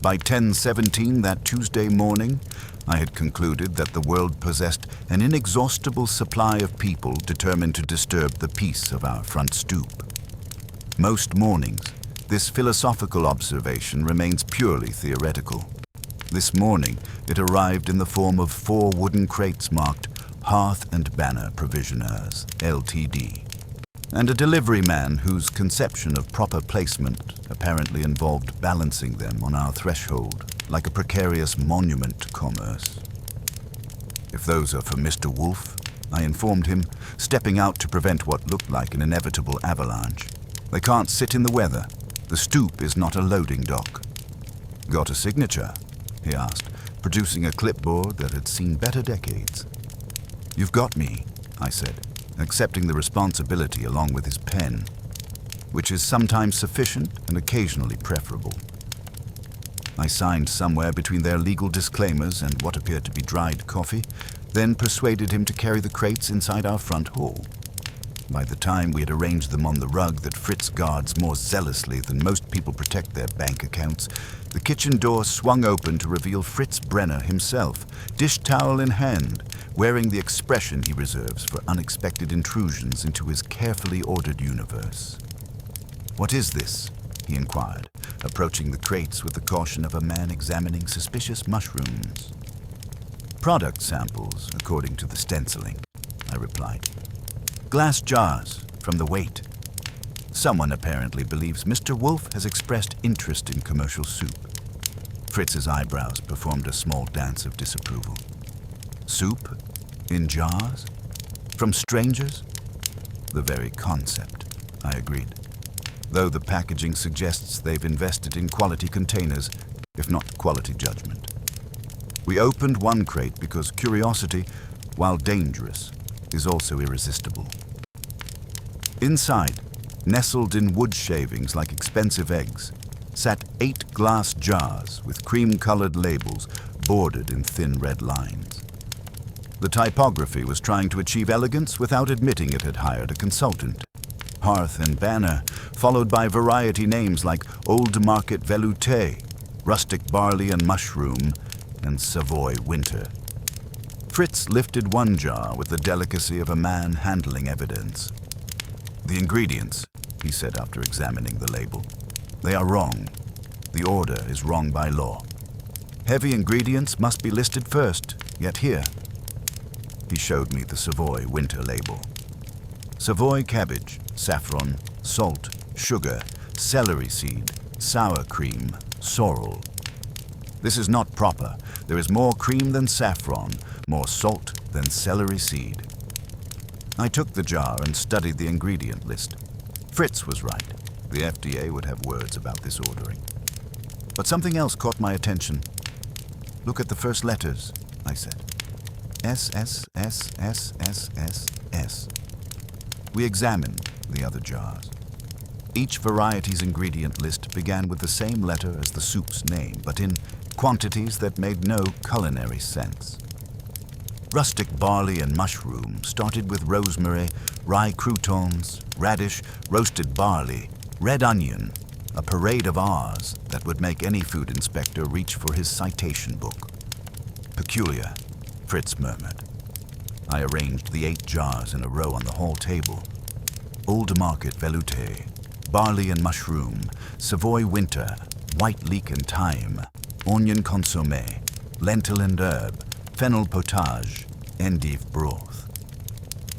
By 10:17 that Tuesday morning, I had concluded that the world possessed an inexhaustible supply of people determined to disturb the peace of our front stoop. Most mornings, this philosophical observation remains purely theoretical. This morning, it arrived in the form of 4 wooden crates marked Hearth and Banner Provisioners, Ltd., and a delivery man whose conception of proper placement apparently involved balancing them on our threshold like a precarious monument to commerce. "If those are for Mr. Wolfe," I informed him, stepping out to prevent what looked like an inevitable avalanche. "They can't sit in the weather. The stoop is not a loading dock." "Got a signature?" he asked, producing a clipboard that had seen better decades. "You've got me," I said, accepting the responsibility along with his pen, which is sometimes sufficient and occasionally preferable. I signed somewhere between their legal disclaimers and what appeared to be dried coffee, then persuaded him to carry the crates inside our front hall. By the time we had arranged them on the rug that Fritz guards more zealously than most people protect their bank accounts, the kitchen door swung open to reveal Fritz Brenner himself, dish towel in hand, wearing the expression he reserves for unexpected intrusions into his carefully ordered universe. "What is this?" he inquired, approaching the crates with the caution of a man examining suspicious mushrooms. "Product samples, according to the stenciling," I replied. "Glass jars, from the weight. Someone apparently believes Mr. Wolfe has expressed interest in commercial soup." Fritz's eyebrows performed a small dance of disapproval. "Soup? In jars? From strangers?" "The very concept," I agreed, though the packaging suggests they've invested in quality containers, if not quality judgment. We opened one crate because curiosity, while dangerous, is also irresistible. Inside, nestled in wood shavings like expensive eggs, sat 8 glass jars with cream-colored labels bordered in thin red lines. The typography was trying to achieve elegance without admitting it had hired a consultant. Hearth and Banner, followed by variety names like Old Market Velouté, Rustic Barley and Mushroom, and Savoy Winter. Fritz lifted one jar with the delicacy of a man handling evidence. "The ingredients," he said after examining the label. "They are wrong. The order is wrong by law. Heavy ingredients must be listed first, yet here." He showed me the Savoy Winter label. Savoy cabbage, saffron, salt, sugar, celery seed, sour cream, sorrel. "This is not proper. There is more cream than saffron, more salt than celery seed." I took the jar and studied the ingredient list. Fritz was right. The FDA would have words about this ordering. But something else caught my attention. "Look at the first letters," I said. S. We examined the other jars. Each variety's ingredient list began with the same letter as the soup's name, but in quantities that made no culinary sense. Rustic Barley and Mushroom started with rosemary, rye croutons, radish, roasted barley, red onion, a parade of R's that would make any food inspector reach for his citation book. "Peculiar," Fritz murmured. I arranged the 8 jars in a row on the hall table. Old Market Velouté, Barley and Mushroom, Savoy Winter, White Leek and Thyme, Onion Consommé, Lentil and Herb, Fennel Potage, Endive Broth.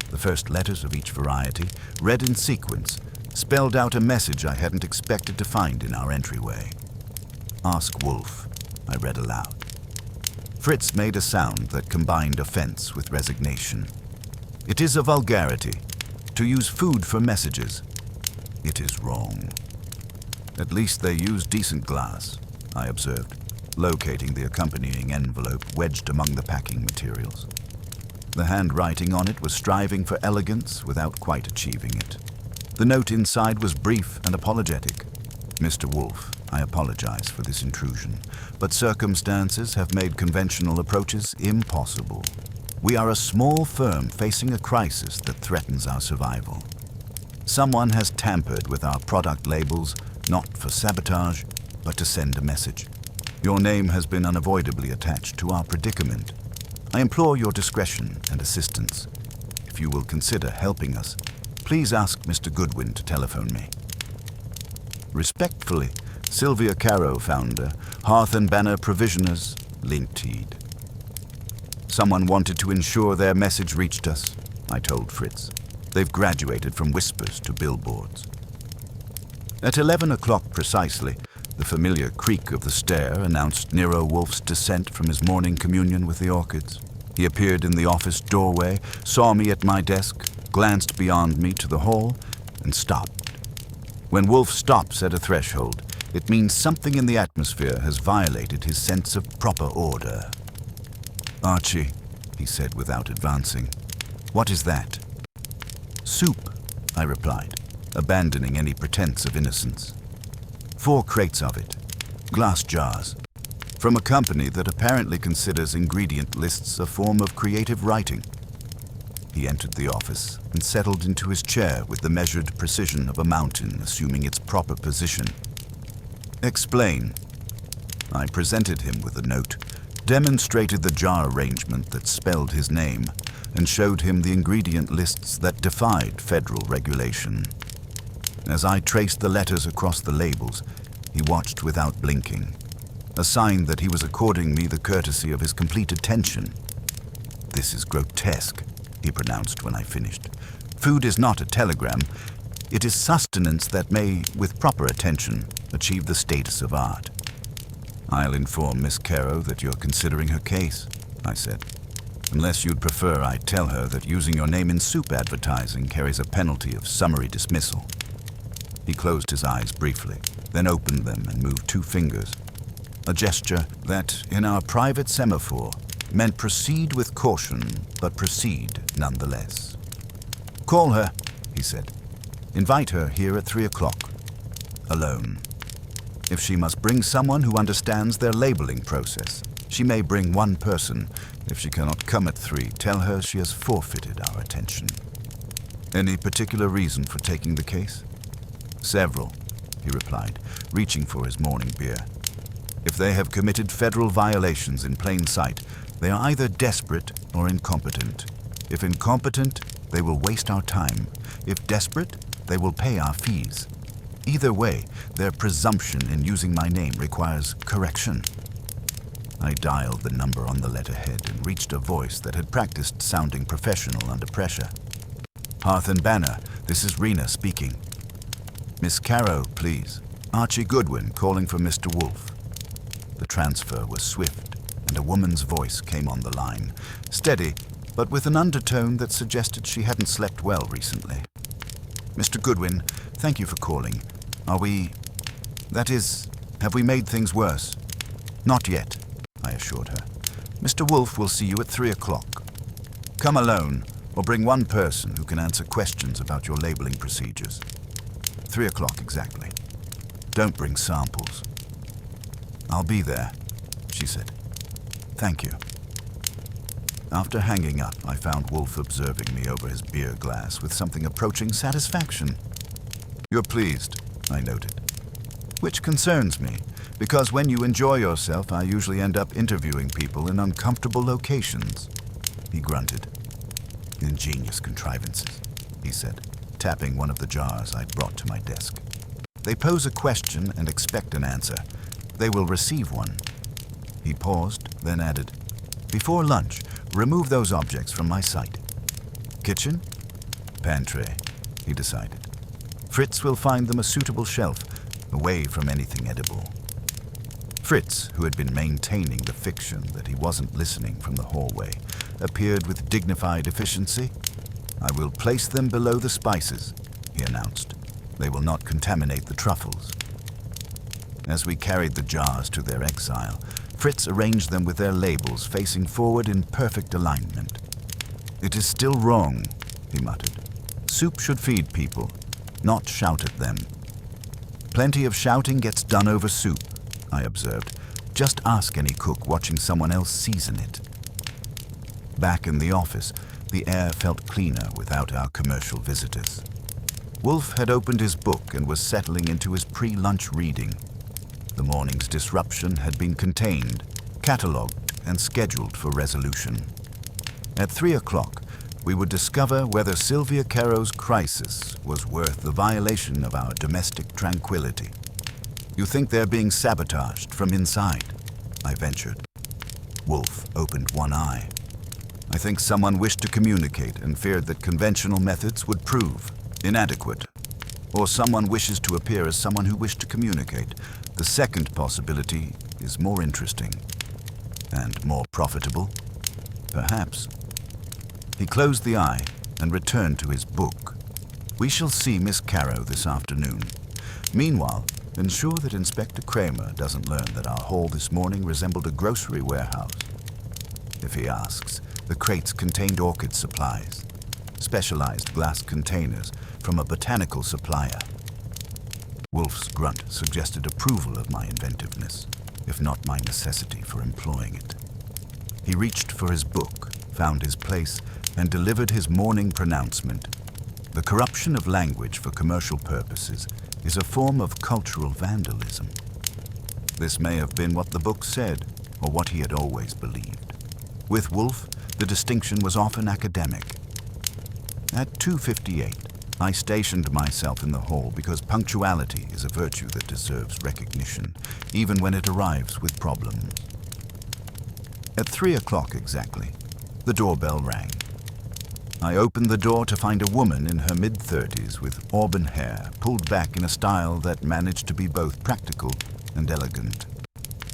The first letters of each variety, read in sequence, spelled out a message I hadn't expected to find in our entryway. "Ask Wolfe," I read aloud. Fritz made a sound that combined offense with resignation. "It is a vulgarity to use food for messages. It is wrong." "At least they use decent glass," I observed, locating the accompanying envelope wedged among the packing materials. The handwriting on it was striving for elegance without quite achieving it. The note inside was brief and apologetic. "Mr. Wolfe, I apologize for this intrusion, but circumstances have made conventional approaches impossible. We are a small firm facing a crisis that threatens our survival. Someone has tampered with our product labels, not for sabotage, but to send a message. Your name has been unavoidably attached to our predicament. I implore your discretion and assistance. If you will consider helping us, please ask Mr. Goodwin to telephone me. Respectfully, Sylvia Caro, founder, Hearth and Banner Provisioners, Linteed. Someone wanted to ensure their message reached us, I told Fritz. They've graduated from whispers to billboards. At 11 o'clock precisely, the familiar creak of the stair announced Nero Wolfe's descent from his morning communion with the orchids. He appeared in the office doorway, saw me at my desk, glanced beyond me to the hall, and stopped. When Wolfe stops at a threshold, it means something in the atmosphere has violated his sense of proper order. "Archie," he said without advancing, "what is that?" "Soup," I replied, abandoning any pretense of innocence. 4 crates of it, glass jars, from a company that apparently considers ingredient lists a form of creative writing. He entered the office and settled into his chair with the measured precision of a mountain assuming its proper position. "Explain." I presented him with a note, demonstrated the jar arrangement that spelled his name, and showed him the ingredient lists that defied federal regulation. As I traced the letters across the labels, he watched without blinking, a sign that he was according me the courtesy of his complete attention. "This is grotesque," he pronounced when I finished. "Food is not a telegram. It is sustenance that may, with proper attention, achieve the status of art." "I'll inform Miss Caro that you're considering her case," I said. "Unless you'd prefer I tell her that using your name in soup advertising carries a penalty of summary dismissal." He closed his eyes briefly, then opened them and moved 2 fingers, a gesture that, in our private semaphore, meant proceed with caution, but proceed nonetheless. "Call her," he said. "Invite her here at 3 o'clock. Alone. If she must bring someone who understands their labeling process, she may bring 1 person. If she cannot come at 3, tell her she has forfeited our attention." "Any particular reason for taking the case?" "Several," he replied, reaching for his morning beer. "If they have committed federal violations in plain sight, they are either desperate or incompetent. If incompetent, they will waste our time. If desperate, they will pay our fees. Either way, their presumption in using my name requires correction." I dialed the number on the letterhead and reached a voice that had practiced sounding professional under pressure. "Hearth and Banner, this is Rena speaking." "Miss Caro, please. Archie Goodwin calling for Mr. Wolfe." The transfer was swift, and a woman's voice came on the line, steady, but with an undertone that suggested she hadn't slept well recently. "Mr. Goodwin, thank you for calling. Have we made things worse?" "Not yet," I assured her. "Mr. Wolfe will see you at 3 o'clock. Come alone, or bring 1 person who can answer questions about your labeling procedures. 3 o'clock exactly. Don't bring samples." "I'll be there," she said. "Thank you." After hanging up, I found Wolfe observing me over his beer glass with something approaching satisfaction. "You're pleased," I noted. "Which concerns me, because when you enjoy yourself, I usually end up interviewing people in uncomfortable locations." He grunted. "Ingenious contrivances," he said, tapping one of the jars I'd brought to my desk. "They pose a question and expect an answer. They will receive one." He paused, then added, "Before lunch, remove those objects from my sight." "Kitchen?" "Pantry," he decided. "Fritz will find them a suitable shelf, away from anything edible." Fritz, who had been maintaining the fiction that he wasn't listening from the hallway, appeared with dignified efficiency. "I will place them below the spices," he announced. "They will not contaminate the truffles." As we carried the jars to their exile, Fritz arranged them with their labels facing forward in perfect alignment. "It is still wrong," he muttered. "Soup should feed people, not shout at them." "Plenty of shouting gets done over soup," I observed. "Just ask any cook watching someone else season it." Back in the office, the air felt cleaner without our commercial visitors. Wolfe had opened his book and was settling into his pre-lunch reading. The morning's disruption had been contained, catalogued, and scheduled for resolution. At 3 o'clock, we would discover whether Sylvia Caro's crisis was worth the violation of our domestic tranquility. "You think they're being sabotaged from inside?" I ventured. Wolfe opened one eye. "I think someone wished to communicate and feared that conventional methods would prove inadequate. Or someone wishes to appear as someone who wished to communicate. The second possibility is more interesting. And more profitable? Perhaps." He closed the eye and returned to his book. "We shall see Miss Caro this afternoon. Meanwhile, ensure that Inspector Kramer doesn't learn that our hall this morning resembled a grocery warehouse. If he asks, the crates contained orchid supplies, specialized glass containers from a botanical supplier." Wolfe's grunt suggested approval of my inventiveness, if not my necessity for employing it. He reached for his book, found his place, and delivered his morning pronouncement. The corruption of language for commercial purposes is a form of cultural vandalism. This may have been what the book said, or what he had always believed. With Wolfe, the distinction was often academic. At 2:58, I stationed myself in the hall because punctuality is a virtue that deserves recognition, even when it arrives with problems. At 3 o'clock exactly, the doorbell rang. I opened the door to find a woman in her mid-30s with auburn hair pulled back in a style that managed to be both practical and elegant.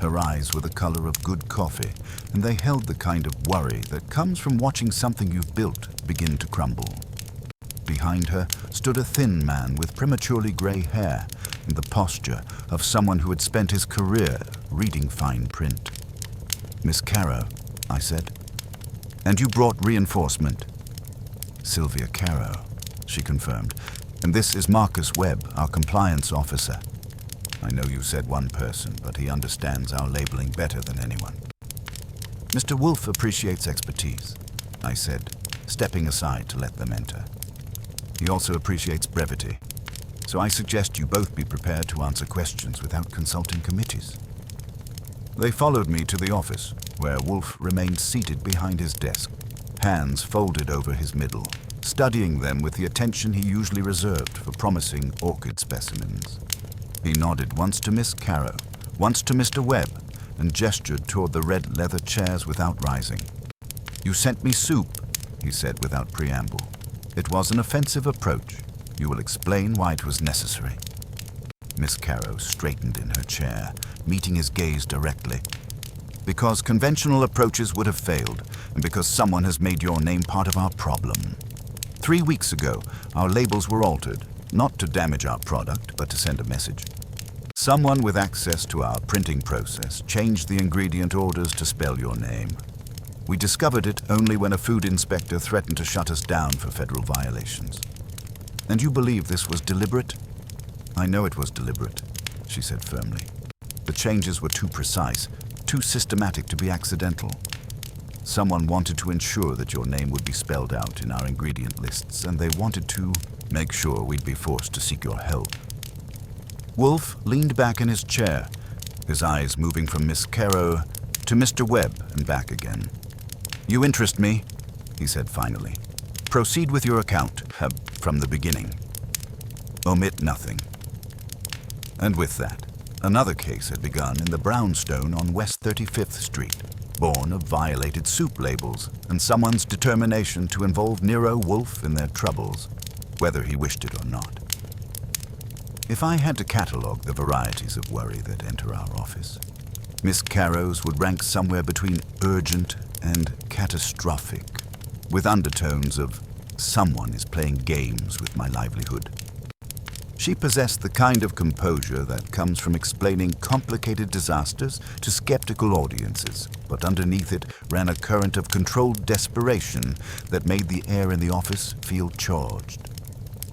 Her eyes were the color of good coffee, and they held the kind of worry that comes from watching something you've built begin to crumble. Behind her stood a thin man with prematurely gray hair and the posture of someone who had spent his career reading fine print. "Miss Caro," I said. "And you brought reinforcement?" "Sylvia Caro," she confirmed. "And this is Marcus Webb, our compliance officer. I know you said one person, but he understands our labeling better than anyone." "Mr. Wolfe appreciates expertise," I said, stepping aside to let them enter. "He also appreciates brevity, so I suggest you both be prepared to answer questions without consulting committees." They followed me to the office, where Wolfe remained seated behind his desk, hands folded over his middle, studying them with the attention he usually reserved for promising orchid specimens. He nodded once to Miss Caro, once to Mr. Webb, and gestured toward the red leather chairs without rising. "You sent me soup," he said without preamble. "It was an offensive approach. You will explain why it was necessary." Miss Caro straightened in her chair, meeting his gaze directly. "Because conventional approaches would have failed, and because someone has made your name part of our problem. 3 weeks ago, our labels were altered, not to damage our product, but to send a message. Someone with access to our printing process changed the ingredient orders to spell your name. We discovered it only when a food inspector threatened to shut us down for federal violations. And you believe this was deliberate?" "I know it was deliberate," she said firmly. "The changes were too precise, too systematic to be accidental. Someone wanted to ensure that your name would be spelled out in our ingredient lists, and they wanted to make sure we'd be forced to seek your help." Wolfe leaned back in his chair, his eyes moving from Miss Caro to Mr. Webb and back again. "You interest me," he said finally. "Proceed with your account, from the beginning. Omit nothing." And with that, another case had begun in the brownstone on West 35th Street, born of violated soup labels and someone's determination to involve Nero Wolfe in their troubles, whether he wished it or not. If I had to catalogue the varieties of worry that enter our office, Miss Caro's would rank somewhere between urgent and catastrophic, with undertones of someone is playing games with my livelihood. She possessed the kind of composure that comes from explaining complicated disasters to skeptical audiences, but underneath it ran a current of controlled desperation that made the air in the office feel charged.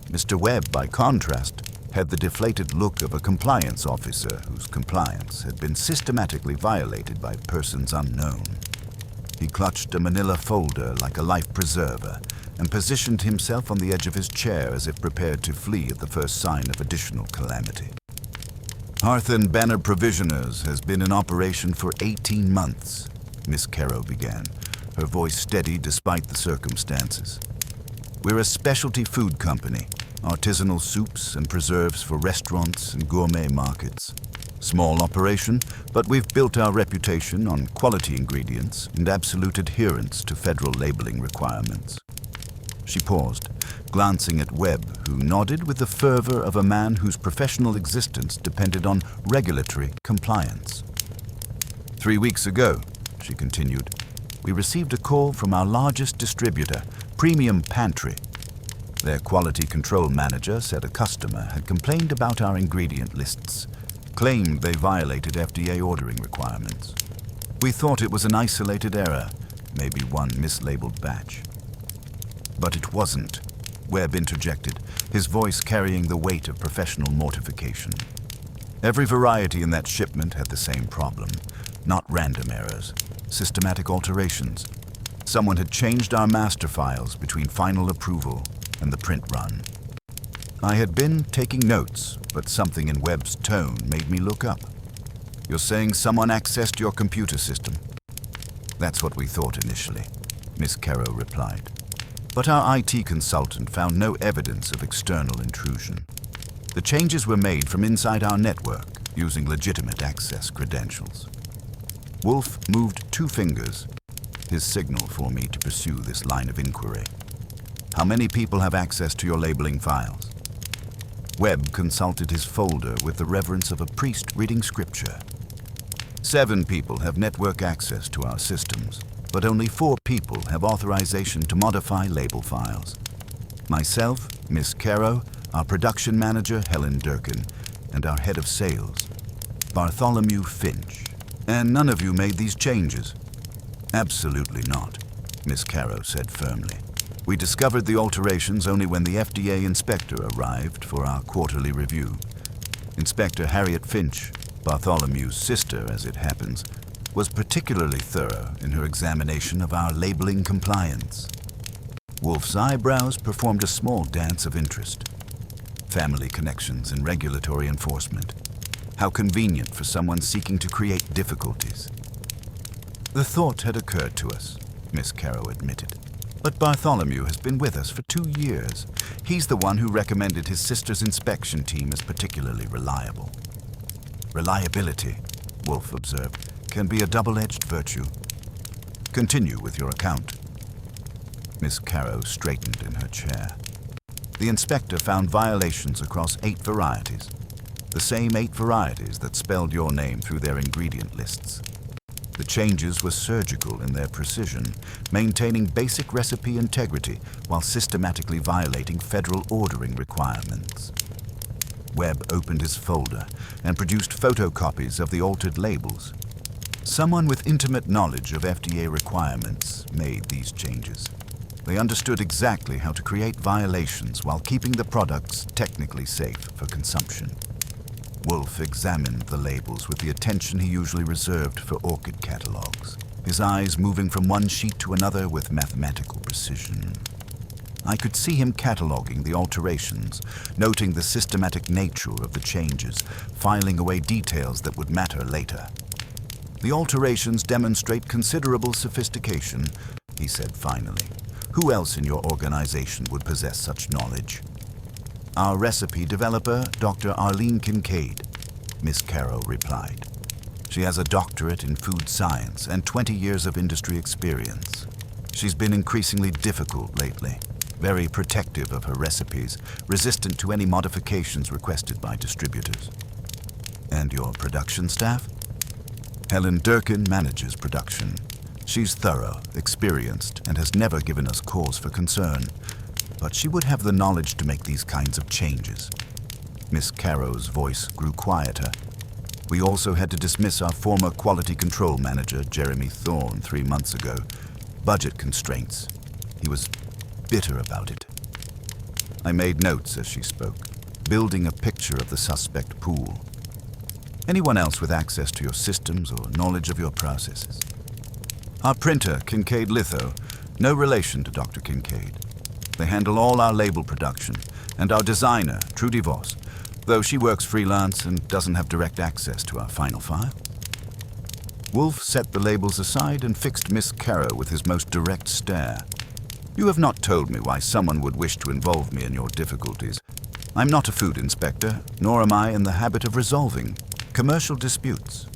Mr. Webb, by contrast, had the deflated look of a compliance officer whose compliance had been systematically violated by persons unknown. He clutched a manila folder like a life preserver and positioned himself on the edge of his chair as if prepared to flee at the first sign of additional calamity. Hearth and Banner Provisioners has been in operation for 18 months, Miss Caro began, her voice steady despite the circumstances. We're a specialty food company, artisanal soups and preserves for restaurants and gourmet markets. Small operation, but we've built our reputation on quality ingredients and absolute adherence to federal labeling requirements. She paused, glancing at Webb, who nodded with the fervor of a man whose professional existence depended on regulatory compliance. 3 weeks ago, she continued, we received a call from our largest distributor, Premium Pantry. Their quality control manager said a customer had complained about our ingredient lists, claimed they violated FDA ordering requirements. We thought it was an isolated error, maybe one mislabeled batch. But it wasn't, Webb interjected, his voice carrying the weight of professional mortification. Every variety in that shipment had the same problem, not random errors, systematic alterations. Someone had changed our master files between final approval and the print run. I had been taking notes, but something in Webb's tone made me look up. You're saying someone accessed your computer system? That's what we thought initially, Miss Caro replied. But our IT consultant found no evidence of external intrusion. The changes were made from inside our network, using legitimate access credentials. Wolfe moved 2 fingers, his signal for me to pursue this line of inquiry. How many people have access to your labeling files? Webb consulted his folder with the reverence of a priest reading scripture. 7 people have network access to our systems, but only 4 people have authorization to modify label files. Myself, Miss Caro, our production manager, Helen Durkin, and our head of sales, Bartholomew Finch. And none of you made these changes? Absolutely not, Miss Caro said firmly. We discovered the alterations only when the FDA inspector arrived for our quarterly review. Inspector Harriet Finch, Bartholomew's sister as it happens, was particularly thorough in her examination of our labeling compliance. Wolfe's eyebrows performed a small dance of interest. Family connections and regulatory enforcement. How convenient for someone seeking to create difficulties. The thought had occurred to us, Miss Caro admitted. But Bartholomew has been with us for 2 years. He's the one who recommended his sister's inspection team as particularly reliable. Reliability, Wolfe observed, can be a double-edged virtue. Continue with your account. Miss Caro straightened in her chair. The inspector found violations across 8 varieties. The same 8 varieties that spelled your name through their ingredient lists. The changes were surgical in their precision, maintaining basic recipe integrity while systematically violating federal ordering requirements. Webb opened his folder and produced photocopies of the altered labels. Someone with intimate knowledge of FDA requirements made these changes. They understood exactly how to create violations while keeping the products technically safe for consumption. Wolfe examined the labels with the attention he usually reserved for orchid catalogs, his eyes moving from one sheet to another with mathematical precision. I could see him cataloging the alterations, noting the systematic nature of the changes, filing away details that would matter later. The alterations demonstrate considerable sophistication, he said finally. Who else in your organization would possess such knowledge? Our recipe developer, Dr. Arlene Kincaid, Miss Caro replied. She has a doctorate in food science and 20 years of industry experience. She's been increasingly difficult lately, very protective of her recipes, resistant to any modifications requested by distributors. And your production staff? Helen Durkin manages production. She's thorough, experienced, and has never given us cause for concern. But she would have the knowledge to make these kinds of changes. Miss Caro's voice grew quieter. We also had to dismiss our former quality control manager, Jeremy Thorne, 3 months ago. Budget constraints. He was bitter about it. I made notes as she spoke, building a picture of the suspect pool. Anyone else with access to your systems or knowledge of your processes? Our printer, Kincaid Litho, no relation to Dr. Kincaid. They handle all our label production, and our designer, Trudy Voss, though she works freelance and doesn't have direct access to our final file. Wolfe set the labels aside and fixed Miss Caro with his most direct stare. You have not told me why someone would wish to involve me in your difficulties. I'm not a food inspector, nor am I in the habit of resolving commercial disputes.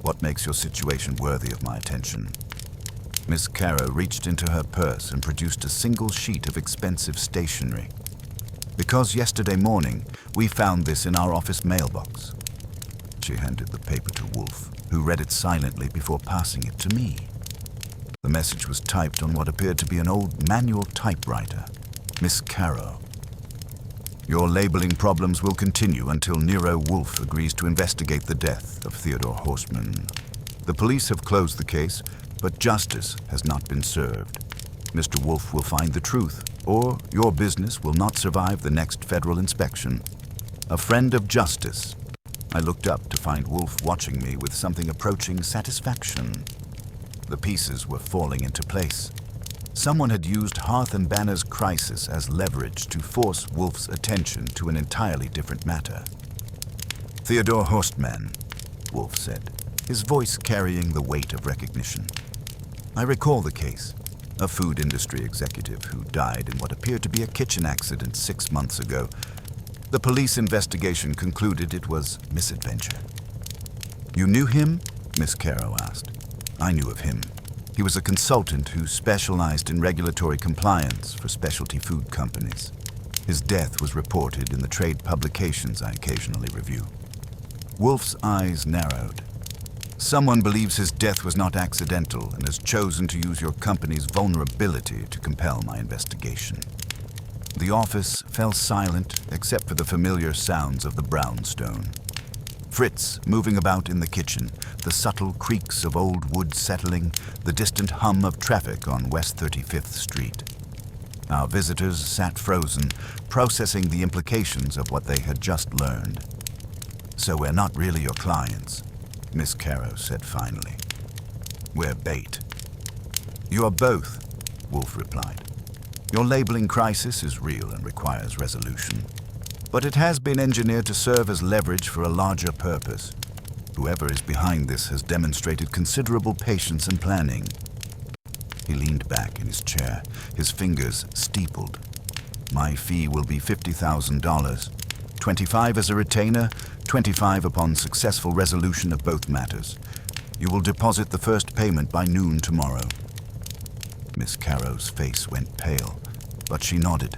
What makes your situation worthy of my attention? Miss Caro reached into her purse and produced a single sheet of expensive stationery. Because yesterday morning, we found this in our office mailbox. She handed the paper to Wolfe, who read it silently before passing it to me. The message was typed on what appeared to be an old manual typewriter. Miss Caro. Your labeling problems will continue until Nero Wolfe agrees to investigate the death of Theodore Horstman. The police have closed the case, but justice has not been served. Mr. Wolfe will find the truth, or your business will not survive the next federal inspection. A friend of justice. I looked up to find Wolfe watching me with something approaching satisfaction. The pieces were falling into place. Someone had used Hearth and Banner's crisis as leverage to force Wolfe's attention to an entirely different matter. Theodore Horstman, Wolfe said, his voice carrying the weight of recognition. I recall the case. A food industry executive who died in what appeared to be a kitchen accident 6 months ago. The police investigation concluded it was misadventure. You knew him? Miss Caro asked. I knew of him. He was a consultant who specialized in regulatory compliance for specialty food companies. His death was reported in the trade publications I occasionally review. Wolfe's eyes narrowed. Someone believes his death was not accidental and has chosen to use your company's vulnerability to compel my investigation. The office fell silent except for the familiar sounds of the brownstone. Fritz moving about in the kitchen, the subtle creaks of old wood settling, the distant hum of traffic on West 35th Street. Our visitors sat frozen, processing the implications of what they had just learned. So we're not really your clients, Miss Caro said finally. We're bait. You are both, Wolfe replied. Your labeling crisis is real and requires resolution. But it has been engineered to serve as leverage for a larger purpose. Whoever is behind this has demonstrated considerable patience and planning. He leaned back in his chair, his fingers steepled. My fee will be $50,000. $25 as a retainer, $25 upon successful resolution of both matters. You will deposit the first payment by noon tomorrow. Miss Caro's face went pale, but she nodded.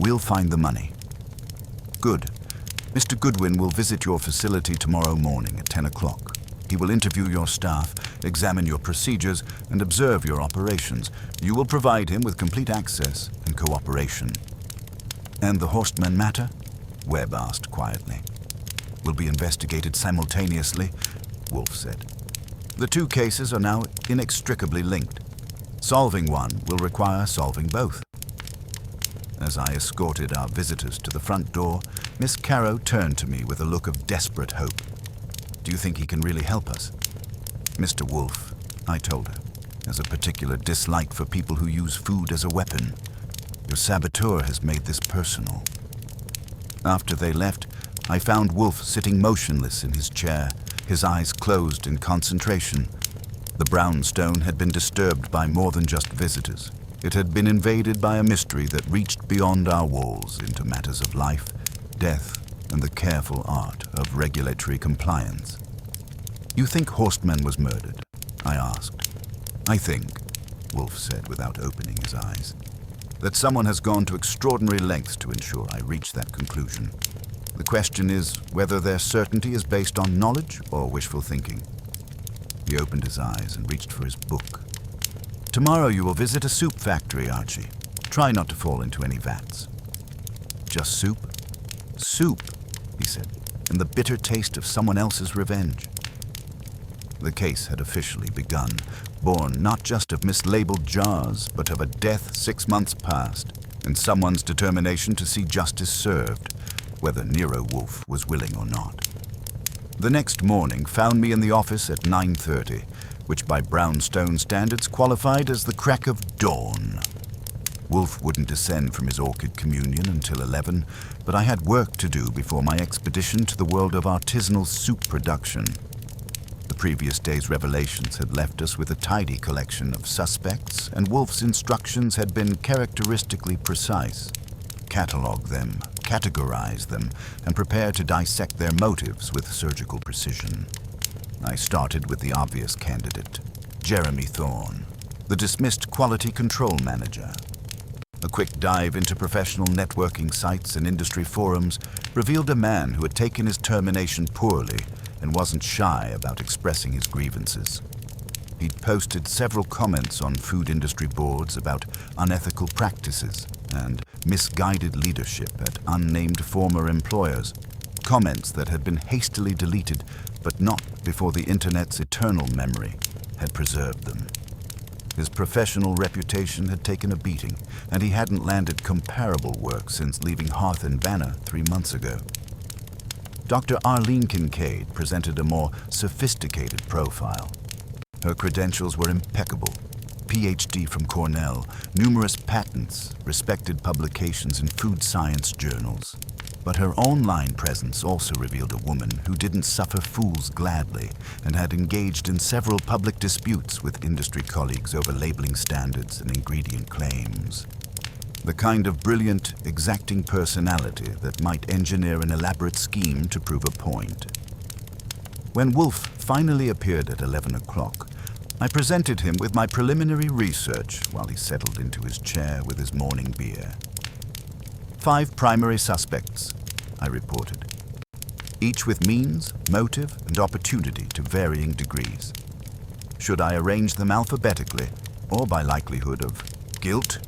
We'll find the money. Good. Mr. Goodwin will visit your facility tomorrow morning at 10 o'clock. He will interview your staff, examine your procedures, and observe your operations. You will provide him with complete access and cooperation. And the Horstman matter? Webb asked quietly. Will be investigated simultaneously, Wolfe said. The two cases are now inextricably linked. Solving one will require solving both. As I escorted our visitors to the front door, Miss Caro turned to me with a look of desperate hope. Do you think he can really help us? Mr. Wolfe, I told her, has a particular dislike for people who use food as a weapon. Your saboteur has made this personal. After they left, I found Wolfe sitting motionless in his chair, his eyes closed in concentration. The brownstone had been disturbed by more than just visitors. It had been invaded by a mystery that reached beyond our walls into matters of life, death, and the careful art of regulatory compliance. You think Horstman was murdered? I asked. I think, Wolfe said without opening his eyes, that someone has gone to extraordinary lengths to ensure I reach that conclusion. The question is whether their certainty is based on knowledge or wishful thinking. He opened his eyes and reached for his book. Tomorrow you will visit a soup factory, Archie. Try not to fall into any vats. Just soup? Soup, he said, and the bitter taste of someone else's revenge. The case had officially begun, born not just of mislabeled jars, but of a death 6 months past, and someone's determination to see justice served, whether Nero Wolfe was willing or not. The next morning found me in the office at 9:30, which by brownstone standards qualified as the crack of dawn. Wolfe wouldn't descend from his orchid communion until 11, but I had work to do before my expedition to the world of artisanal soup production. The previous day's revelations had left us with a tidy collection of suspects, and Wolfe's instructions had been characteristically precise. Catalog them, categorize them, and prepare to dissect their motives with surgical precision. I started with the obvious candidate, Jeremy Thorne, the dismissed quality control manager. A quick dive into professional networking sites and industry forums revealed a man who had taken his termination poorly and wasn't shy about expressing his grievances. He'd posted several comments on food industry boards about unethical practices and misguided leadership at unnamed former employers, comments that had been hastily deleted, but not before the internet's eternal memory had preserved them. His professional reputation had taken a beating, and he hadn't landed comparable work since leaving Hearth and Banner 3 months ago. Dr. Arlene Kincaid presented a more sophisticated profile. Her credentials were impeccable. PhD from Cornell, numerous patents, respected publications in food science journals. But her online presence also revealed a woman who didn't suffer fools gladly and had engaged in several public disputes with industry colleagues over labeling standards and ingredient claims. The kind of brilliant, exacting personality that might engineer an elaborate scheme to prove a point. When Wolfe finally appeared at 11 o'clock, I presented him with my preliminary research while he settled into his chair with his morning beer. 5 primary suspects, I reported, each with means, motive, and opportunity to varying degrees. Should I arrange them alphabetically, or by likelihood of guilt?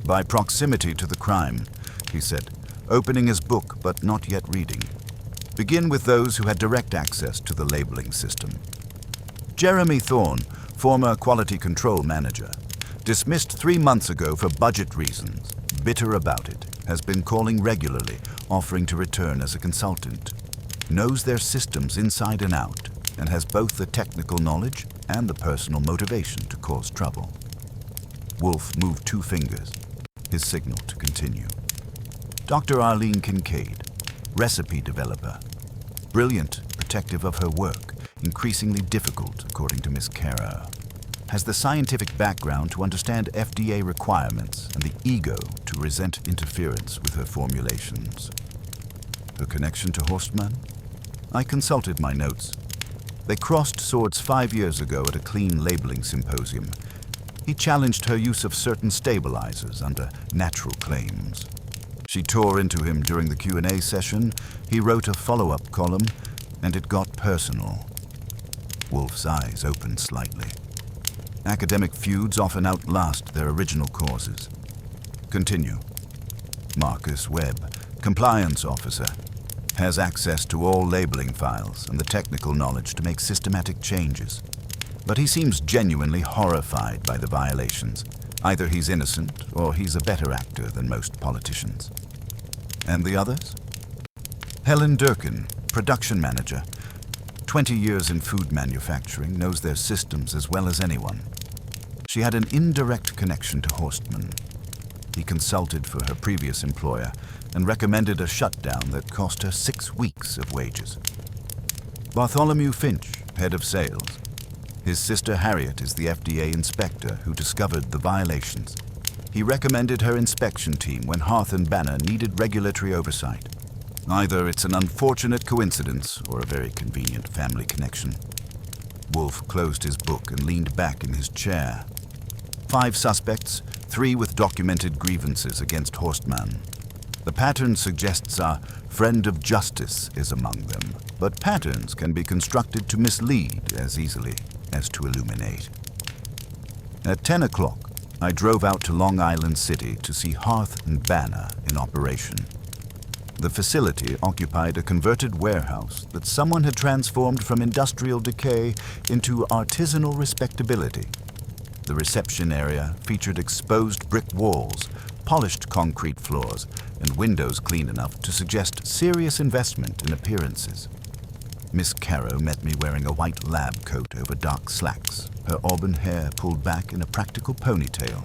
By proximity to the crime, he said, opening his book but not yet reading. Begin with those who had direct access to the labeling system. Jeremy Thorne, former quality control manager, dismissed 3 months ago for budget reasons, bitter about it, has been calling regularly, offering to return as a consultant, knows their systems inside and out, and has both the technical knowledge and the personal motivation to cause trouble. Wolfe moved 2 fingers, his signal to continue. Dr. Arlene Kincaid, recipe developer, brilliant, protective of her work, increasingly difficult, according to Miss Caro. Has the scientific background to understand FDA requirements and the ego to resent interference with her formulations. Her connection to Horstmann? I consulted my notes. They crossed swords 5 years ago at a clean labeling symposium. He challenged her use of certain stabilizers under natural claims. She tore into him during the Q&A session. He wrote a follow-up column, and it got personal. Wolfe's eyes opened slightly. Academic feuds often outlast their original causes. Continue. Marcus Webb, compliance officer, has access to all labeling files and the technical knowledge to make systematic changes. But he seems genuinely horrified by the violations. Either he's innocent or he's a better actor than most politicians. And the others? Helen Durkin, production manager. 20 years in food manufacturing, knows their systems as well as anyone. She had an indirect connection to Horstmann. He consulted for her previous employer and recommended a shutdown that cost her 6 weeks of wages. Bartholomew Finch, head of sales. His sister Harriet is the FDA inspector who discovered the violations. He recommended her inspection team when Hearth and Banner needed regulatory oversight. Either it's an unfortunate coincidence or a very convenient family connection. Wolfe closed his book and leaned back in his chair. 5 suspects, 3 with documented grievances against Horstmann. The pattern suggests a friend of justice is among them, but patterns can be constructed to mislead as easily as to illuminate. At 10 o'clock, I drove out to Long Island City to see Hearth and Banner in operation. The facility occupied a converted warehouse that someone had transformed from industrial decay into artisanal respectability. The reception area featured exposed brick walls, polished concrete floors, and windows clean enough to suggest serious investment in appearances. Miss Caro met me wearing a white lab coat over dark slacks, her auburn hair pulled back in a practical ponytail.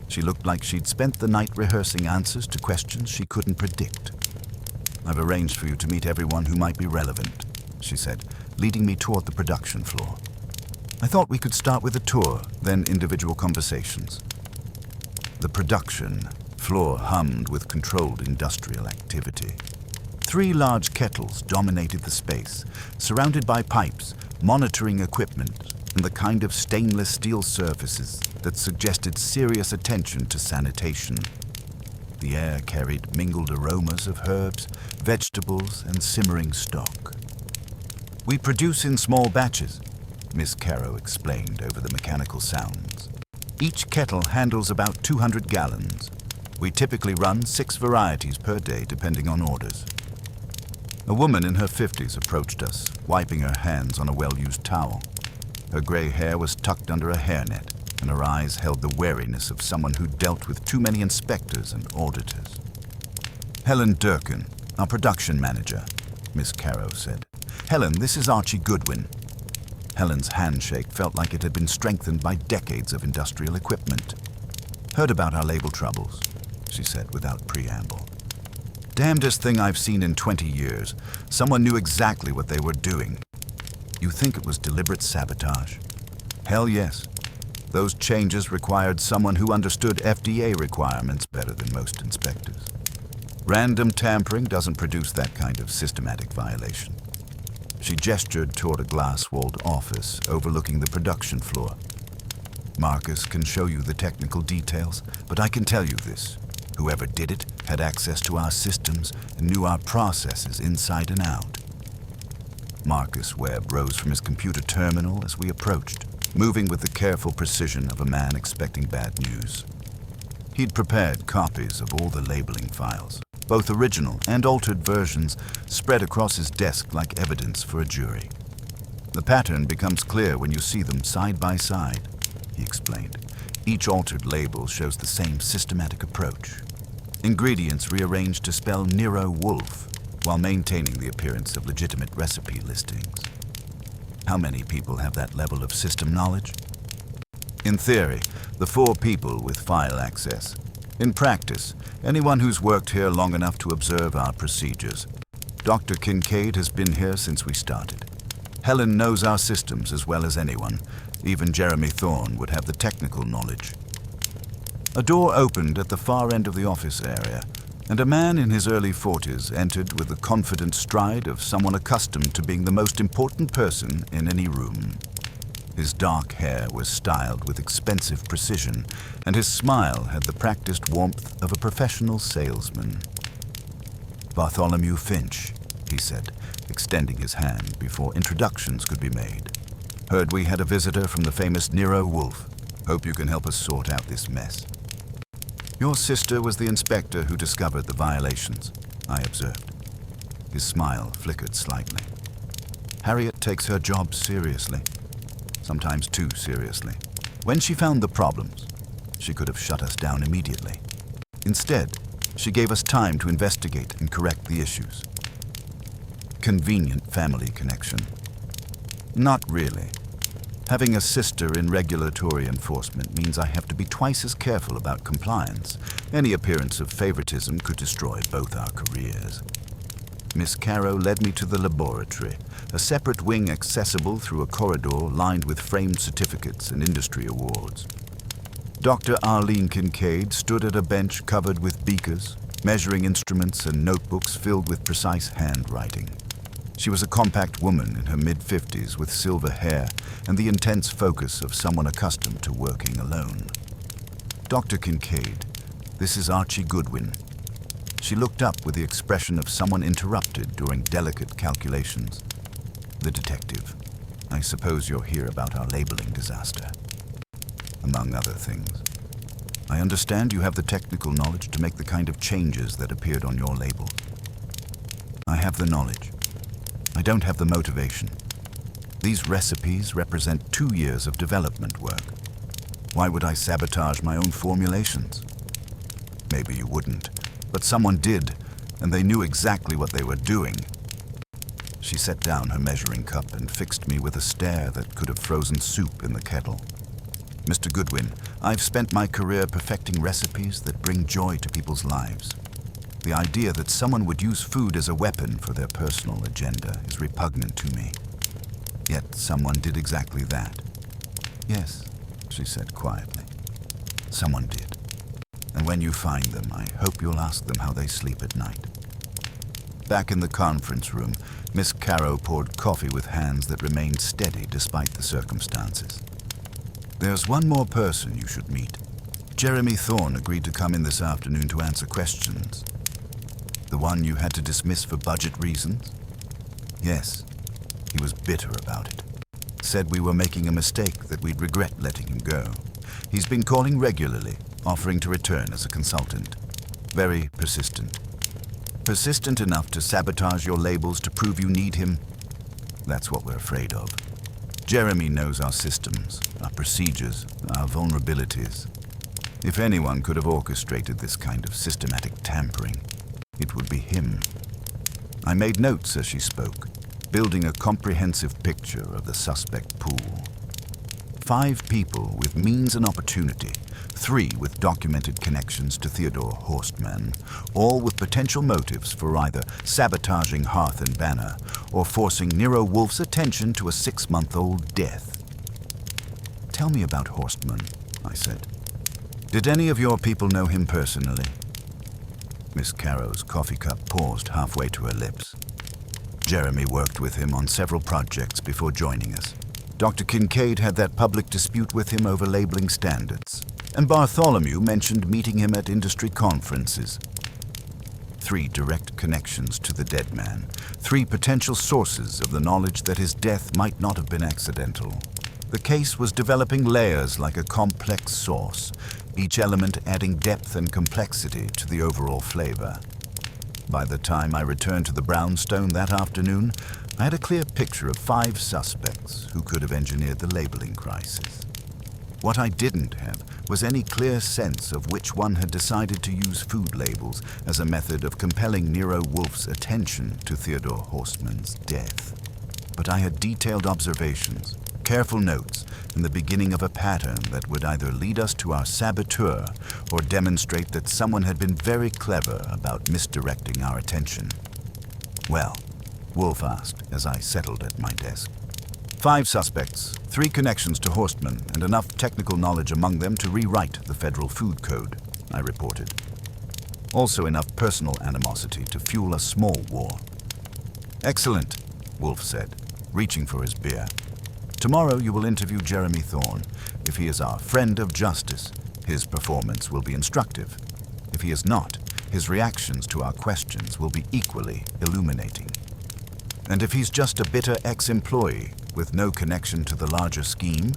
She looked like she'd spent the night rehearsing answers to questions she couldn't predict. "I've arranged for you to meet everyone who might be relevant," she said, leading me toward the production floor. "I thought we could start with a tour, then individual conversations." The production floor hummed with controlled industrial activity. 3 large kettles dominated the space, surrounded by pipes, monitoring equipment, and the kind of stainless steel surfaces that suggested serious attention to sanitation. The air carried mingled aromas of herbs, vegetables, and simmering stock. "We produce in small batches," Miss Caro explained over the mechanical sounds. "Each kettle handles about 200 gallons. We typically run 6 varieties per day, depending on orders." A woman in her 50s approached us, wiping her hands on a well-used towel. Her gray hair was tucked under a hairnet, and her eyes held the wariness of someone who dealt with too many inspectors and auditors. "Helen Durkin, our production manager," Miss Caro said. "Helen, this is Archie Goodwin." Helen's handshake felt like it had been strengthened by decades of industrial equipment. "Heard about our label troubles," she said without preamble. "Damnedest thing I've seen in 20 years. Someone knew exactly what they were doing." "You think it was deliberate sabotage?" "Hell yes. Those changes required someone who understood FDA requirements better than most inspectors. Random tampering doesn't produce that kind of systematic violation." She gestured toward a glass-walled office overlooking the production floor. "Marcus can show you the technical details, but I can tell you this. Whoever did it had access to our systems and knew our processes inside and out." Marcus Webb rose from his computer terminal as we approached, moving with the careful precision of a man expecting bad news. He'd prepared copies of all the labeling files, both original and altered versions, spread across his desk like evidence for a jury. "The pattern becomes clear when you see them side by side," he explained. "Each altered label shows the same systematic approach. Ingredients rearranged to spell Nero Wolfe, while maintaining the appearance of legitimate recipe listings." "How many people have that level of system knowledge?" "In theory, the 4 people with file access. In practice, anyone who's worked here long enough to observe our procedures. Dr. Kincaid has been here since we started. Helen knows our systems as well as anyone. Even Jeremy Thorne would have the technical knowledge." A door opened at the far end of the office area, and a man in his early 40s entered with the confident stride of someone accustomed to being the most important person in any room. His dark hair was styled with expensive precision, and his smile had the practiced warmth of a professional salesman. "Bartholomew Finch," he said, extending his hand before introductions could be made. "Heard we had a visitor from the famous Nero Wolfe. Hope you can help us sort out this mess." "Your sister was the inspector who discovered the violations," I observed. His smile flickered slightly. "Harriet takes her job seriously. Sometimes too seriously. When she found the problems, she could have shut us down immediately. Instead, she gave us time to investigate and correct the issues." Convenient family connection. Not really. Having a sister in regulatory enforcement means I have to be twice as careful about compliance. Any appearance of favoritism could destroy both our careers. Miss Caro led me to the laboratory, a separate wing accessible through a corridor lined with framed certificates and industry awards. Dr. Arlene Kincaid stood at a bench covered with beakers, measuring instruments and notebooks filled with precise handwriting. She was a compact woman in her mid-50s with silver hair and the intense focus of someone accustomed to working alone. "Dr. Kincaid, this is Archie Goodwin." She looked up with the expression of someone interrupted during delicate calculations. "The detective. I suppose you're here about our labeling disaster." "Among other things. I understand you have the technical knowledge to make the kind of changes that appeared on your label." "I have the knowledge. I don't have the motivation. These recipes represent 2 years of development work. Why would I sabotage my own formulations?" "Maybe you wouldn't, but someone did, and they knew exactly what they were doing." She set down her measuring cup and fixed me with a stare that could have frozen soup in the kettle. Mr. Goodwin, I've spent my career perfecting recipes that bring joy to people's lives. The idea that someone would use food as a weapon for their personal agenda is repugnant to me. Yet someone did exactly that. Yes, she said quietly. Someone did. And when you find them, I hope you'll ask them how they sleep at night. Back in the conference room, Miss Carrow poured coffee with hands that remained steady despite the circumstances. There's one more person you should meet. Jeremy Thorne agreed to come in this afternoon to answer questions. The one you had to dismiss for budget reasons? Yes, he was bitter about it. Said we were making a mistake, that we'd regret letting him go. He's been calling regularly, offering to return as a consultant. Very persistent. Persistent enough to sabotage your labels to prove you need him? That's what we're afraid of. Jeremy knows our systems, our procedures, our vulnerabilities. If anyone could have orchestrated this kind of systematic tampering, it would be him. I made notes as she spoke, building a comprehensive picture of the suspect pool. 5 people with means and opportunity, 3 with documented connections to Theodore Horstman, all with potential motives for either sabotaging Hearth and Banner or forcing Nero Wolfe's attention to a 6-month-old death. Tell me about Horstman, I said. Did any of your people know him personally? Miss Carrow's coffee cup paused halfway to her lips. Jeremy worked with him on several projects before joining us. Dr. Kincaid had that public dispute with him over labeling standards, and Bartholomew mentioned meeting him at industry conferences. 3 direct connections to the dead man, 3 potential sources of the knowledge that his death might not have been accidental. The case was developing layers like a complex sauce, each element adding depth and complexity to the overall flavor. By the time I returned to the brownstone that afternoon, I had a clear picture of 5 suspects who could have engineered the labeling crisis. What I didn't have was any clear sense of which one had decided to use food labels as a method of compelling Nero Wolfe's attention to Theodore Horstman's death. But I had detailed observations, careful notes, and the beginning of a pattern that would either lead us to our saboteur or demonstrate that someone had been very clever about misdirecting our attention. Well, Wolfe asked as I settled at my desk. 5 suspects, 3 connections to Horstman, and enough technical knowledge among them to rewrite the federal food code, I reported. Also enough personal animosity to fuel a small war. Excellent, Wolfe said, reaching for his beer. Tomorrow you will interview Jeremy Thorne. If he is our friend of justice, his performance will be instructive. If he is not, his reactions to our questions will be equally illuminating. And if he's just a bitter ex-employee with no connection to the larger scheme,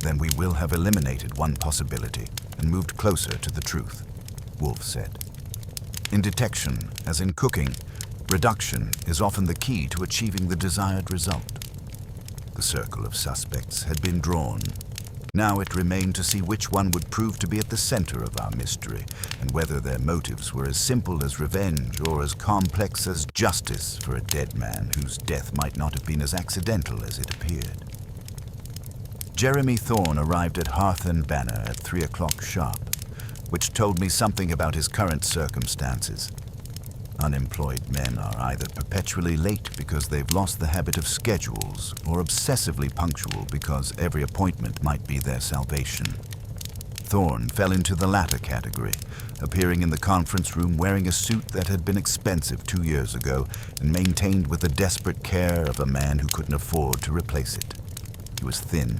then we will have eliminated one possibility and moved closer to the truth, Wolfe said. In detection, as in cooking, reduction is often the key to achieving the desired result. The circle of suspects had been drawn. Now it remained to see which one would prove to be at the center of our mystery, and whether their motives were as simple as revenge or as complex as justice for a dead man whose death might not have been as accidental as it appeared. Jeremy Thorne arrived at Hearth and Banner at 3 o'clock sharp, which told me something about his current circumstances. Unemployed men are either perpetually late because they've lost the habit of schedules, or obsessively punctual because every appointment might be their salvation. Thorne fell into the latter category, appearing in the conference room wearing a suit that had been expensive 2 years ago and maintained with the desperate care of a man who couldn't afford to replace it. He was thin,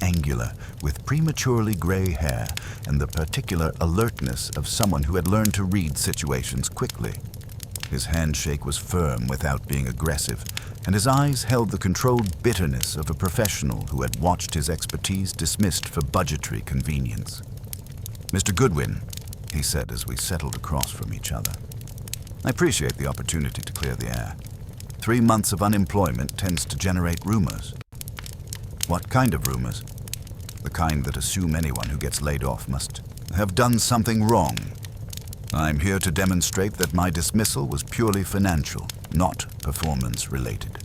angular, with prematurely gray hair and the particular alertness of someone who had learned to read situations quickly. His handshake was firm without being aggressive, and his eyes held the controlled bitterness of a professional who had watched his expertise dismissed for budgetary convenience. "Mr. Goodwin," he said as we settled across from each other, "I appreciate the opportunity to clear the air. 3 months of unemployment tends to generate rumors." "What kind of rumors?" "The kind that assume anyone who gets laid off must have done something wrong. I'm here to demonstrate that my dismissal was purely financial, not performance-related."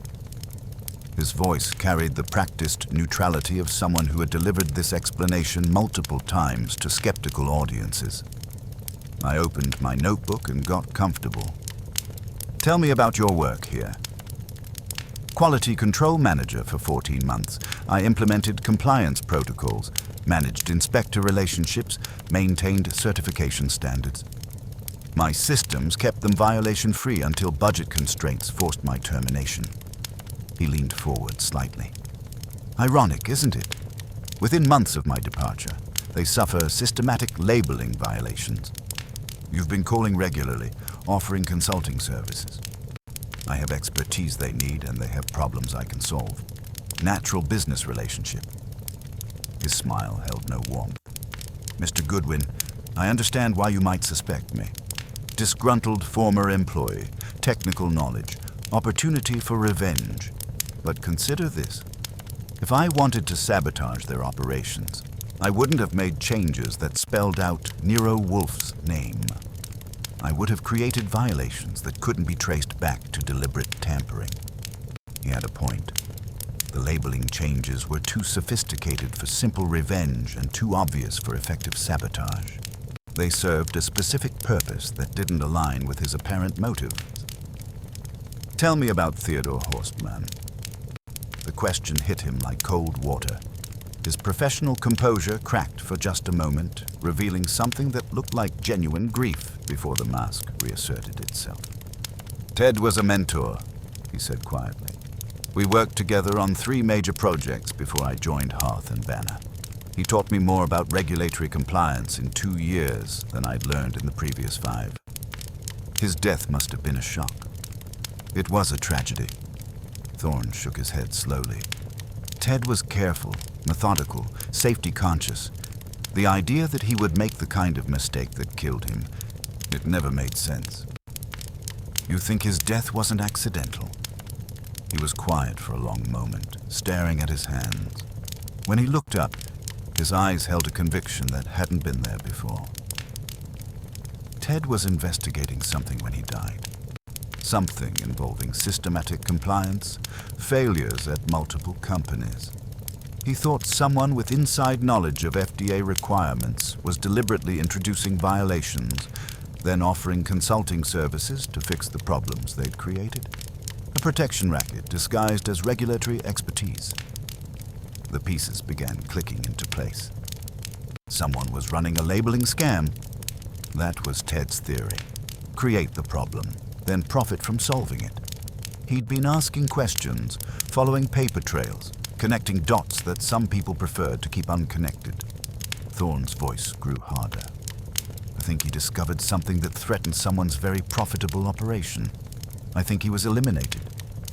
His voice carried the practiced neutrality of someone who had delivered this explanation multiple times to skeptical audiences. I opened my notebook and got comfortable. Tell me about your work here. Quality control manager for 14 months. I implemented compliance protocols, managed inspector relationships, maintained certification standards. My systems kept them violation-free until budget constraints forced my termination. He leaned forward slightly. Ironic, isn't it? Within months of my departure, they suffer systematic labeling violations. You've been calling regularly, offering consulting services. I have expertise they need, and they have problems I can solve. Natural business relationship. His smile held no warmth. Mr. Goodwin, I understand why you might suspect me. Disgruntled former employee, technical knowledge, opportunity for revenge. But consider this. If I wanted to sabotage their operations, I wouldn't have made changes that spelled out Nero Wolfe's name. I would have created violations that couldn't be traced back to deliberate tampering. He had a point. The labeling changes were too sophisticated for simple revenge and too obvious for effective sabotage. They served a specific purpose that didn't align with his apparent motives. Tell me about Theodore Horstmann. The question hit him like cold water. His professional composure cracked for just a moment, revealing something that looked like genuine grief before the mask reasserted itself. Ted was a mentor, he said quietly. We worked together on 3 major projects before I joined Hearth and Banner. He taught me more about regulatory compliance in 2 years than I'd learned in the previous 5. His death must have been a shock. It was a tragedy. Thorne shook his head slowly. Ted was careful, methodical, safety-conscious. The idea that he would make the kind of mistake that killed him, it never made sense. You think his death wasn't accidental? He was quiet for a long moment, staring at his hands. When he looked up, his eyes held a conviction that hadn't been there before. Ted was investigating something when he died. Something involving systematic compliance, failures at multiple companies. He thought someone with inside knowledge of FDA requirements was deliberately introducing violations, then offering consulting services to fix the problems they'd created. A protection racket disguised as regulatory expertise. The pieces began clicking into place. Someone was running a labeling scam. That was Ted's theory. Create the problem, then profit from solving it. He'd been asking questions, following paper trails, connecting dots that some people preferred to keep unconnected. Thorne's voice grew harder. I think he discovered something that threatened someone's very profitable operation. I think he was eliminated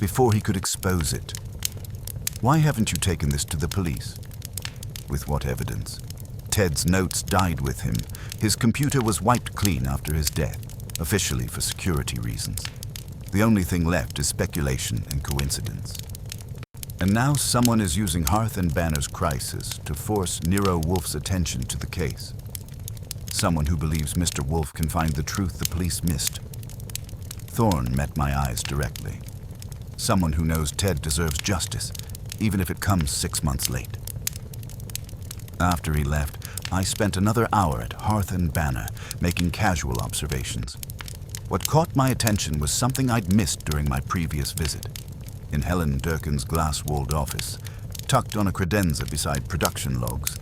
before he could expose it. Why haven't you taken this to the police? With what evidence? Ted's notes died with him. His computer was wiped clean after his death, officially for security reasons. The only thing left is speculation and coincidence. And now someone is using Hearth and Banner's crisis to force Nero Wolfe's attention to the case. Someone who believes Mr. Wolfe can find the truth the police missed. Thorne met my eyes directly. Someone who knows Ted deserves justice, even if it comes 6 months late. After he left, I spent another hour at Hearth and Banner, making casual observations. What caught my attention was something I'd missed during my previous visit. In Helen Durkin's glass-walled office, tucked on a credenza beside production logs,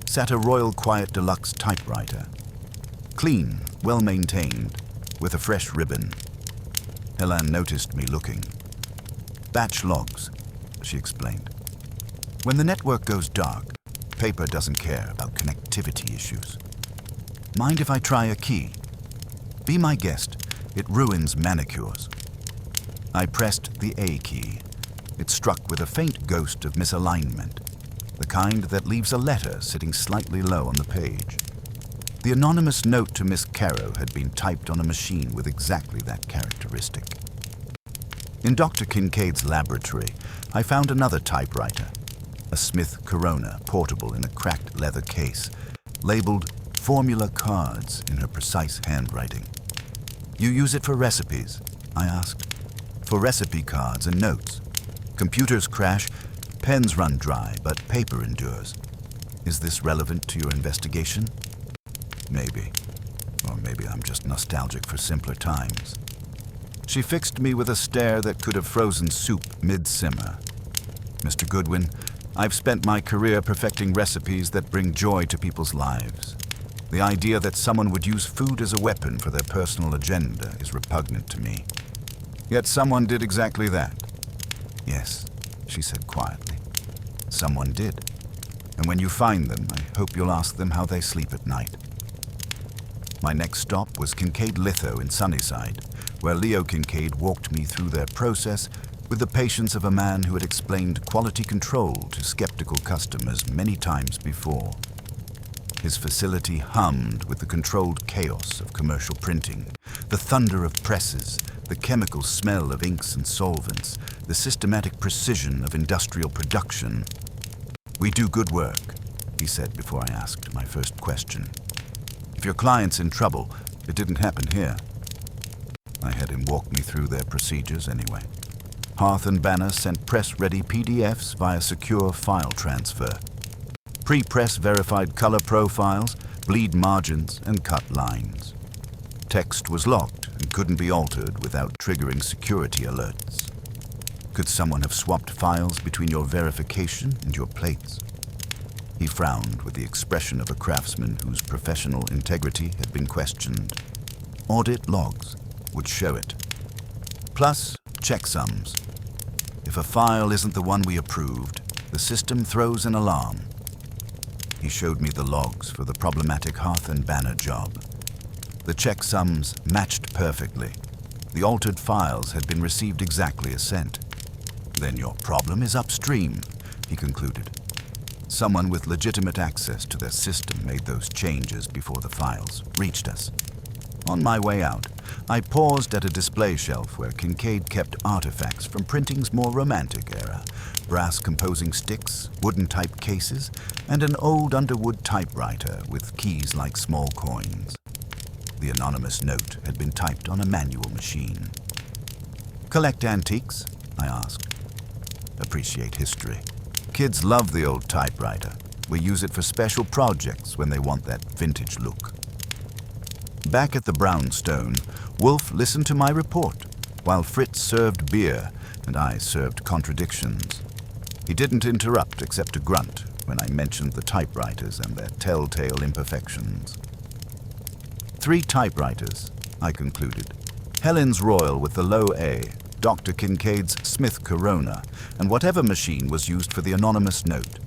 sat a Royal Quiet Deluxe typewriter. Clean, well-maintained, with a fresh ribbon. Helen noticed me looking. Batch logs, she explained. When the network goes dark, paper doesn't care about connectivity issues. Mind if I try a key? Be my guest. It ruins manicures. I pressed the A key. It struck with a faint ghost of misalignment, the kind that leaves a letter sitting slightly low on the page. The anonymous note to Miss Caro had been typed on a machine with exactly that characteristic. In Dr. Kincaid's laboratory, I found another typewriter, a Smith Corona portable in a cracked leather case, labeled Formula Cards in her precise handwriting. You use it for recipes? I asked. For recipe cards and notes. Computers crash, pens run dry, but paper endures. Is this relevant to your investigation? Maybe. Or maybe I'm just nostalgic for simpler times. She fixed me with a stare that could have frozen soup mid-simmer. Mr. Goodwin, I've spent my career perfecting recipes that bring joy to people's lives. The idea that someone would use food as a weapon for their personal agenda is repugnant to me. Yet someone did exactly that. Yes, she said quietly. Someone did. And when you find them, I hope you'll ask them how they sleep at night. My next stop was Kincaid Litho in Sunnyside, where Leo Kincaid walked me through their process with the patience of a man who had explained quality control to skeptical customers many times before. His facility hummed with the controlled chaos of commercial printing, the thunder of presses, the chemical smell of inks and solvents, the systematic precision of industrial production. "We do good work," he said before I asked my first question. "If your client's in trouble, it didn't happen here." I had him walk me through their procedures anyway. Hearth and Banner sent press-ready PDFs via secure file transfer. Pre-press verified color profiles, bleed margins, and cut lines. Text was locked and couldn't be altered without triggering security alerts. Could someone have swapped files between your verification and your plates? He frowned with the expression of a craftsman whose professional integrity had been questioned. Audit logs would show it. Plus, checksums. If a file isn't the one we approved, the system throws an alarm. He showed me the logs for the problematic Hearth and Banner job. The checksums matched perfectly. The altered files had been received exactly as sent. "Then your problem is upstream," he concluded. Someone with legitimate access to their system made those changes before the files reached us. On my way out, I paused at a display shelf where Kincaid kept artifacts from printing's more romantic era: brass composing sticks, wooden type cases, and an old underwood typewriter with keys like small coins. The anonymous note had been typed on a manual machine. "Collect antiques?" I asked. "Appreciate history. Kids love the old typewriter. We use it for special projects when they want that vintage look." Back at the brownstone, Wolfe listened to my report, while Fritz served beer and I served contradictions. He didn't interrupt except to grunt when I mentioned the typewriters and their telltale imperfections. 3 typewriters, I concluded. Helen's Royal with the low A, Dr. Kincaid's Smith Corona, and whatever machine was used for the anonymous note,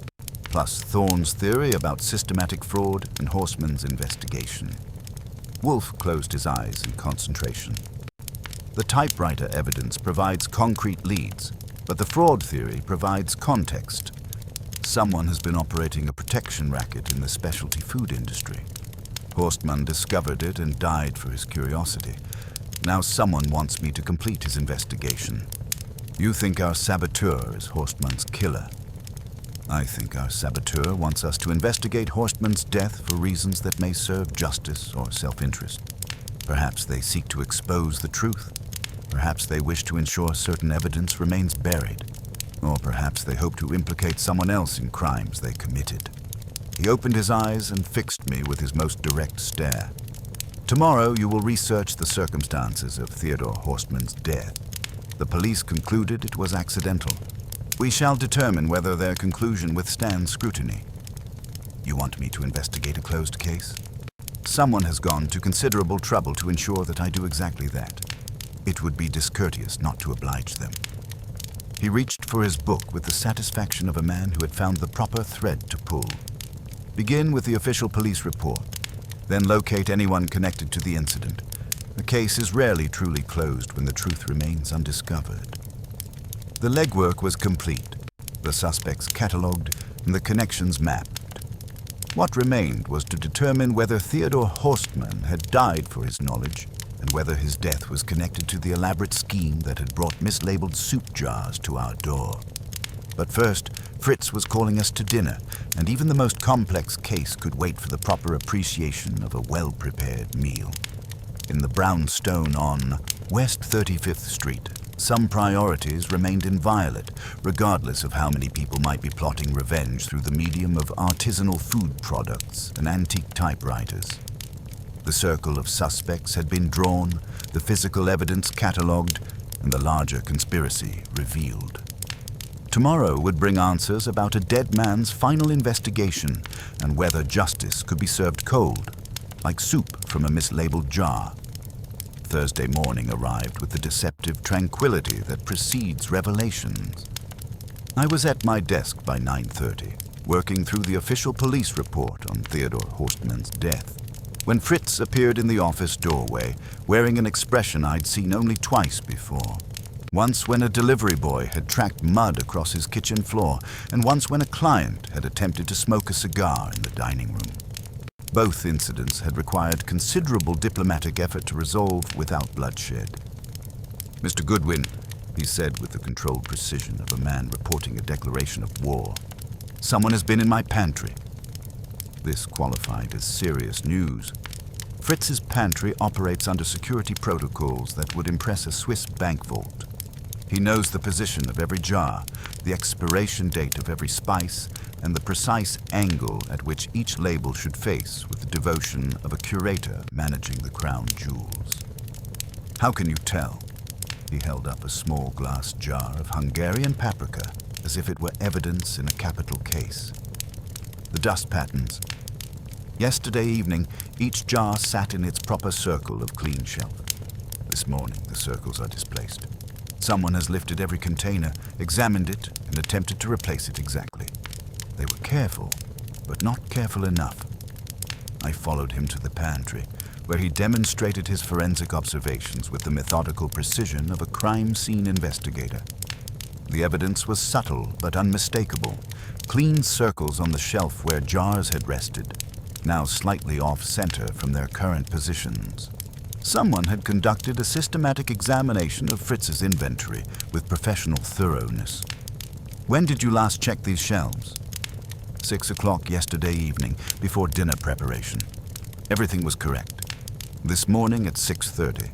plus Thorne's theory about systematic fraud and Horstman's investigation. Wolfe closed his eyes in concentration. The typewriter evidence provides concrete leads, but the fraud theory provides context. Someone has been operating a protection racket in the specialty food industry. Horstman discovered it and died for his curiosity. Now someone wants me to complete his investigation. You think our saboteur is Horstman's killer. I think our saboteur wants us to investigate Horstman's death for reasons that may serve justice or self-interest. Perhaps they seek to expose the truth. Perhaps they wish to ensure certain evidence remains buried. Or perhaps they hope to implicate someone else in crimes they committed. He opened his eyes and fixed me with his most direct stare. Tomorrow you will research the circumstances of Theodore Horstman's death. The police concluded it was accidental. We shall determine whether their conclusion withstands scrutiny. You want me to investigate a closed case? Someone has gone to considerable trouble to ensure that I do exactly that. It would be discourteous not to oblige them. He reached for his book with the satisfaction of a man who had found the proper thread to pull. Begin with the official police report, then locate anyone connected to the incident. A case is rarely truly closed when the truth remains undiscovered. The legwork was complete, the suspects catalogued, and the connections mapped. What remained was to determine whether Theodore Horstman had died for his knowledge and whether his death was connected to the elaborate scheme that had brought mislabeled soup jars to our door. But first, Fritz was calling us to dinner, and even the most complex case could wait for the proper appreciation of a well-prepared meal. in the brownstone on West 35th Street, some priorities remained inviolate, regardless of how many people might be plotting revenge through the medium of artisanal food products and antique typewriters. The circle of suspects had been drawn, the physical evidence catalogued, and the larger conspiracy revealed. Tomorrow would bring answers about a dead man's final investigation and whether justice could be served cold, like soup from a mislabeled jar. Thursday morning arrived with the deceptive tranquility that precedes revelations. I was at my desk by 9:30, working through the official police report on Theodore Horstman's death, when Fritz appeared in the office doorway, wearing an expression I'd seen only twice before. Once when a delivery boy had tracked mud across his kitchen floor, and once when a client had attempted to smoke a cigar in the dining room. Both incidents had required considerable diplomatic effort to resolve without bloodshed. "Mr. Goodwin," he said with the controlled precision of a man reporting a declaration of war, "someone has been in my pantry." This qualified as serious news. Fritz's pantry operates under security protocols that would impress a Swiss bank vault. He knows the position of every jar, the expiration date of every spice, and the precise angle at which each label should face with the devotion of a curator managing the crown jewels. "How can you tell?" He held up a small glass jar of Hungarian paprika as if it were evidence in a capital case. "The dust patterns. Yesterday evening, each jar sat in its proper circle of clean shelf. This morning, the circles are displaced. Someone has lifted every container, examined it, and attempted to replace it exactly. They were careful, but not careful enough. I followed him to the pantry, where he demonstrated his forensic observations with the methodical precision of a crime scene investigator. The evidence was subtle but unmistakable. Clean circles on the shelf where jars had rested, now slightly off-center from their current positions. Someone had conducted a systematic examination of Fritz's inventory with professional thoroughness. "When did you last check these shelves?" 6 o'clock yesterday evening, before dinner preparation. Everything was correct. This morning at 6:30,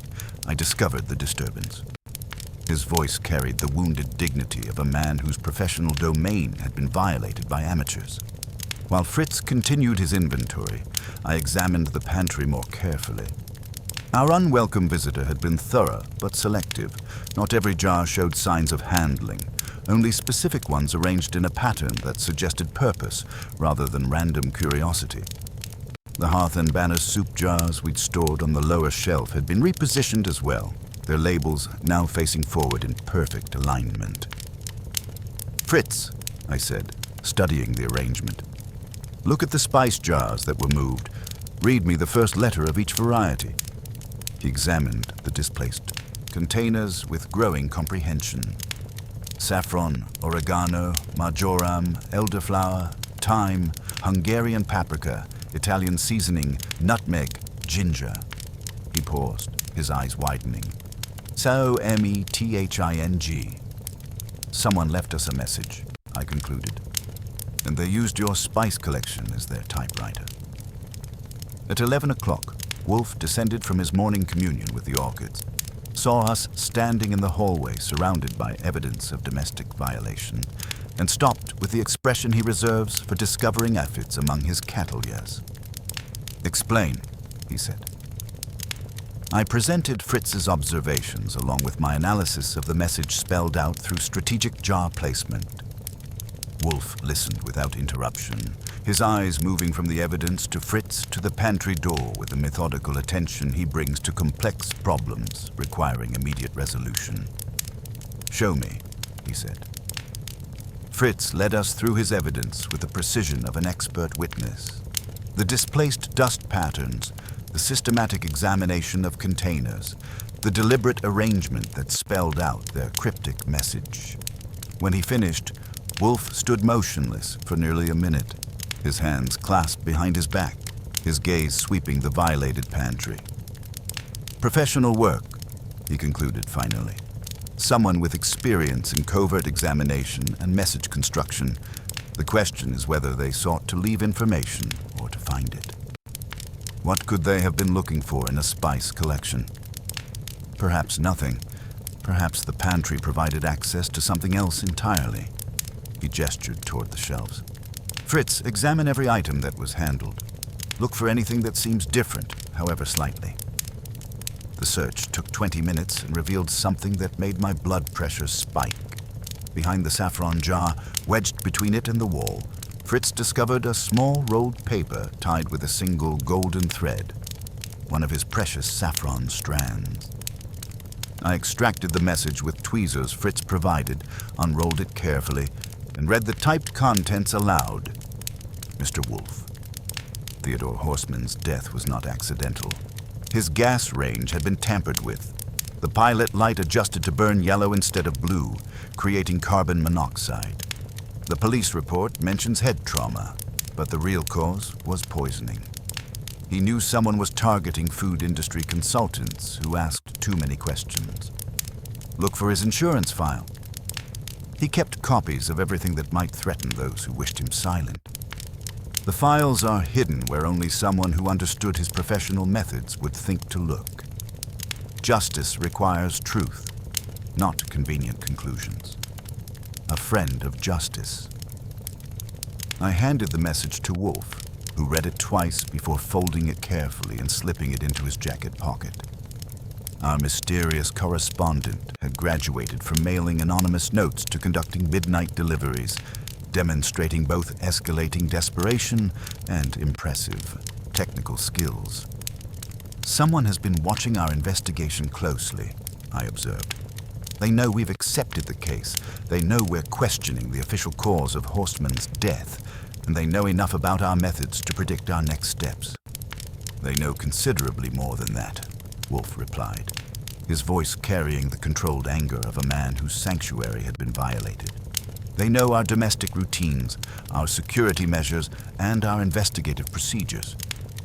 I discovered the disturbance." His voice carried the wounded dignity of a man whose professional domain had been violated by amateurs. While Fritz continued his inventory, I examined the pantry more carefully. Our unwelcome visitor had been thorough but selective. Not every jar showed signs of handling, only specific ones arranged in a pattern that suggested purpose rather than random curiosity. The Hearth and Banner soup jars we'd stored on the lower shelf had been repositioned as well, their labels now facing forward in perfect alignment. "Fritz," I said, studying the arrangement, "look at the spice jars that were moved. Read me the first letter of each variety." He examined the displaced containers with growing comprehension. Saffron, oregano, marjoram, elderflower, thyme, Hungarian paprika, Italian seasoning, nutmeg, ginger. He paused, his eyes widening. So METHING. "Someone left us a message," I concluded, "and they used your spice collection as their typewriter." At 11 o'clock, Wolfe descended from his morning communion with the orchids, saw us standing in the hallway surrounded by evidence of domestic violation, and stopped with the expression he reserves for discovering aphids among his cattleyas. "Explain," he said. I presented Fritz's observations along with my analysis of the message spelled out through strategic jar placement. Wolfe listened without interruption, his eyes moving from the evidence to Fritz to the pantry door with the methodical attention he brings to complex problems requiring immediate resolution. "Show me," he said. Fritz led us through his evidence with the precision of an expert witness. The displaced dust patterns, the systematic examination of containers, the deliberate arrangement that spelled out their cryptic message. When he finished, Wolfe stood motionless for nearly a minute, his hands clasped behind his back, his gaze sweeping the violated pantry. "Professional work," he concluded finally. "Someone with experience in covert examination and message construction. The question is whether they sought to leave information or to find it." What could they have been looking for in a spice collection? Perhaps nothing. Perhaps the pantry provided access to something else entirely. He gestured toward the shelves. Fritz, examine every item that was handled. Look for anything that seems different, however slightly. The search took 20 minutes and revealed something that made my blood pressure spike. Behind the saffron jar, wedged between it and the wall, Fritz discovered a small rolled paper tied with a single golden thread, one of his precious saffron strands. I extracted the message with tweezers Fritz provided, unrolled it carefully, and read the typed contents aloud. Mr. Wolfe. Theodore Horstman's death was not accidental. His gas range had been tampered with. The pilot light adjusted to burn yellow instead of blue, creating carbon monoxide. The police report mentions head trauma, but the real cause was poisoning. He knew someone was targeting food industry consultants who asked too many questions. Look for his insurance file. He kept copies of everything that might threaten those who wished him silent. The files are hidden where only someone who understood his professional methods would think to look. Justice requires truth, not convenient conclusions. A friend of justice. I handed the message to Wolfe, who read it twice before folding it carefully and slipping it into his jacket pocket. Our mysterious correspondent had graduated from mailing anonymous notes to conducting midnight deliveries, demonstrating both escalating desperation and impressive technical skills. Someone has been watching our investigation closely, I observed. They know we've accepted the case. They know we're questioning the official cause of Horstman's death, and they know enough about our methods to predict our next steps. They know considerably more than that, Wolfe replied, his voice carrying the controlled anger of a man whose sanctuary had been violated. They know our domestic routines, our security measures, and our investigative procedures.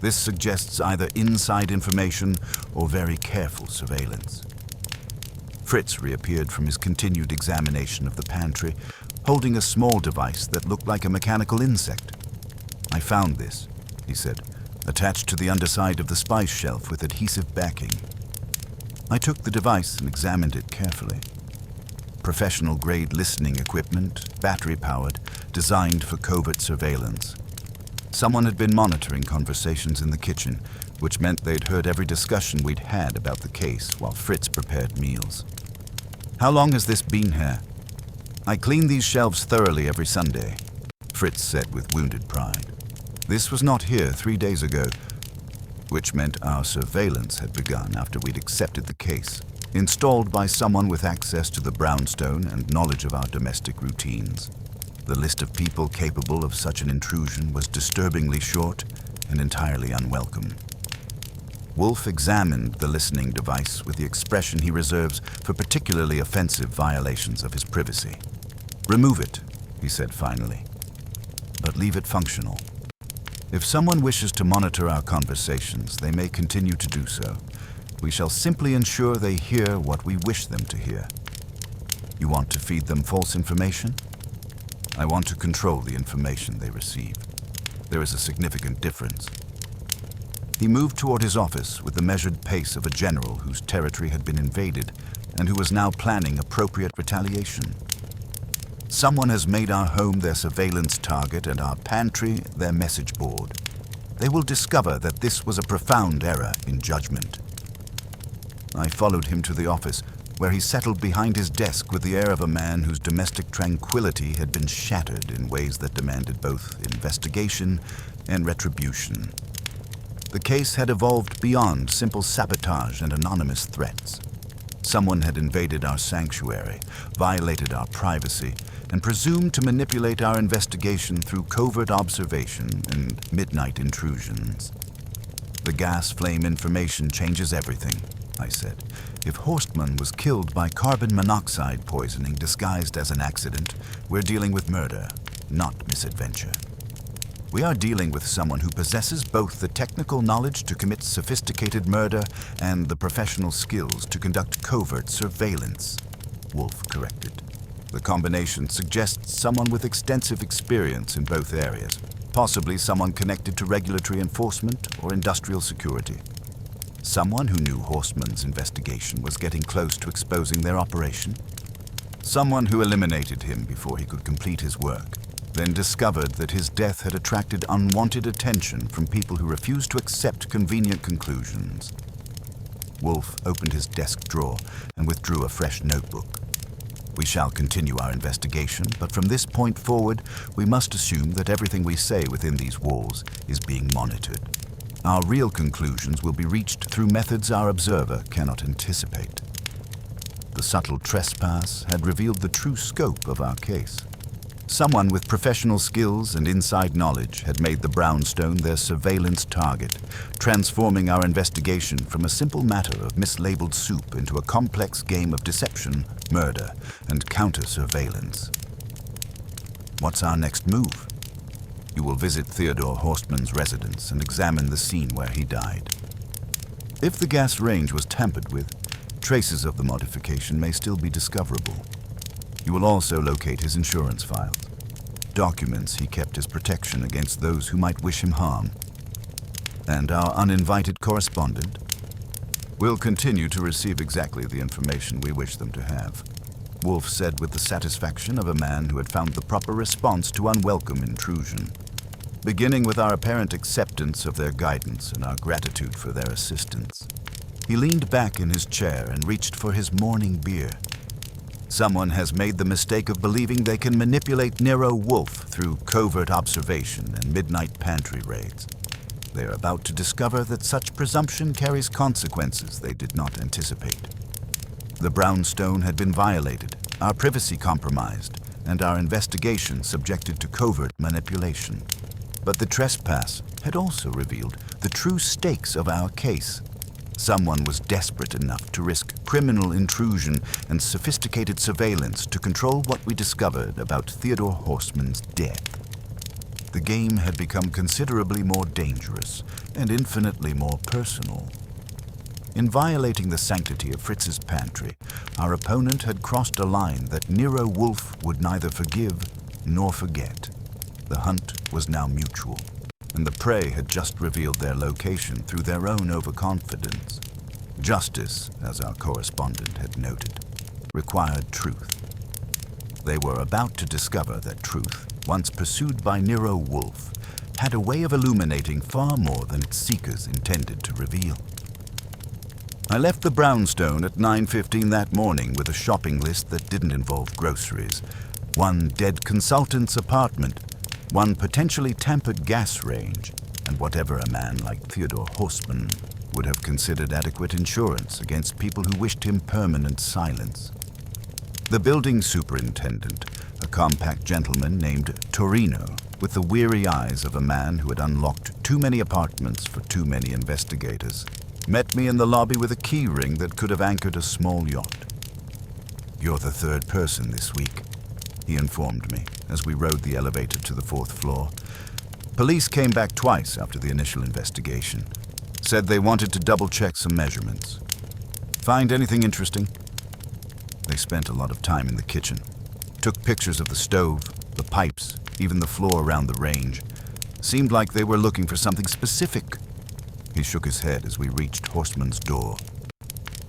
This suggests either inside information or very careful surveillance. Fritz reappeared from his continued examination of the pantry, holding a small device that looked like a mechanical insect. I found this, he said, attached to the underside of the spice shelf with adhesive backing. I took the device and examined it carefully. Professional-grade listening equipment, battery-powered, designed for covert surveillance. Someone had been monitoring conversations in the kitchen, which meant they'd heard every discussion we'd had about the case while Fritz prepared meals. How long has this been here? I clean these shelves thoroughly every Sunday, Fritz said with wounded pride. This was not here 3 days ago, which meant our surveillance had begun after we'd accepted the case, installed by someone with access to the brownstone and knowledge of our domestic routines. The list of people capable of such an intrusion was disturbingly short and entirely unwelcome. Wolfe examined the listening device with the expression he reserves for particularly offensive violations of his privacy. Remove it, he said finally, but leave it functional. If someone wishes to monitor our conversations, they may continue to do so. We shall simply ensure they hear what we wish them to hear. You want to feed them false information? I want to control the information they receive. There is a significant difference. He moved toward his office with the measured pace of a general whose territory had been invaded and who was now planning appropriate retaliation. Someone has made our home their surveillance target and our pantry their message board. They will discover that this was a profound error in judgment. I followed him to the office, where he settled behind his desk with the air of a man whose domestic tranquility had been shattered in ways that demanded both investigation and retribution. The case had evolved beyond simple sabotage and anonymous threats. Someone had invaded our sanctuary, violated our privacy, and presumed to manipulate our investigation through covert observation and midnight intrusions. The gas flame information changes everything, I said. If Horstman was killed by carbon monoxide poisoning disguised as an accident, we're dealing with murder, not misadventure. We are dealing with someone who possesses both the technical knowledge to commit sophisticated murder and the professional skills to conduct covert surveillance, Wolfe corrected. The combination suggests someone with extensive experience in both areas. Possibly someone connected to regulatory enforcement or industrial security. Someone who knew Horstman's investigation was getting close to exposing their operation. Someone who eliminated him before he could complete his work, then discovered that his death had attracted unwanted attention from people who refused to accept convenient conclusions. Wolfe opened his desk drawer and withdrew a fresh notebook. We shall continue our investigation, but from this point forward, we must assume that everything we say within these walls is being monitored. Our real conclusions will be reached through methods our observer cannot anticipate. The subtle trespass had revealed the true scope of our case. Someone with professional skills and inside knowledge had made the brownstone their surveillance target, transforming our investigation from a simple matter of mislabeled soup into a complex game of deception, murder, and counter-surveillance. What's our next move? You will visit Theodore Horstman's residence and examine the scene where he died. If the gas range was tampered with, traces of the modification may still be discoverable. You will also locate his insurance files, documents he kept as protection against those who might wish him harm. And our uninvited correspondent will continue to receive exactly the information we wish them to have, Wolfe said with the satisfaction of a man who had found the proper response to unwelcome intrusion. Beginning with our apparent acceptance of their guidance and our gratitude for their assistance, he leaned back in his chair and reached for his morning beer. Someone has made the mistake of believing they can manipulate Nero Wolfe through covert observation and midnight pantry raids. They are about to discover that such presumption carries consequences they did not anticipate. The brownstone had been violated, our privacy compromised, and our investigation subjected to covert manipulation. But the trespass had also revealed the true stakes of our case. Someone was desperate enough to risk criminal intrusion and sophisticated surveillance to control what we discovered about Theodore Horstman's death. The game had become considerably more dangerous and infinitely more personal. In violating the sanctity of Fritz's pantry, our opponent had crossed a line that Nero Wolfe would neither forgive nor forget. The hunt was now mutual, and the prey had just revealed their location through their own overconfidence. Justice, as our correspondent had noted, required truth. They were about to discover that truth, once pursued by Nero Wolfe, had a way of illuminating far more than its seekers intended to reveal. I left the brownstone at 9:15 that morning with a shopping list that didn't involve groceries, one dead consultant's apartment, one potentially tampered gas range, and whatever a man like Theodore Horstman would have considered adequate insurance against people who wished him permanent silence. The building superintendent, a compact gentleman named Torino, with the weary eyes of a man who had unlocked too many apartments for too many investigators, met me in the lobby with a key ring that could have anchored a small yacht. "You're the third person this week," he informed me as we rode the elevator to the 4th floor. Police came back twice after the initial investigation, said they wanted to double-check some measurements. "Find anything interesting?" They spent a lot of time in the kitchen, took pictures of the stove, the pipes, even the floor around the range. Seemed like they were looking for something specific. He shook his head as we reached Horstman's door.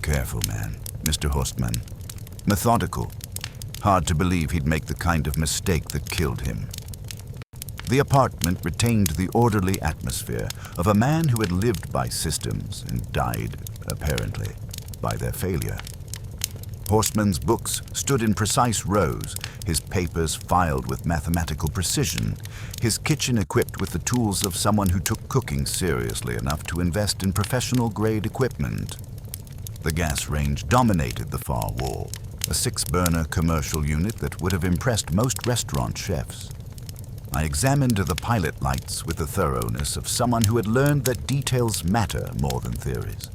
"Careful, man, Mr. Horstman. Methodical. Hard to believe he'd make the kind of mistake that killed him." The apartment retained the orderly atmosphere of a man who had lived by systems and died, apparently, by their failure. Horstman's books stood in precise rows, his papers filed with mathematical precision, his kitchen equipped with the tools of someone who took cooking seriously enough to invest in professional-grade equipment. The gas range dominated the far wall, a 6-burner commercial unit that would have impressed most restaurant chefs. I examined the pilot lights with the thoroughness of someone who had learned that details matter more than theories.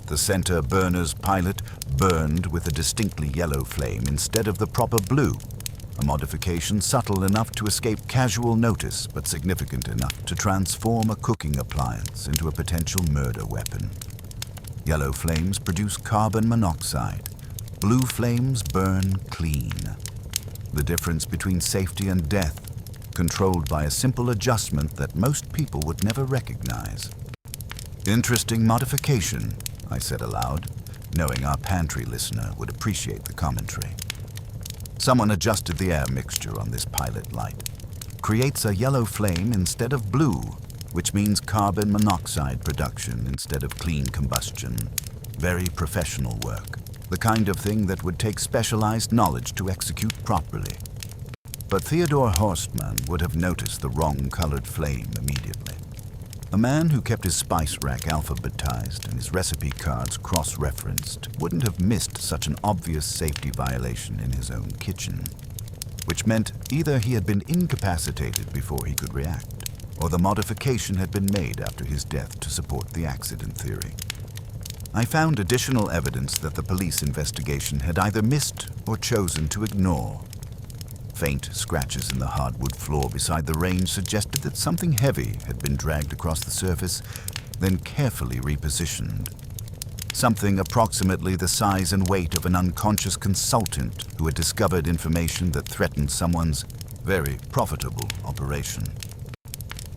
The center burner's pilot burned with a distinctly yellow flame instead of the proper blue, a modification subtle enough to escape casual notice but significant enough to transform a cooking appliance into a potential murder weapon. Yellow flames produce carbon monoxide. Blue flames burn clean. The difference between safety and death, controlled by a simple adjustment that most people would never recognize. "Interesting modification," I said aloud, knowing our pantry listener would appreciate the commentary. "Someone adjusted the air mixture on this pilot light. Creates a yellow flame instead of blue, which means carbon monoxide production instead of clean combustion. Very professional work, the kind of thing that would take specialized knowledge to execute properly." But Theodore Horstmann would have noticed the wrong-colored flame immediately. A man who kept his spice rack alphabetized and his recipe cards cross-referenced wouldn't have missed such an obvious safety violation in his own kitchen, which meant either he had been incapacitated before he could react, or the modification had been made after his death to support the accident theory. I found additional evidence that the police investigation had either missed or chosen to ignore. Faint scratches in the hardwood floor beside the range suggested that something heavy had been dragged across the surface, then carefully repositioned. Something approximately the size and weight of an unconscious consultant who had discovered information that threatened someone's very profitable operation.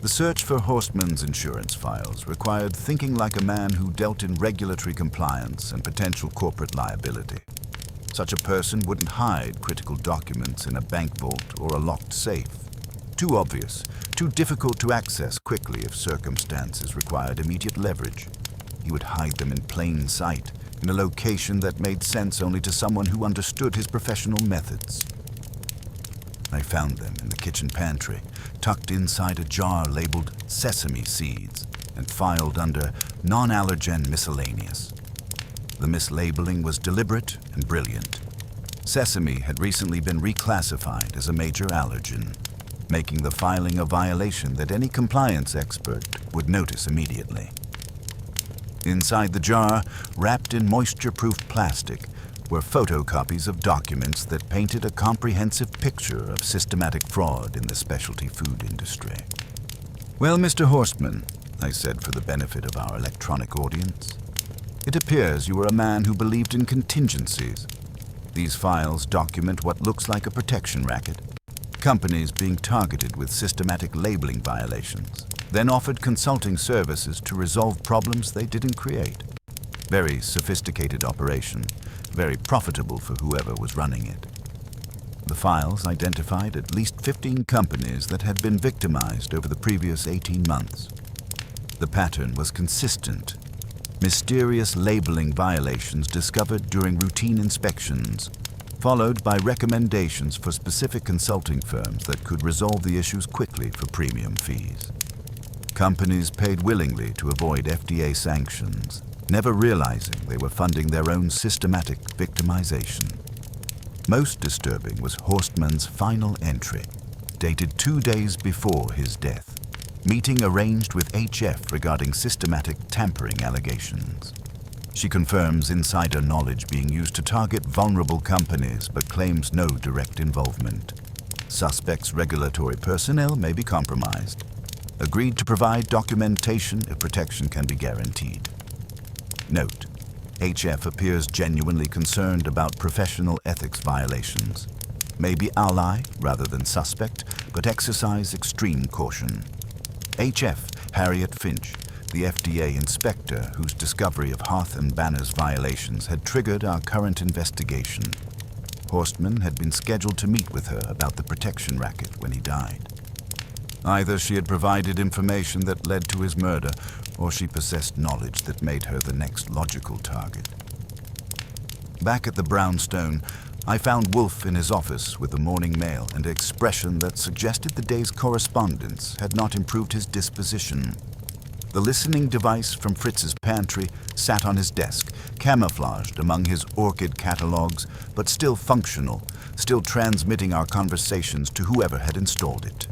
The search for Horstmann's insurance files required thinking like a man who dealt in regulatory compliance and potential corporate liability. Such a person wouldn't hide critical documents in a bank vault or a locked safe. Too obvious, too difficult to access quickly if circumstances required immediate leverage. He would hide them in plain sight, in a location that made sense only to someone who understood his professional methods. I found them in the kitchen pantry, tucked inside a jar labeled sesame seeds and filed under non-allergen miscellaneous. The mislabeling was deliberate and brilliant. Sesame had recently been reclassified as a major allergen, making the filing a violation that any compliance expert would notice immediately. Inside the jar, wrapped in moisture-proof plastic, were photocopies of documents that painted a comprehensive picture of systematic fraud in the specialty food industry. "Well, Mr. Horstmann," I said for the benefit of our electronic audience, "it appears you were a man who believed in contingencies. These files document what looks like a protection racket. Companies being targeted with systematic labeling violations, then offered consulting services to resolve problems they didn't create. Very sophisticated operation, very profitable for whoever was running it." The files identified at least 15 companies that had been victimized over the previous 18 months. The pattern was consistent. Mysterious labeling violations discovered during routine inspections, followed by recommendations for specific consulting firms that could resolve the issues quickly for premium fees. Companies paid willingly to avoid FDA sanctions, never realizing they were funding their own systematic victimization. Most disturbing was Horstmann's final entry, dated 2 days before his death. Meeting arranged with HF regarding systematic tampering allegations. She confirms insider knowledge being used to target vulnerable companies but claims no direct involvement. Suspects' regulatory personnel may be compromised. Agreed to provide documentation if protection can be guaranteed. Note: HF appears genuinely concerned about professional ethics violations. May be ally rather than suspect, but exercise extreme caution. HF Harriet Finch, the FDA inspector whose discovery of Hearth and Banner's violations had triggered our current investigation. Horstmann had been scheduled to meet with her about the protection racket when he died. Either she had provided information that led to his murder, or she possessed knowledge that made her the next logical target. Back at the brownstone, I found Wolfe in his office with the morning mail and an expression that suggested the day's correspondence had not improved his disposition. The listening device from Fritz's pantry sat on his desk, camouflaged among his orchid catalogs, but still functional, still transmitting our conversations to whoever had installed it.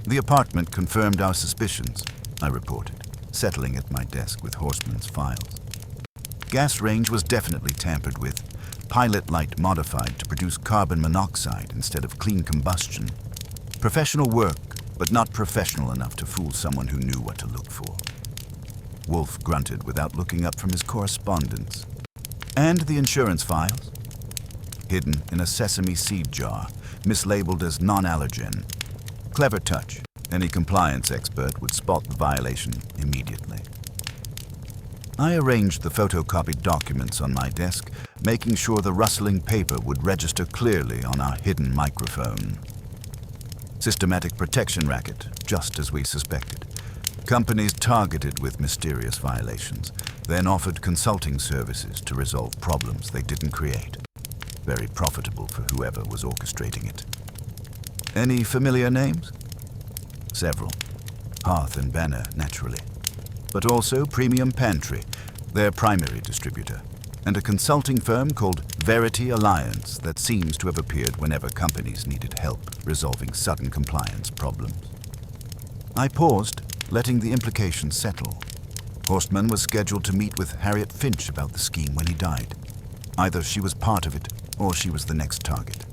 The apartment confirmed our suspicions, I reported, settling at my desk with Horstmann's files. Gas range was definitely tampered with, pilot light modified to produce carbon monoxide instead of clean combustion. Professional work, but not professional enough to fool someone who knew what to look for. Wolfe grunted without looking up from his correspondence. And the insurance files? Hidden in a sesame seed jar, mislabeled as non-allergen. clever touch. Any compliance expert would spot the violation immediately. I arranged the photocopied documents on my desk, making sure the rustling paper would register clearly on our hidden microphone. Systematic protection racket, just as we suspected. Companies targeted with mysterious violations, then offered consulting services to resolve problems they didn't create. Very profitable for whoever was orchestrating it. Any familiar names? Several. Hearth and Banner, naturally. But also Premium Pantry, their primary distributor, and a consulting firm called Verity Alliance that seems to have appeared whenever companies needed help resolving sudden compliance problems. I paused, letting the implications settle. Horstman was scheduled to meet with Harriet Finch about the scheme when he died. Either she was part of it, or she was the next target.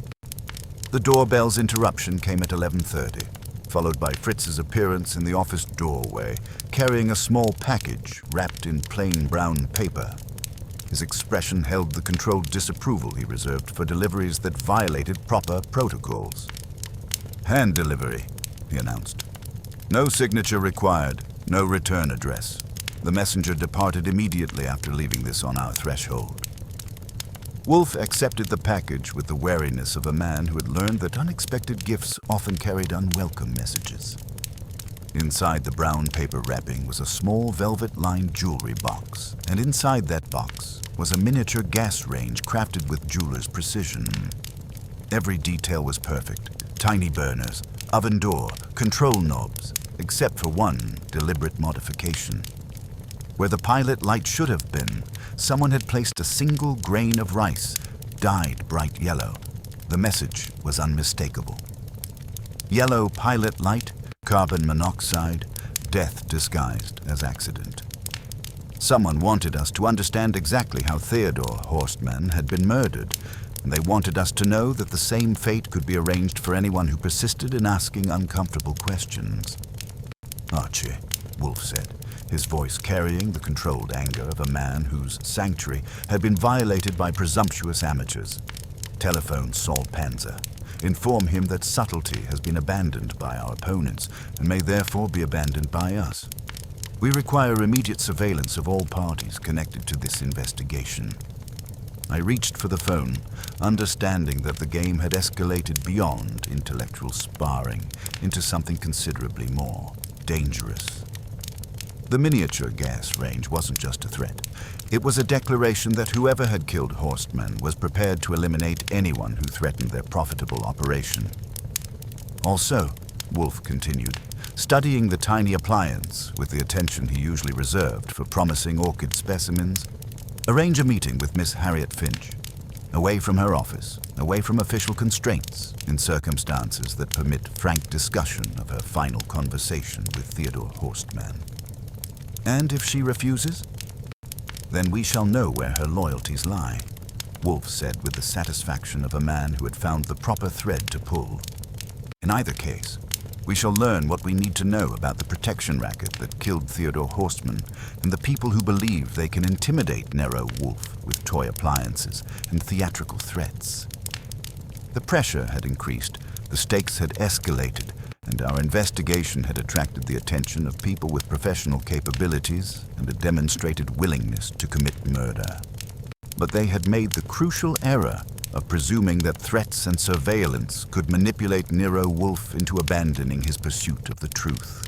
The doorbell's interruption came at 11:30, followed by Fritz's appearance in the office doorway, carrying a small package wrapped in plain brown paper. His expression held the controlled disapproval he reserved for deliveries that violated proper protocols. "Hand delivery," he announced. "No signature required, no return address. The messenger departed immediately after leaving this on our threshold." Wolfe accepted the package with the wariness of a man who had learned that unexpected gifts often carried unwelcome messages. Inside the brown paper wrapping was a small velvet-lined jewelry box, and inside that box was a miniature gas range crafted with jeweler's precision. Every detail was perfect. Tiny burners, oven door, control knobs, except for one deliberate modification. Where the pilot light should have been, someone had placed a single grain of rice, dyed bright yellow. The message was unmistakable. Yellow pilot light, carbon monoxide, death disguised as accident. Someone wanted us to understand exactly how Theodore Horstman had been murdered, and they wanted us to know that the same fate could be arranged for anyone who persisted in asking uncomfortable questions. "Archie," Wolfe said, his voice carrying the controlled anger of a man whose sanctuary had been violated by presumptuous amateurs. "Telephone Saul Panzer. Inform him that subtlety has been abandoned by our opponents and may therefore be abandoned by us. We require immediate surveillance of all parties connected to this investigation." I reached for the phone, understanding that the game had escalated beyond intellectual sparring into something considerably more dangerous. The miniature gas range wasn't just a threat. It was a declaration that whoever had killed Horstman was prepared to eliminate anyone who threatened their profitable operation. "Also," Wolfe continued, studying the tiny appliance with the attention he usually reserved for promising orchid specimens, "arrange a meeting with Miss Harriet Finch, away from her office, away from official constraints, in circumstances that permit frank discussion of her final conversation with Theodore Horstman. And if she refuses, then we shall know where her loyalties lie," Wolfe said with the satisfaction of a man who had found the proper thread to pull. "In either case, we shall learn what we need to know about the protection racket that killed Theodore Horstman and the people who believe they can intimidate Nero Wolfe with toy appliances and theatrical threats." The pressure had increased, the stakes had escalated, and our investigation had attracted the attention of people with professional capabilities and a demonstrated willingness to commit murder. But they had made the crucial error of presuming that threats and surveillance could manipulate Nero Wolfe into abandoning his pursuit of the truth.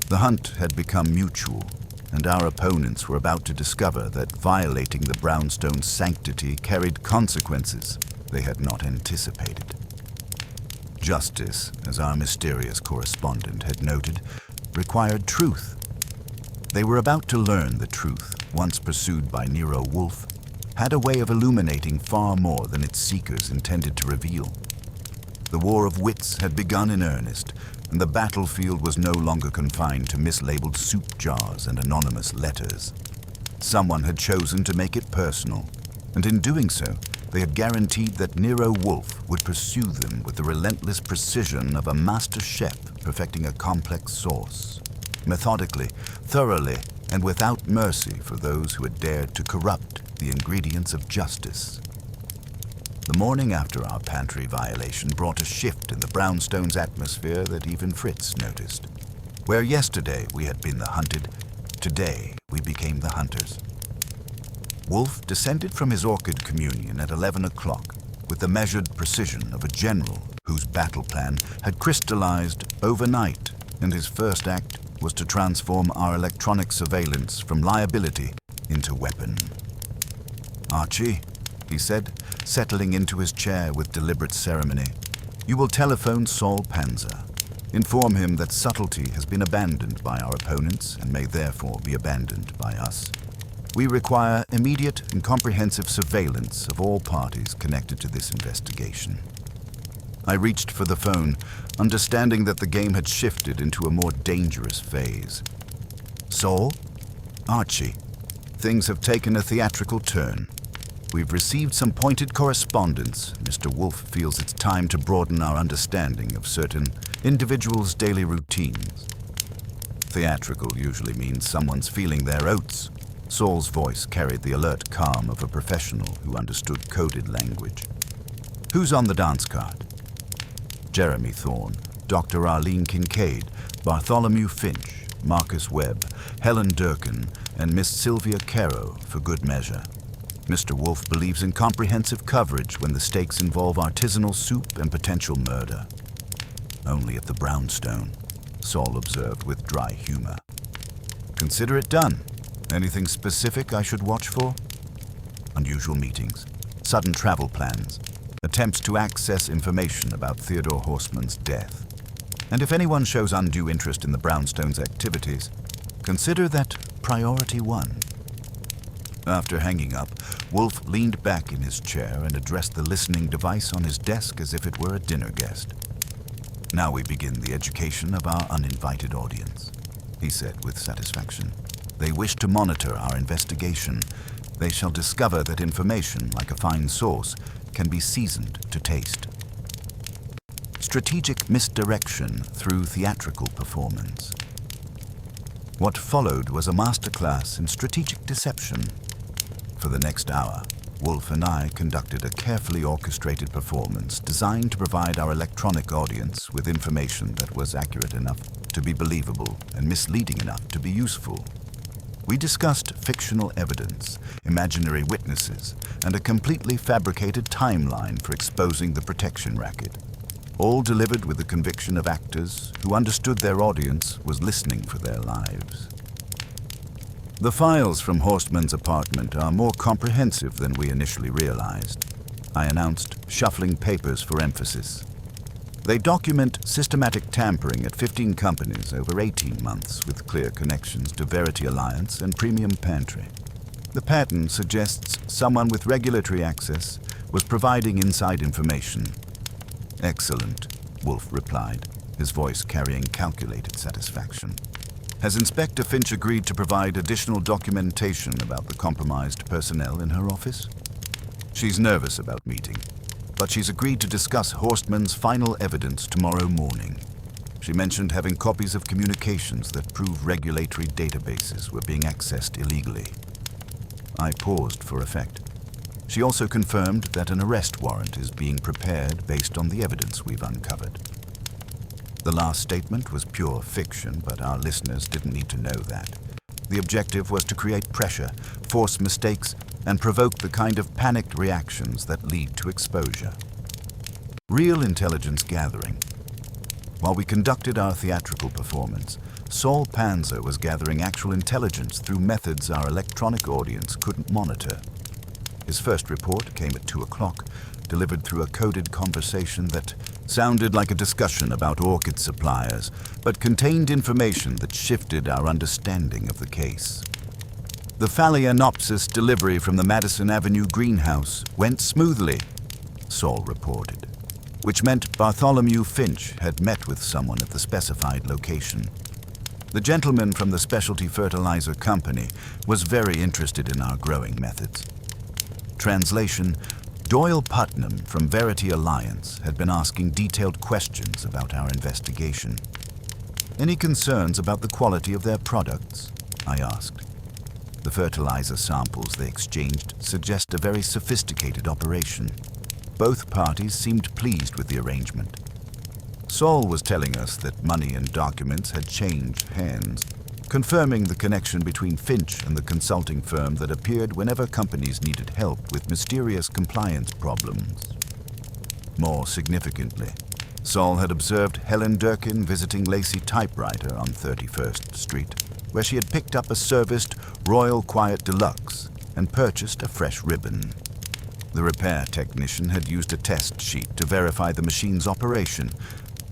The hunt had become mutual, and our opponents were about to discover that violating the brownstone's sanctity carried consequences they had not anticipated. Justice, as our mysterious correspondent had noted, required truth. They were about to learn the truth, once pursued by Nero Wolfe, had a way of illuminating far more than its seekers intended to reveal. The war of wits had begun in earnest, and the battlefield was no longer confined to mislabeled soup jars and anonymous letters. Someone had chosen to make it personal, and in doing so, they had guaranteed that Nero Wolfe would pursue them with the relentless precision of a master chef perfecting a complex sauce, methodically, thoroughly, and without mercy for those who had dared to corrupt the ingredients of justice. The morning after our pantry violation brought a shift in the brownstone's atmosphere that even Fritz noticed. Where yesterday we had been the hunted, today we became the hunters. Wolfe descended from his orchid communion at 11 o'clock with the measured precision of a general whose battle plan had crystallized overnight, and his first act was to transform our electronic surveillance from liability into weapon. "Archie," he said, settling into his chair with deliberate ceremony, "you will telephone Saul Panzer. Inform him that subtlety has been abandoned by our opponents and may therefore be abandoned by us. We require immediate and comprehensive surveillance of all parties connected to this investigation." I reached for the phone, understanding that the game had shifted into a more dangerous phase. "Saul? Archie, things have taken a theatrical turn. We've received some pointed correspondence. Mr. Wolfe feels it's time to broaden our understanding of certain individuals' daily routines." Theatrical usually means someone's feeling their oats. Saul's voice carried the alert calm of a professional who understood coded language. "Who's on the dance card?" Jeremy Thorne, Dr. Arlene Kincaid, Bartholomew Finch, Marcus Webb, Helen Durkin, and Miss Sylvia Caro, for good measure. Mr. Wolfe believes in comprehensive coverage when the stakes involve artisanal soup and potential murder. "Only at the brownstone," Saul observed with dry humor. "Consider it done. Anything specific I should watch for?" "Unusual meetings, sudden travel plans, attempts to access information about Theodore Horstman's death. And if anyone shows undue interest in the brownstone's activities, consider that priority one." After hanging up, Wolfe leaned back in his chair and addressed the listening device on his desk as if it were a dinner guest. "Now we begin the education of our uninvited audience," he said with satisfaction. "They wish to monitor our investigation. They shall discover that information, like a fine sauce, can be seasoned to taste. Strategic misdirection through theatrical performance." What followed was a masterclass in strategic deception. For the next hour, Wolfe and I conducted a carefully orchestrated performance designed to provide our electronic audience with information that was accurate enough to be believable and misleading enough to be useful. We discussed fictional evidence, imaginary witnesses, and a completely fabricated timeline for exposing the protection racket, all delivered with the conviction of actors who understood their audience was listening for their lives. "The files from Horstman's apartment are more comprehensive than we initially realized," I announced, shuffling papers for emphasis. "They document systematic tampering at 15 companies over 18 months with clear connections to Verity Alliance and Premium Pantry. The pattern suggests someone with regulatory access was providing inside information." "Excellent," Wolfe replied, his voice carrying calculated satisfaction. "Has Inspector Finch agreed to provide additional documentation about the compromised personnel in her office?" "She's nervous about meeting, but she's agreed to discuss Horstman's final evidence tomorrow morning. She mentioned having copies of communications that prove regulatory databases were being accessed illegally." I paused for effect. She also confirmed that an arrest warrant is being prepared based on the evidence we've uncovered. The last statement was pure fiction, but our listeners didn't need to know that. The objective was to create pressure, force mistakes, and provoke the kind of panicked reactions that lead to exposure. Real intelligence gathering. While we conducted our theatrical performance, Saul Panzer was gathering actual intelligence through methods our electronic audience couldn't monitor. His first report came at 2 o'clock, delivered through a coded conversation that sounded like a discussion about orchid suppliers, but contained information that shifted our understanding of the case. "The Phalaenopsis delivery from the Madison Avenue greenhouse went smoothly," Saul reported, which meant Bartholomew Finch had met with someone at the specified location. The gentleman from the specialty fertilizer company was very interested in our growing methods. Translation: Doyle Putnam from Verity Alliance had been asking detailed questions about our investigation. "Any concerns about the quality of their products?" I asked. "The fertilizer samples they exchanged suggest a very sophisticated operation." both parties seemed pleased with the arrangement. Saul was telling us that money and documents had changed hands, confirming the connection between Finch and the consulting firm that appeared whenever companies needed help with mysterious compliance problems. More significantly, Saul had observed Helen Durkin visiting Lacey Typewriter on 31st Street, where she had picked up a serviced Royal Quiet Deluxe and purchased a fresh ribbon. The repair technician had used a test sheet to verify the machine's operation,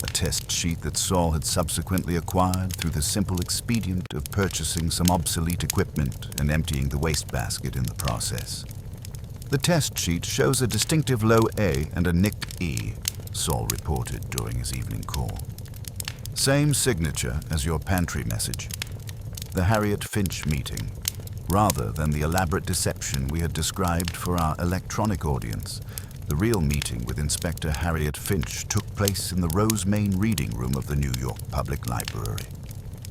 a test sheet that Saul had subsequently acquired through the simple expedient of purchasing some obsolete equipment and emptying the wastebasket in the process. The test sheet shows a distinctive low A and a nicked E, Saul reported during his evening call. Same signature as your pantry message. The Harriet Finch meeting, rather than the elaborate deception we had described for our electronic audience. The real meeting with Inspector Harriet Finch took place in the Rosemain Reading Room of the New York Public Library,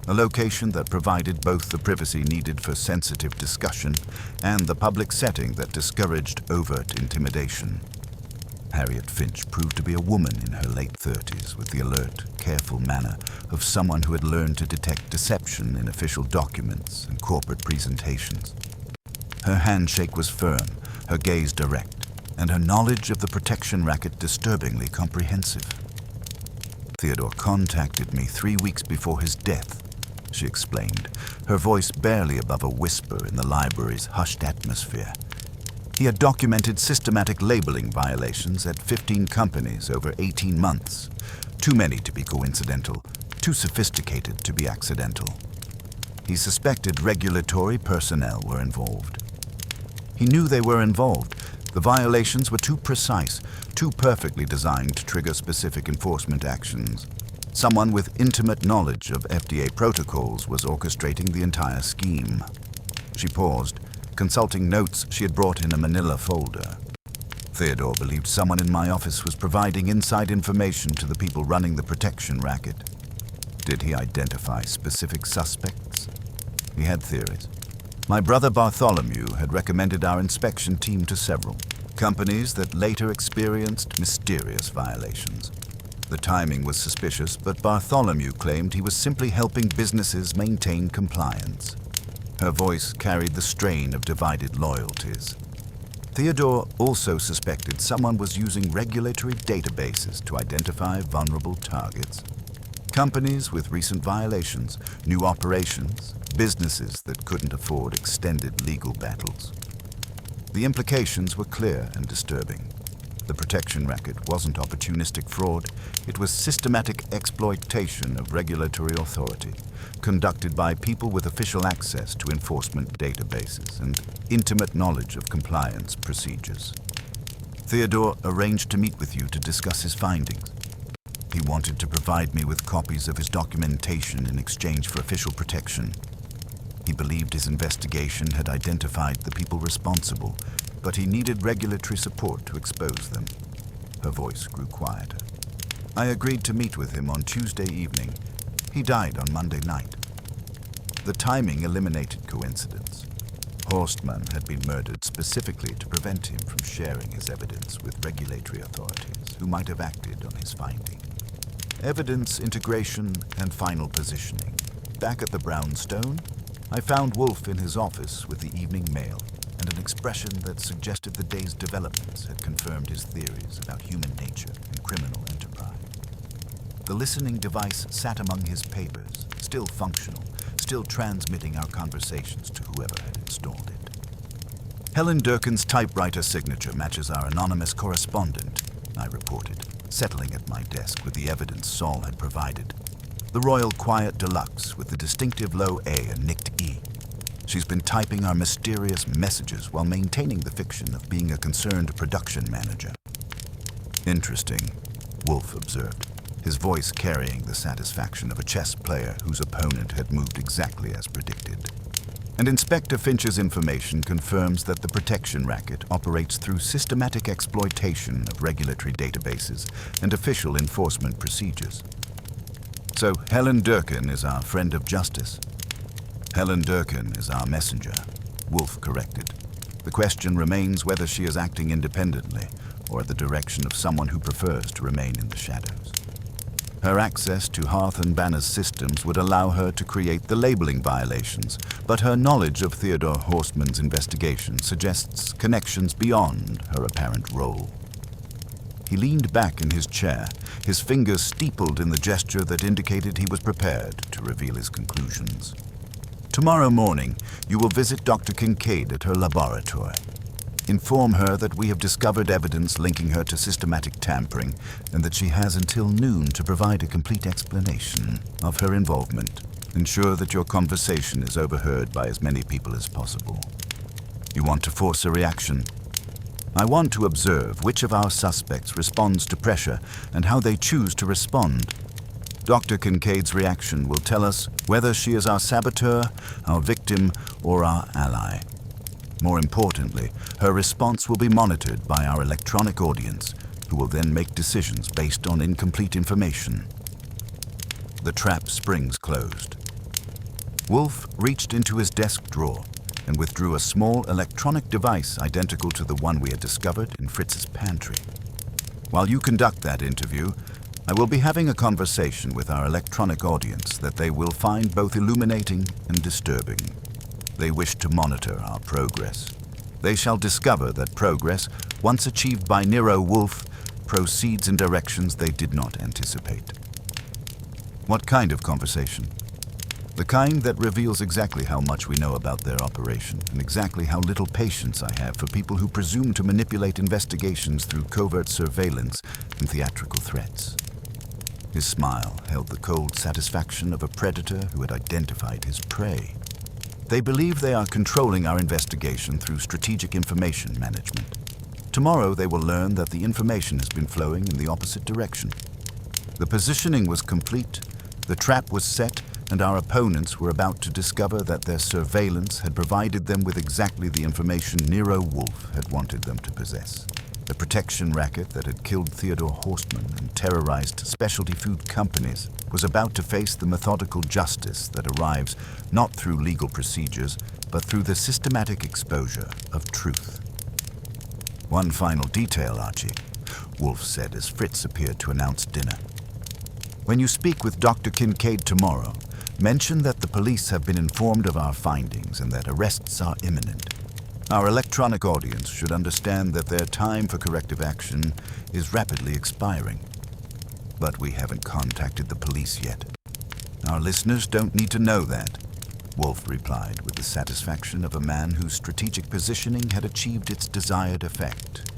a location that provided both the privacy needed for sensitive discussion and the public setting that discouraged overt intimidation. Harriet Finch proved to be a woman in her late 30s with the alert, careful manner of someone who had learned to detect deception in official documents and corporate presentations. Her handshake was firm, her gaze direct, and her knowledge of the protection racket disturbingly comprehensive. Theodore contacted me 3 weeks before his death, she explained, her voice barely above a whisper in the library's hushed atmosphere. He had documented systematic labeling violations at 15 companies over 18 months. Too many to be coincidental, too sophisticated to be accidental. He suspected regulatory personnel were involved. He knew they were involved. The violations were too precise, too perfectly designed to trigger specific enforcement actions. Someone with intimate knowledge of FDA protocols was orchestrating the entire scheme. She paused, consulting notes she had brought in a manila folder. Theodore believed someone in my office was providing inside information to the people running the protection racket. Did he identify specific suspects? He had theories. My brother Bartholomew had recommended our inspection team to several companies that later experienced mysterious violations. The timing was suspicious, but Bartholomew claimed he was simply helping businesses maintain compliance. Her voice carried the strain of divided loyalties. Theodore also suspected someone was using regulatory databases to identify vulnerable targets. Companies with recent violations, new operations, businesses that couldn't afford extended legal battles. The implications were clear and disturbing. The protection racket wasn't opportunistic fraud, it was systematic exploitation of regulatory authority, conducted by people with official access to enforcement databases and intimate knowledge of compliance procedures. Theodore arranged to meet with you to discuss his findings. He wanted to provide me with copies of his documentation in exchange for official protection. He believed his investigation had identified the people responsible, but he needed regulatory support to expose them. Her voice grew quieter. I agreed to meet with him on Tuesday evening. He died on Monday night. The timing eliminated coincidence. Horstman had been murdered specifically to prevent him from sharing his evidence with regulatory authorities who might have acted on his finding. Evidence integration and final positioning. Back at the Brownstone, I found Wolfe in his office with the evening mail and an expression that suggested the day's developments had confirmed his theories about human nature and criminal enterprise. The listening device sat among his papers, still functional, still transmitting our conversations to whoever had installed it. Helen Durkin's typewriter signature matches our anonymous correspondent, I reported, settling at my desk with the evidence Saul had provided. The Royal Quiet Deluxe with the distinctive low A and nicked E. She's been typing our mysterious messages while maintaining the fiction of being a concerned production manager. Interesting, Wolfe observed, his voice carrying the satisfaction of a chess player whose opponent had moved exactly as predicted. And Inspector Finch's information confirms that the protection racket operates through systematic exploitation of regulatory databases and official enforcement procedures. So Helen Durkin is our friend of justice. Helen Durkin is our messenger, Wolfe corrected. The question remains whether she is acting independently or at the direction of someone who prefers to remain in the shadows. Her access to Hearth and Banner's systems would allow her to create the labeling violations, but her knowledge of Theodore Horstman's investigation suggests connections beyond her apparent role. He leaned back in his chair, his fingers steepled in the gesture that indicated he was prepared to reveal his conclusions. Tomorrow morning, you will visit Dr. Kincaid at her laboratory. Inform her that we have discovered evidence linking her to systematic tampering and that she has until noon to provide a complete explanation of her involvement. Ensure that your conversation is overheard by as many people as possible. You want to force a reaction? I want to observe which of our suspects responds to pressure and how they choose to respond. Dr. Kincaid's reaction will tell us whether she is our saboteur, our victim, or our ally. More importantly, her response will be monitored by our electronic audience, who will then make decisions based on incomplete information. The trap springs closed. Wolfe reached into his desk drawer and withdrew a small electronic device identical to the one we had discovered in Fritz's pantry. While you conduct that interview, I will be having a conversation with our electronic audience that they will find both illuminating and disturbing. They wish to monitor our progress. They shall discover that progress, once achieved by Nero Wolfe, proceeds in directions they did not anticipate. What kind of conversation? The kind that reveals exactly how much we know about their operation and exactly how little patience I have for people who presume to manipulate investigations through covert surveillance and theatrical threats. His smile held the cold satisfaction of a predator who had identified his prey. They believe they are controlling our investigation through strategic information management. Tomorrow they will learn that the information has been flowing in the opposite direction. The positioning was complete, the trap was set, and our opponents were about to discover that their surveillance had provided them with exactly the information Nero Wolfe had wanted them to possess. The protection racket that had killed Theodore Horstman and terrorized specialty food companies was about to face the methodical justice that arrives not through legal procedures, but through the systematic exposure of truth. One final detail, Archie, Wolfe said as Fritz appeared to announce dinner. When you speak with Dr. Kincaid tomorrow, mention that the police have been informed of our findings and that arrests are imminent. Our electronic audience should understand that their time for corrective action is rapidly expiring. But we haven't contacted the police yet. Our listeners don't need to know that, Wolfe replied with the satisfaction of a man whose strategic positioning had achieved its desired effect.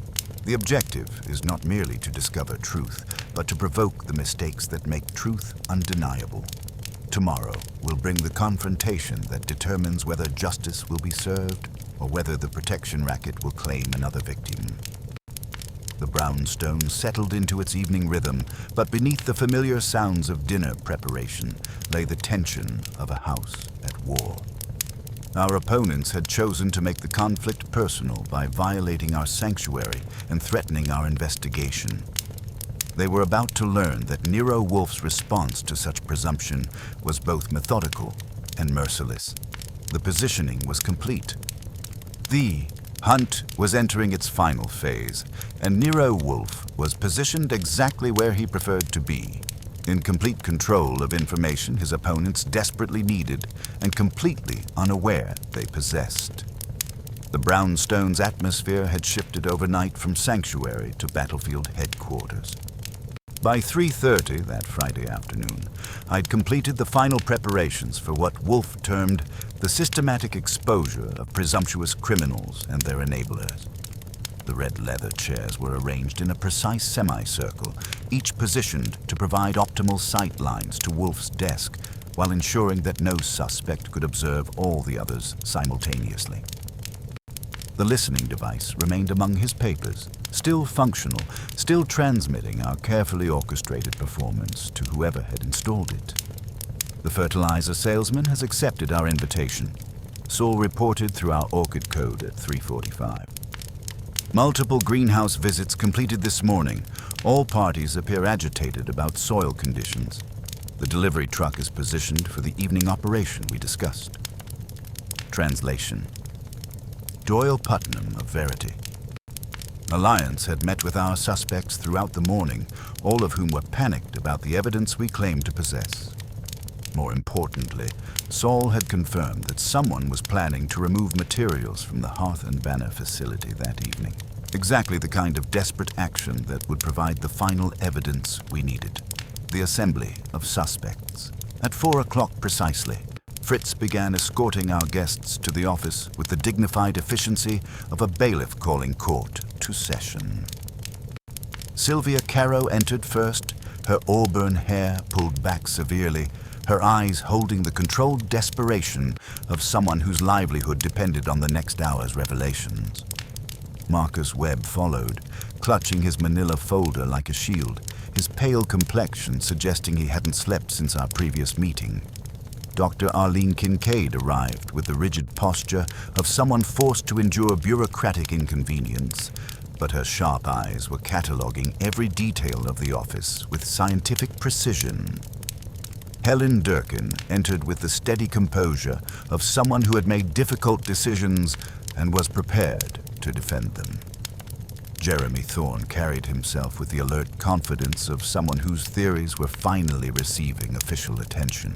The objective is not merely to discover truth, but to provoke the mistakes that make truth undeniable. Tomorrow will bring the confrontation that determines whether justice will be served or whether the protection racket will claim another victim. The brownstone settled into its evening rhythm, but beneath the familiar sounds of dinner preparation lay the tension of a house at war. Our opponents had chosen to make the conflict personal by violating our sanctuary and threatening our investigation. They were about to learn that Nero Wolfe's response to such presumption was both methodical and merciless. The positioning was complete. The hunt was entering its final phase, and Nero Wolfe was positioned exactly where he preferred to be, in complete control of information his opponents desperately needed and completely unaware they possessed. The brownstone's atmosphere had shifted overnight from sanctuary to battlefield headquarters. By 3:30 that Friday afternoon, I'd completed the final preparations for what Wolfe termed the systematic exposure of presumptuous criminals and their enablers. The red leather chairs were arranged in a precise semicircle, each positioned to provide optimal sight lines to Wolfe's desk, while ensuring that no suspect could observe all the others simultaneously. The listening device remained among his papers, still functional, still transmitting our carefully orchestrated performance to whoever had installed it. The fertilizer salesman has accepted our invitation. Saul reported through our orchid code at 3:45. Multiple greenhouse visits completed this morning. All parties appear agitated about soil conditions. The delivery truck is positioned for the evening operation we discussed. Translation. Doyle Putnam of Verity. Alliance had met with our suspects throughout the morning, all of whom were panicked about the evidence we claimed to possess. More importantly, Saul had confirmed that someone was planning to remove materials from the Hearth and Banner facility that evening. Exactly the kind of desperate action that would provide the final evidence we needed. The assembly of suspects. At 4 o'clock precisely, Fritz began escorting our guests to the office with the dignified efficiency of a bailiff calling court to session. Sylvia Caro entered first, her auburn hair pulled back severely, her eyes holding the controlled desperation of someone whose livelihood depended on the next hour's revelations. Marcus Webb followed, clutching his manila folder like a shield, his pale complexion suggesting he hadn't slept since our previous meeting. Dr. Arlene Kincaid arrived with the rigid posture of someone forced to endure bureaucratic inconvenience, but her sharp eyes were cataloging every detail of the office with scientific precision. Helen Durkin entered with the steady composure of someone who had made difficult decisions and was prepared to defend them. Jeremy Thorne carried himself with the alert confidence of someone whose theories were finally receiving official attention.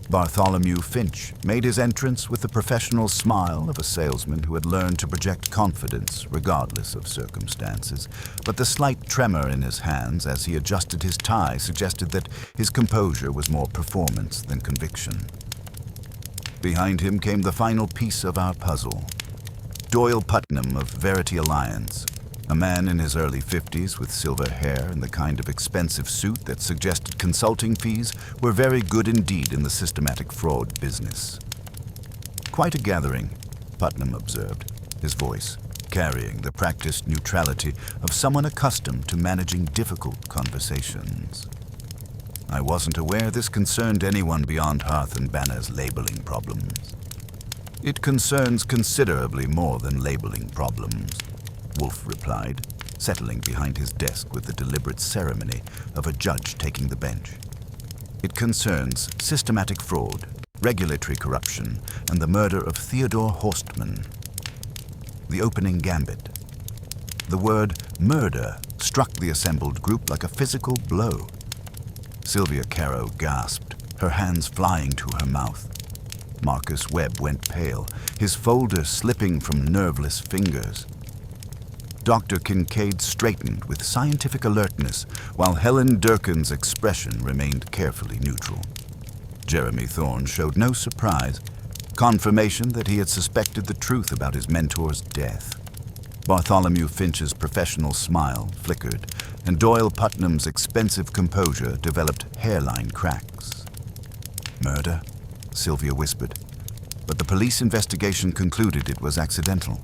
Bartholomew Finch made his entrance with the professional smile of a salesman who had learned to project confidence regardless of circumstances, but the slight tremor in his hands as he adjusted his tie suggested that his composure was more performance than conviction. Behind him came the final piece of our puzzle. Doyle Putnam of Verity Alliance, a man in his early 50s with silver hair and the kind of expensive suit that suggested consulting fees were very good indeed in the systematic fraud business. Quite a gathering, Putnam observed, his voice carrying the practiced neutrality of someone accustomed to managing difficult conversations. I wasn't aware this concerned anyone beyond Hearth and Banner's labeling problems. It concerns considerably more than labeling problems, Wolfe replied, settling behind his desk with the deliberate ceremony of a judge taking the bench. It concerns systematic fraud, regulatory corruption, and the murder of Theodore Horstman. The opening gambit. The word murder struck the assembled group like a physical blow. Sylvia Caro gasped, her hands flying to her mouth. Marcus Webb went pale, his folder slipping from nerveless fingers. Dr. Kincaid straightened with scientific alertness, while Helen Durkin's expression remained carefully neutral. Jeremy Thorne showed no surprise, confirmation that he had suspected the truth about his mentor's death. Bartholomew Finch's professional smile flickered, and Doyle Putnam's expensive composure developed hairline cracks. Murder? Sylvia whispered, but the police investigation concluded it was accidental.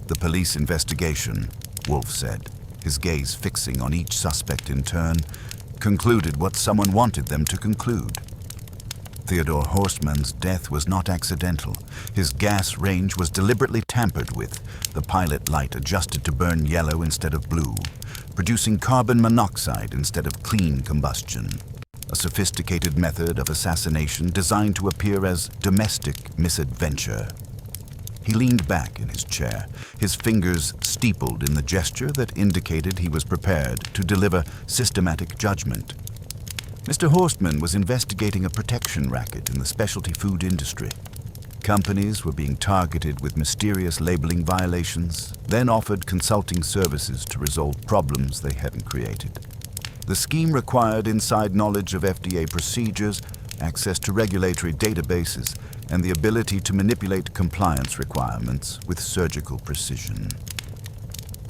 The police investigation, Wolfe said, his gaze fixing on each suspect in turn, concluded what someone wanted them to conclude. Theodore Horstman's death was not accidental. His gas range was deliberately tampered with, the pilot light adjusted to burn yellow instead of blue, producing carbon monoxide instead of clean combustion. A sophisticated method of assassination designed to appear as domestic misadventure. He leaned back in his chair, his fingers steepled in the gesture that indicated he was prepared to deliver systematic judgment. Mr. Horstman was investigating a protection racket in the specialty food industry. Companies were being targeted with mysterious labeling violations, then offered consulting services to resolve problems they hadn't created. The scheme required inside knowledge of FDA procedures, access to regulatory databases, and the ability to manipulate compliance requirements with surgical precision.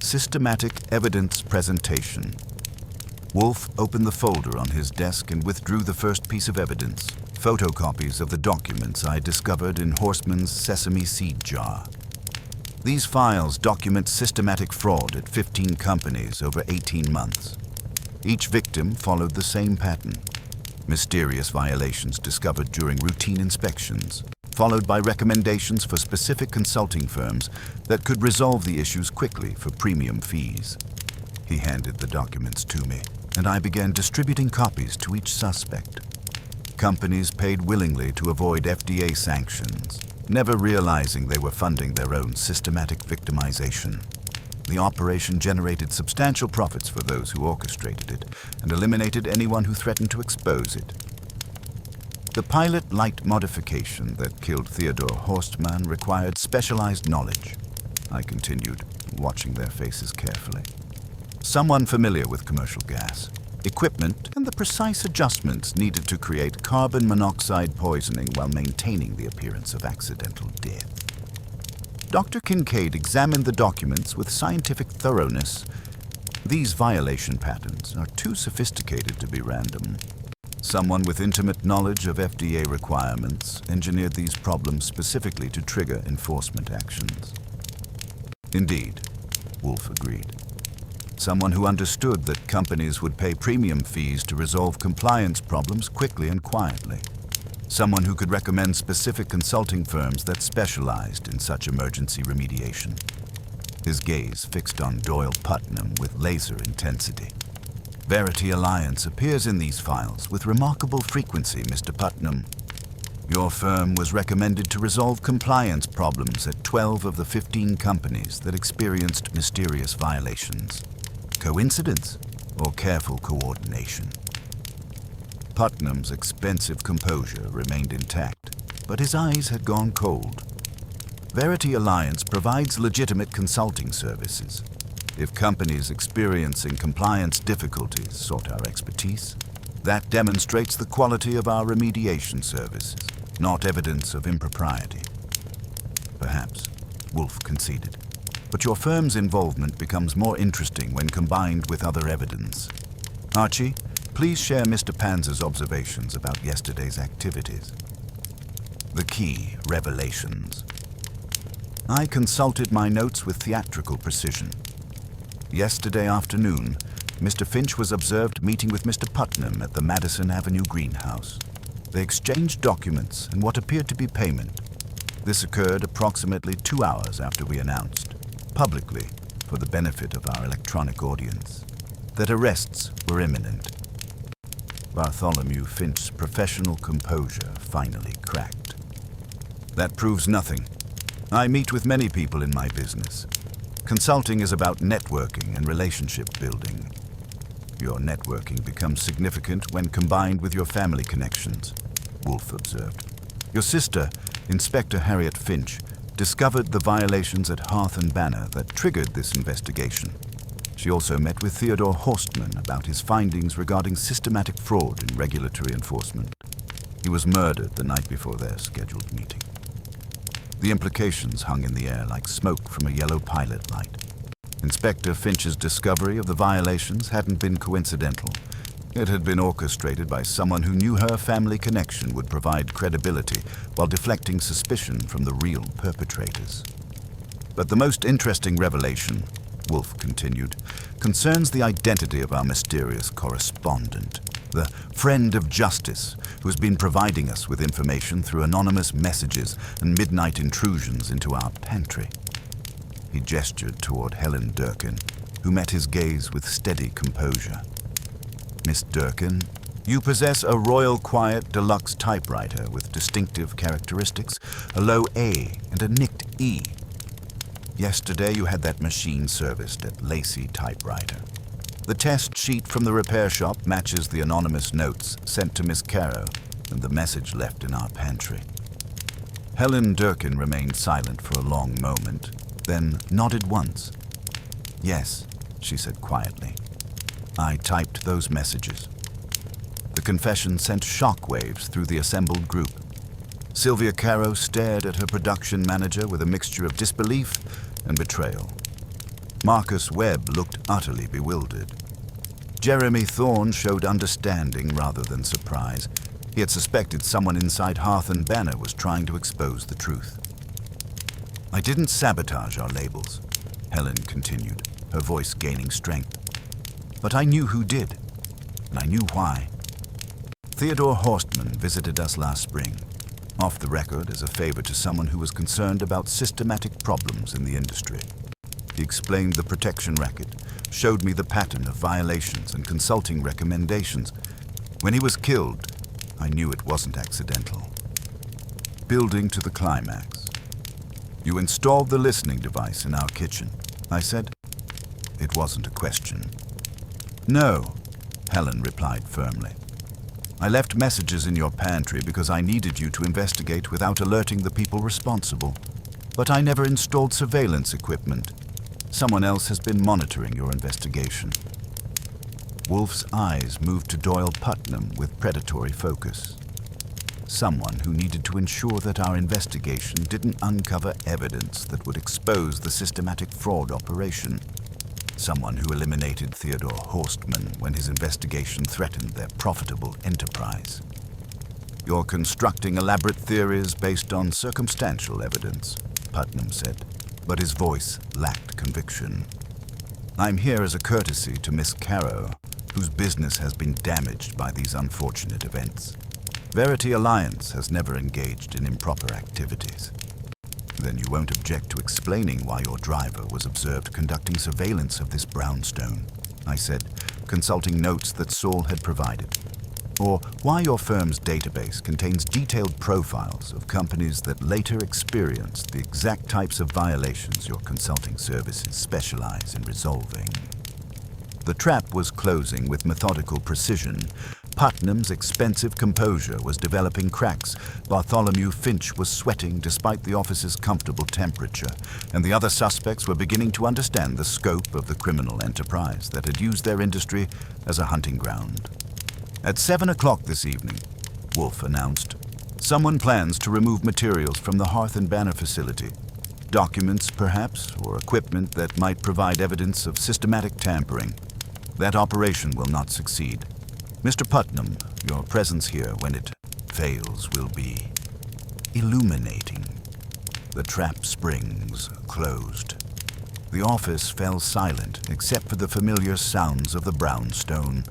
Systematic evidence presentation. Wolfe opened the folder on his desk and withdrew the first piece of evidence, photocopies of the documents I discovered in Horstman's sesame seed jar. These files document systematic fraud at 15 companies over 18 months. Each victim followed the same pattern. Mysterious violations discovered during routine inspections, followed by recommendations for specific consulting firms that could resolve the issues quickly for premium fees. He handed the documents to me, and I began distributing copies to each suspect. Companies paid willingly to avoid FDA sanctions, never realizing they were funding their own systematic victimization. The operation generated substantial profits for those who orchestrated it and eliminated anyone who threatened to expose it. The pilot light modification that killed Theodore Horstmann required specialized knowledge, I continued, watching their faces carefully. Someone familiar with commercial gas, equipment, and the precise adjustments needed to create carbon monoxide poisoning while maintaining the appearance of accidental death. Dr. Kincaid examined the documents with scientific thoroughness. These violation patterns are too sophisticated to be random. Someone with intimate knowledge of FDA requirements engineered these problems specifically to trigger enforcement actions. Indeed, Wolfe agreed. Someone who understood that companies would pay premium fees to resolve compliance problems quickly and quietly. Someone who could recommend specific consulting firms that specialized in such emergency remediation. His gaze fixed on Doyle Putnam with laser intensity. Verity Alliance appears in these files with remarkable frequency, Mr. Putnam. Your firm was recommended to resolve compliance problems at 12 of the 15 companies that experienced mysterious violations. Coincidence or careful coordination? Putnam's expensive composure remained intact, but his eyes had gone cold. Verity Alliance provides legitimate consulting services. If companies experiencing compliance difficulties sought our expertise, that demonstrates the quality of our remediation services, not evidence of impropriety. Perhaps, Wolfe conceded, but your firm's involvement becomes more interesting when combined with other evidence. Archie, please share Mr. Panzer's observations about yesterday's activities. The key revelations. I consulted my notes with theatrical precision. Yesterday afternoon, Mr. Finch was observed meeting with Mr. Putnam at the Madison Avenue greenhouse. They exchanged documents and what appeared to be payment. This occurred approximately 2 hours after we announced, publicly, for the benefit of our electronic audience, that arrests were imminent. Bartholomew Finch's professional composure finally cracked. That proves nothing. I meet with many people in my business. Consulting is about networking and relationship building. Your networking becomes significant when combined with your family connections, Wolfe observed. Your sister, Inspector Harriet Finch, discovered the violations at Hearth and Banner that triggered this investigation. She also met with Theodore Horstmann about his findings regarding systematic fraud in regulatory enforcement. He was murdered the night before their scheduled meeting. The implications hung in the air like smoke from a yellow pilot light. Inspector Finch's discovery of the violations hadn't been coincidental. It had been orchestrated by someone who knew her family connection would provide credibility while deflecting suspicion from the real perpetrators. But the most interesting revelation, Wolfe continued, concerns the identity of our mysterious correspondent, the friend of justice who's been providing us with information through anonymous messages and midnight intrusions into our pantry. He gestured toward Helen Durkin, who met his gaze with steady composure. Miss Durkin, you possess a Royal Quiet Deluxe typewriter with distinctive characteristics, a low A and a nicked E. Yesterday you had that machine serviced at Lacey Typewriter. The test sheet from the repair shop matches the anonymous notes sent to Miss Caro and the message left in our pantry. Helen Durkin remained silent for a long moment, then nodded once. Yes, she said quietly. I typed those messages. The confession sent shockwaves through the assembled group. Sylvia Caro stared at her production manager with a mixture of disbelief and betrayal. Marcus Webb looked utterly bewildered. Jeremy Thorne showed understanding rather than surprise. He had suspected someone inside Hearth and Banner was trying to expose the truth. I didn't sabotage our labels, Helen continued, her voice gaining strength. But I knew who did, and I knew why. Theodore Horstmann visited us last spring, off the record as a favor to someone who was concerned about systematic problems in the industry. He explained the protection racket, showed me the pattern of violations and consulting recommendations. When he was killed, I knew it wasn't accidental. Building to the climax. You installed the listening device in our kitchen, I said. It wasn't a question. No, Helen replied firmly. I left messages in your pantry because I needed you to investigate without alerting the people responsible. But I never installed surveillance equipment. Someone else has been monitoring your investigation. Wolfe's eyes moved to Doyle Putnam with predatory focus. Someone who needed to ensure that our investigation didn't uncover evidence that would expose the systematic fraud operation. Someone who eliminated Theodore Horstman when his investigation threatened their profitable enterprise. You're constructing elaborate theories based on circumstantial evidence, Putnam said, but his voice lacked conviction. I'm here as a courtesy to Miss Caro, whose business has been damaged by these unfortunate events. Verity Alliance has never engaged in improper activities. Then you won't object to explaining why your driver was observed conducting surveillance of this brownstone, I said, consulting notes that Saul had provided. Or why your firm's database contains detailed profiles of companies that later experienced the exact types of violations your consulting services specialize in resolving. The trap was closing with methodical precision. Putnam's expensive composure was developing cracks. Bartholomew Finch was sweating despite the office's comfortable temperature, and the other suspects were beginning to understand the scope of the criminal enterprise that had used their industry as a hunting ground. At 7 o'clock this evening, Wolfe announced, someone plans to remove materials from the Hearth and Banner facility. Documents, perhaps, or equipment that might provide evidence of systematic tampering. That operation will not succeed. Mr. Putnam, your presence here when it fails will be illuminating. The trap springs closed. The office fell silent except for the familiar sounds of the brownstone.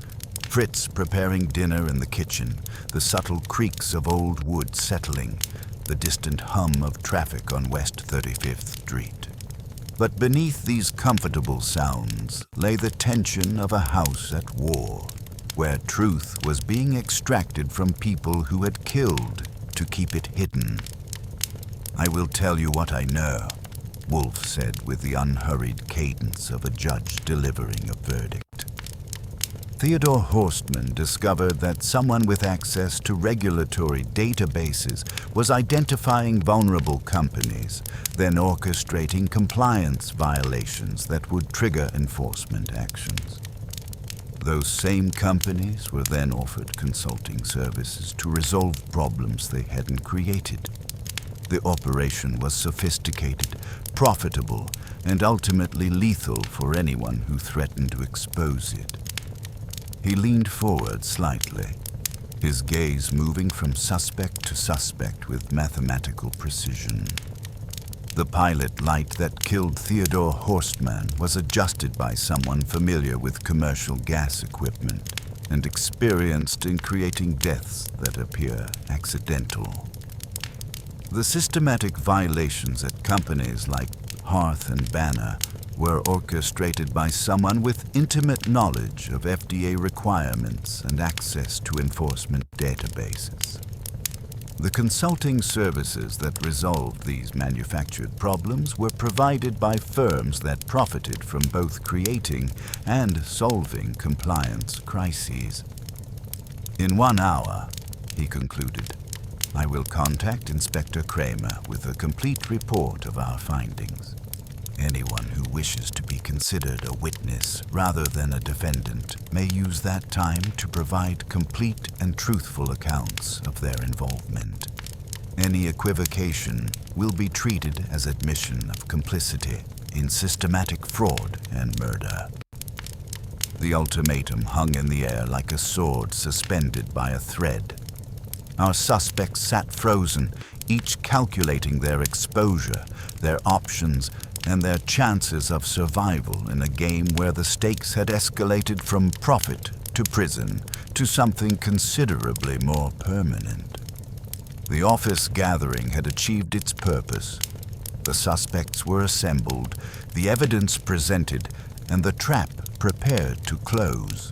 Fritz preparing dinner in the kitchen, the subtle creaks of old wood settling, the distant hum of traffic on West 35th Street. But beneath these comfortable sounds lay the tension of a house at war, where truth was being extracted from people who had killed to keep it hidden. I will tell you what I know, Wolfe said with the unhurried cadence of a judge delivering a verdict. Theodore Horstman discovered that someone with access to regulatory databases was identifying vulnerable companies, then orchestrating compliance violations that would trigger enforcement actions. Those same companies were then offered consulting services to resolve problems they hadn't created. The operation was sophisticated, profitable, and ultimately lethal for anyone who threatened to expose it. He leaned forward slightly, his gaze moving from suspect to suspect with mathematical precision. The pilot light that killed Theodore Horstman was adjusted by someone familiar with commercial gas equipment and experienced in creating deaths that appear accidental. The systematic violations at companies like Hearth and Banner were orchestrated by someone with intimate knowledge of FDA requirements and access to enforcement databases. The consulting services that resolved these manufactured problems were provided by firms that profited from both creating and solving compliance crises. In 1 hour, he concluded, I will contact Inspector Kramer with a complete report of our findings. Anyone who wishes to be considered a witness rather than a defendant may use that time to provide complete and truthful accounts of their involvement. Any equivocation will be treated as admission of complicity in systematic fraud and murder. The ultimatum hung in the air like a sword suspended by a thread. Our suspects sat frozen, each calculating their exposure, their options, and their chances of survival in a game where the stakes had escalated from profit to prison to something considerably more permanent. The office gathering had achieved its purpose. The suspects were assembled, the evidence presented, and the trap prepared to close.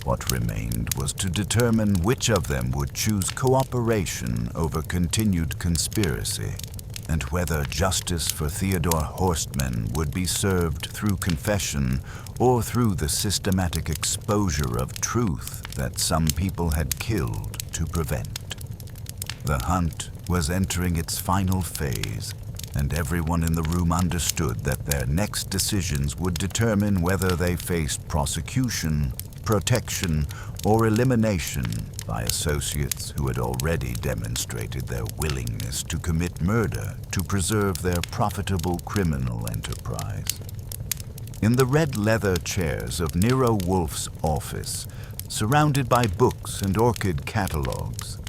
What remained was to determine which of them would choose cooperation over continued conspiracy, and whether justice for Theodore Horstman would be served through confession or through the systematic exposure of truth that some people had killed to prevent. The hunt was entering its final phase, and everyone in the room understood that their next decisions would determine whether they faced prosecution, protection, or elimination by associates who had already demonstrated their willingness to commit murder to preserve their profitable criminal enterprise. In the red leather chairs of Nero Wolfe's office, surrounded by books and orchid catalogs,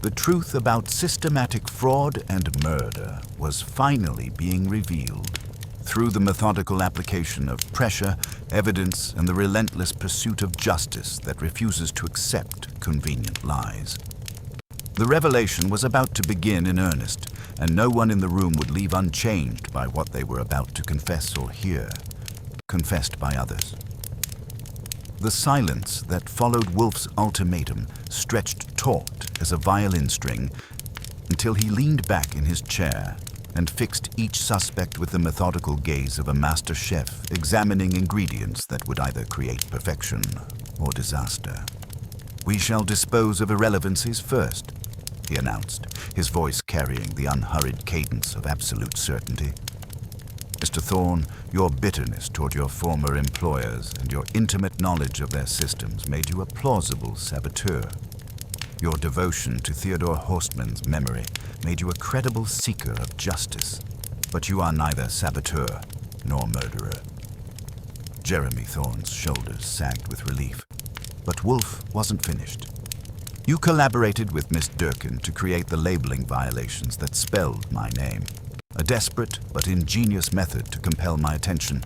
the truth about systematic fraud and murder was finally being revealed through the methodical application of pressure, evidence, and the relentless pursuit of justice that refuses to accept convenient lies. The revelation was about to begin in earnest, and no one in the room would leave unchanged by what they were about to confess or hear, confessed by others. The silence that followed Wolfe's ultimatum stretched taut as a violin string until he leaned back in his chair and fixed each suspect with the methodical gaze of a master chef examining ingredients that would either create perfection or disaster. "We shall dispose of irrelevancies first," he announced, his voice carrying the unhurried cadence of absolute certainty. "Mr. Thorne, your bitterness toward your former employers and your intimate knowledge of their systems made you a plausible saboteur. Your devotion to Theodore Horstman's memory made you a credible seeker of justice, but you are neither saboteur nor murderer." Jeremy Thorne's shoulders sagged with relief, but Wolfe wasn't finished. "You collaborated with Miss Durkin to create the labeling violations that spelled my name, a desperate but ingenious method to compel my attention.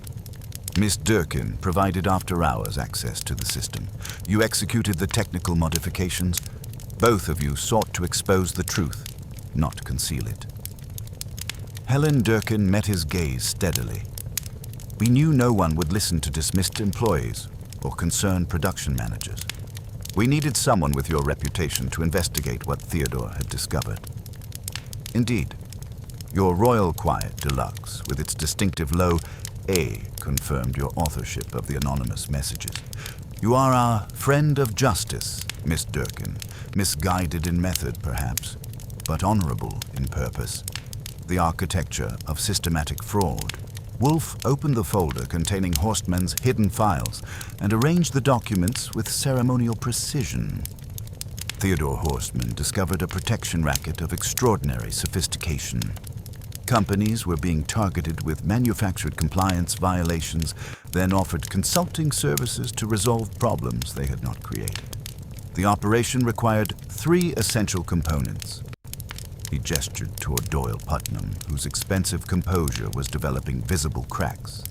Miss Durkin provided after-hours access to the system. You executed the technical modifications. Both of you sought to expose the truth, not conceal it." Helen Durkin met his gaze steadily. "We knew no one would listen to dismissed employees or concerned production managers. We needed someone with your reputation to investigate what Theodore had discovered. Indeed, your Royal Quiet Deluxe, with its distinctive low A, confirmed your authorship of the anonymous messages. You are our friend of justice, Miss Durkin, misguided in method, perhaps, but honorable in purpose. The architecture of systematic fraud." Wolfe opened the folder containing Horstman's hidden files and arranged the documents with ceremonial precision. Theodore Horstman discovered a protection racket of extraordinary sophistication. Companies were being targeted with manufactured compliance violations, then offered consulting services to resolve problems they had not created. The operation required 3 essential components. He gestured toward Doyle Putnam, whose expensive composure was developing visible cracks.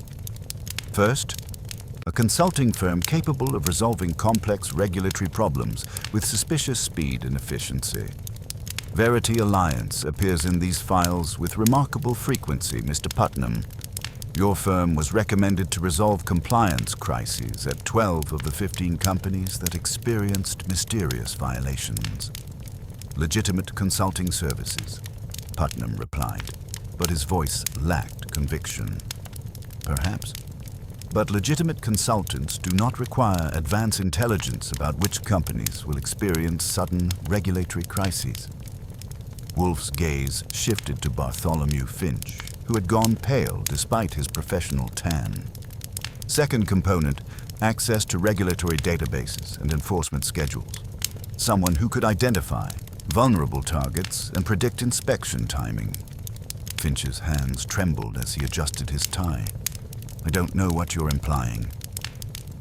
First, a consulting firm capable of resolving complex regulatory problems with suspicious speed and efficiency. Verity Alliance appears in these files with remarkable frequency, Mr. Putnam. Your firm was recommended to resolve compliance crises at 12 of the 15 companies that experienced mysterious violations. Legitimate consulting services, Putnam replied, but his voice lacked conviction. Perhaps. But legitimate consultants do not require advance intelligence about which companies will experience sudden regulatory crises. Wolfe's gaze shifted to Bartholomew Finch, who had gone pale despite his professional tan. Second component, access to regulatory databases and enforcement schedules. Someone who could identify vulnerable targets and predict inspection timing. Finch's hands trembled as he adjusted his tie. "I don't know what you're implying."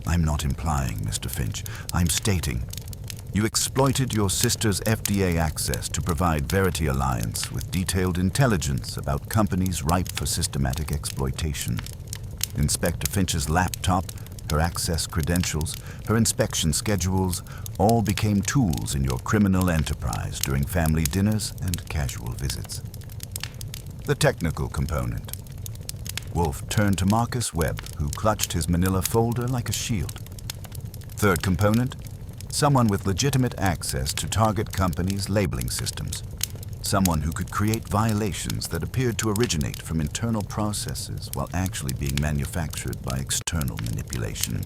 "I'm not implying, Mr. Finch. I'm stating. You exploited your sister's FDA access to provide Verity Alliance with detailed intelligence about companies ripe for systematic exploitation. Inspector Finch's laptop, her access credentials, her inspection schedules, all became tools in your criminal enterprise during family dinners and casual visits. The technical component. Wolfe turned to Marcus Webb, who clutched his manila folder like a shield. Third component, Someone with legitimate access to target companies' labeling systems. Someone who could create violations that appeared to originate from internal processes while actually being manufactured by external manipulation.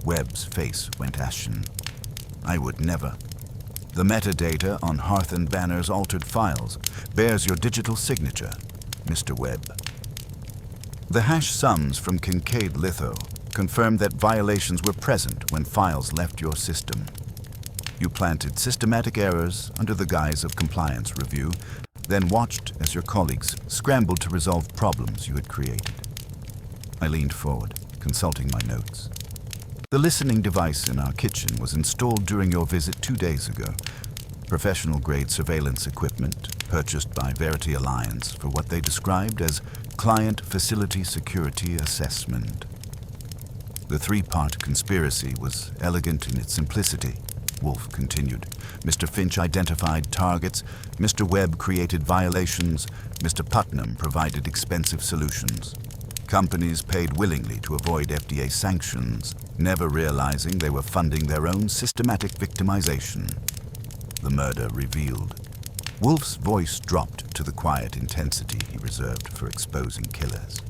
Webb's face went ashen. I would never. The metadata on Hearth and Banner's altered files bears your digital signature, Mr. Webb. The hash sums from Kincaid Litho confirmed that violations were present when files left your system. You planted systematic errors under the guise of compliance review, then watched as your colleagues scrambled to resolve problems you had created. I leaned forward, consulting my notes. The listening device in our kitchen was installed during your visit 2 days ago. Professional-grade surveillance equipment purchased by Verity Alliance for what they described as Client Facility Security Assessment. The three-part conspiracy was elegant in its simplicity, Wolfe continued. Mr. Finch identified targets, Mr. Webb created violations, Mr. Putnam provided expensive solutions. Companies paid willingly to avoid FDA sanctions, never realizing they were funding their own systematic victimization. The murder revealed. Wolfe's voice dropped to the quiet intensity he reserved for exposing killers.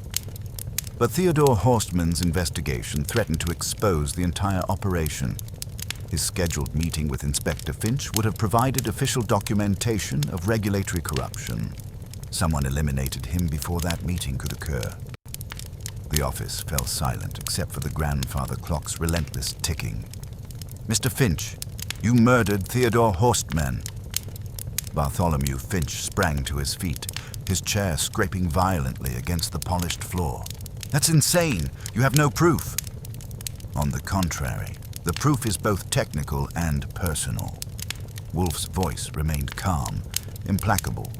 But Theodore Horstman's investigation threatened to expose the entire operation. His scheduled meeting with Inspector Finch would have provided official documentation of regulatory corruption. Someone eliminated him before that meeting could occur. The office fell silent except for the grandfather clock's relentless ticking. Mr. Finch, you murdered Theodore Horstman. Bartholomew Finch sprang to his feet, his chair scraping violently against the polished floor. That's insane. You have no proof. On the contrary, the proof is both technical and personal. Wolfe's voice remained calm, implacable.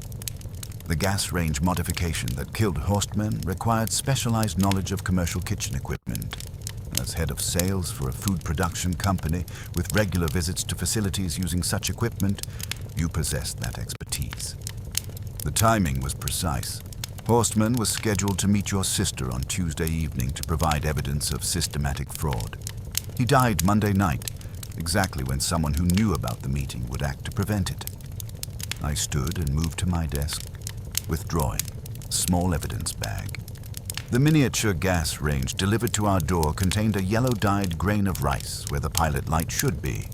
The gas range modification that killed Horstman required specialized knowledge of commercial kitchen equipment. As head of sales for a food production company with regular visits to facilities using such equipment, you possessed that expertise. The timing was precise. Horstman was scheduled to meet your sister on Tuesday evening to provide evidence of systematic fraud. He died Monday night, exactly when someone who knew about the meeting would act to prevent it. I stood and moved to my desk, withdrawing a small evidence bag. The miniature gas range delivered to our door contained a yellow-dyed grain of rice where the pilot light should be.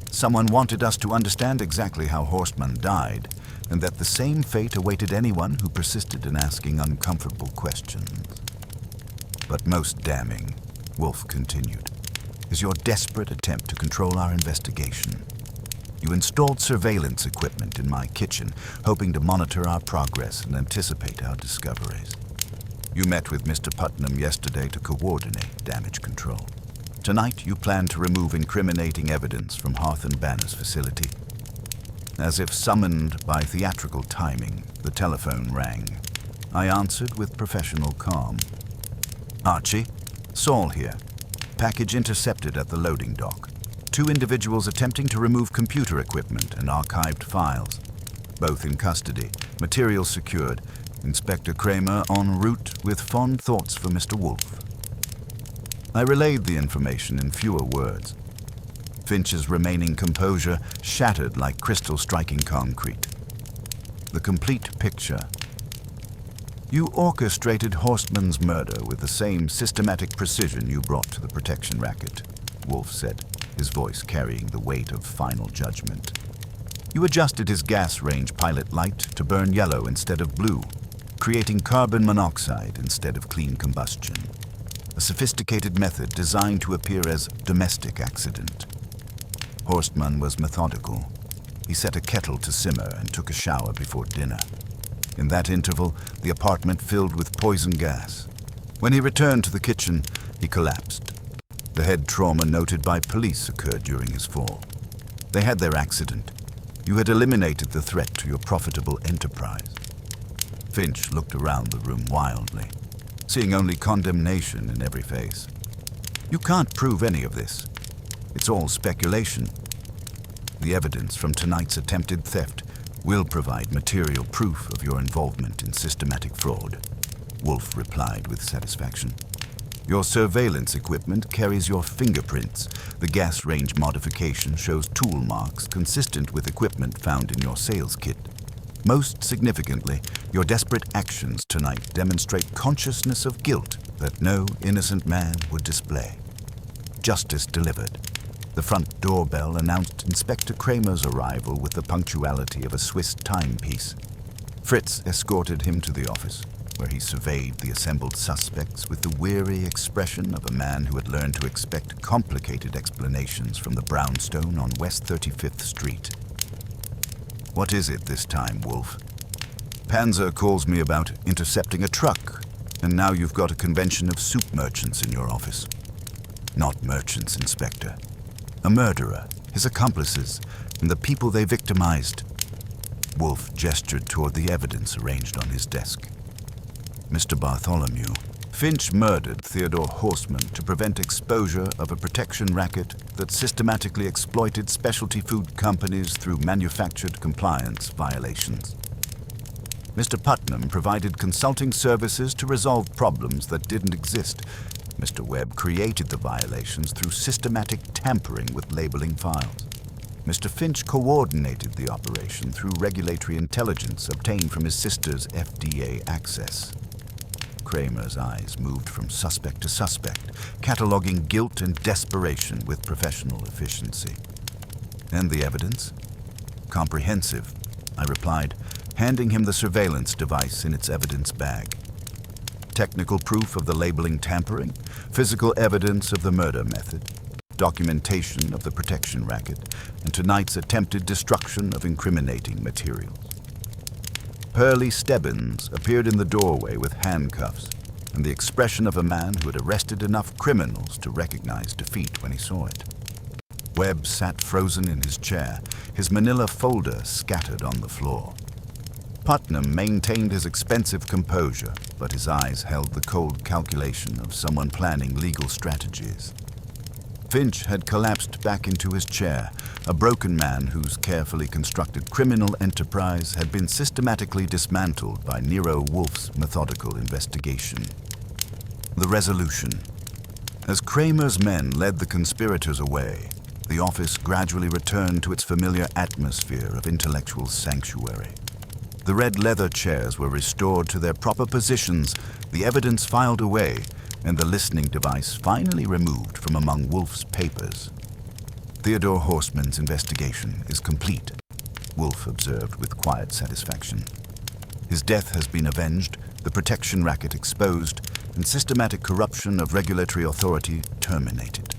Someone wanted us to understand exactly how Horstman died, and that the same fate awaited anyone who persisted in asking uncomfortable questions. But most damning, Wolfe continued, is your desperate attempt to control our investigation. You installed surveillance equipment in my kitchen, hoping to monitor our progress and anticipate our discoveries. You met with Mr. Putnam yesterday to coordinate damage control. Tonight, you plan to remove incriminating evidence from Hearth and Banner's facility. As if summoned by theatrical timing, the telephone rang. I answered with professional calm. Archie, Saul here. Package intercepted at the loading dock. 2 individuals attempting to remove computer equipment and archived files. Both in custody, materials secured. Inspector Kramer en route with fond thoughts for Mr. Wolfe. I relayed the information in fewer words. Finch's remaining composure shattered like crystal striking concrete. The complete picture. You orchestrated Horstman's murder with the same systematic precision you brought to the protection racket, Wolfe said, his voice carrying the weight of final judgment. You adjusted his gas range pilot light to burn yellow instead of blue, creating carbon monoxide instead of clean combustion. A sophisticated method designed to appear as domestic accident. Horstman was methodical. He set a kettle to simmer and took a shower before dinner. In that interval, the apartment filled with poison gas. When he returned to the kitchen, he collapsed. The head trauma noted by police occurred during his fall. They had their accident. You had eliminated the threat to your profitable enterprise. Finch looked around the room wildly, seeing only condemnation in every face. You can't prove any of this. It's all speculation. The evidence from tonight's attempted theft will provide material proof of your involvement in systematic fraud, Wolfe replied with satisfaction. Your surveillance equipment carries your fingerprints. The gas range modification shows tool marks consistent with equipment found in your sales kit. Most significantly, your desperate actions tonight demonstrate consciousness of guilt that no innocent man would display. Justice delivered. The front doorbell announced Inspector Kramer's arrival with the punctuality of a Swiss timepiece. Fritz escorted him to the office, where he surveyed the assembled suspects with the weary expression of a man who had learned to expect complicated explanations from the brownstone on West 35th Street. "What is it this time, Wolfe?" "Panzer calls me about intercepting a truck, and now you've got a convention of soup merchants in your office." "Not merchants, Inspector. A murderer, his accomplices, and the people they victimized." Wolfe gestured toward the evidence arranged on his desk. "Mr. Bartholomew, Finch murdered Theodore Horstman to prevent exposure of a protection racket that systematically exploited specialty food companies through manufactured compliance violations. Mr. Putnam provided consulting services to resolve problems that didn't exist. Mr. Webb created the violations through systematic tampering with labeling files. Mr. Finch coordinated the operation through regulatory intelligence obtained from his sister's FDA access." Kramer's eyes moved from suspect to suspect, cataloging guilt and desperation with professional efficiency. "And the evidence?" "Comprehensive," I replied, handing him the surveillance device in its evidence bag. "Technical proof of the labeling tampering, physical evidence of the murder method, documentation of the protection racket, and tonight's attempted destruction of incriminating materials." Pearlie Stebbins appeared in the doorway with handcuffs and the expression of a man who had arrested enough criminals to recognize defeat when he saw it. Webb sat frozen in his chair, his manila folder scattered on the floor. Putnam maintained his expensive composure, but his eyes held the cold calculation of someone planning legal strategies. Finch had collapsed back into his chair, a broken man whose carefully constructed criminal enterprise had been systematically dismantled by Nero Wolfe's methodical investigation. The resolution. As Kramer's men led the conspirators away, the office gradually returned to its familiar atmosphere of intellectual sanctuary. The red leather chairs were restored to their proper positions, the evidence filed away, and the listening device finally removed from among Wolfe's papers. "Theodore Horstman's investigation is complete," Wolfe observed with quiet satisfaction. "His death has been avenged, the protection racket exposed, and systematic corruption of regulatory authority terminated.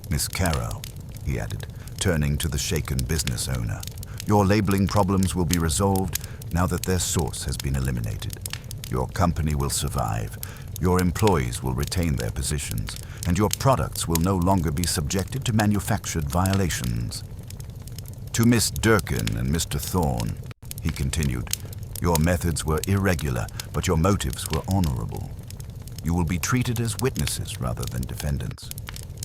Miss Carroll," he added, turning to the shaken business owner, "your labeling problems will be resolved now that their source has been eliminated. Your company will survive, your employees will retain their positions, and your products will no longer be subjected to manufactured violations. To Miss Durkin and Mr. Thorne," he continued, "your methods were irregular, but your motives were honorable. You will be treated as witnesses rather than defendants.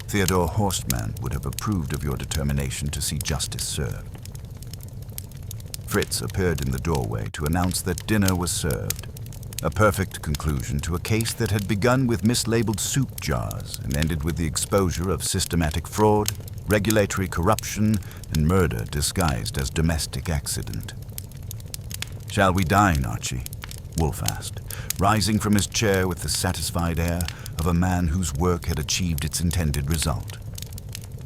Theodore Horstman would have approved of your determination to see justice served." Fritz appeared in the doorway to announce that dinner was served, a perfect conclusion to a case that had begun with mislabeled soup jars and ended with the exposure of systematic fraud, regulatory corruption, and murder disguised as domestic accident. "Shall we dine, Archie?" Wolfe asked, rising from his chair with the satisfied air of a man whose work had achieved its intended result.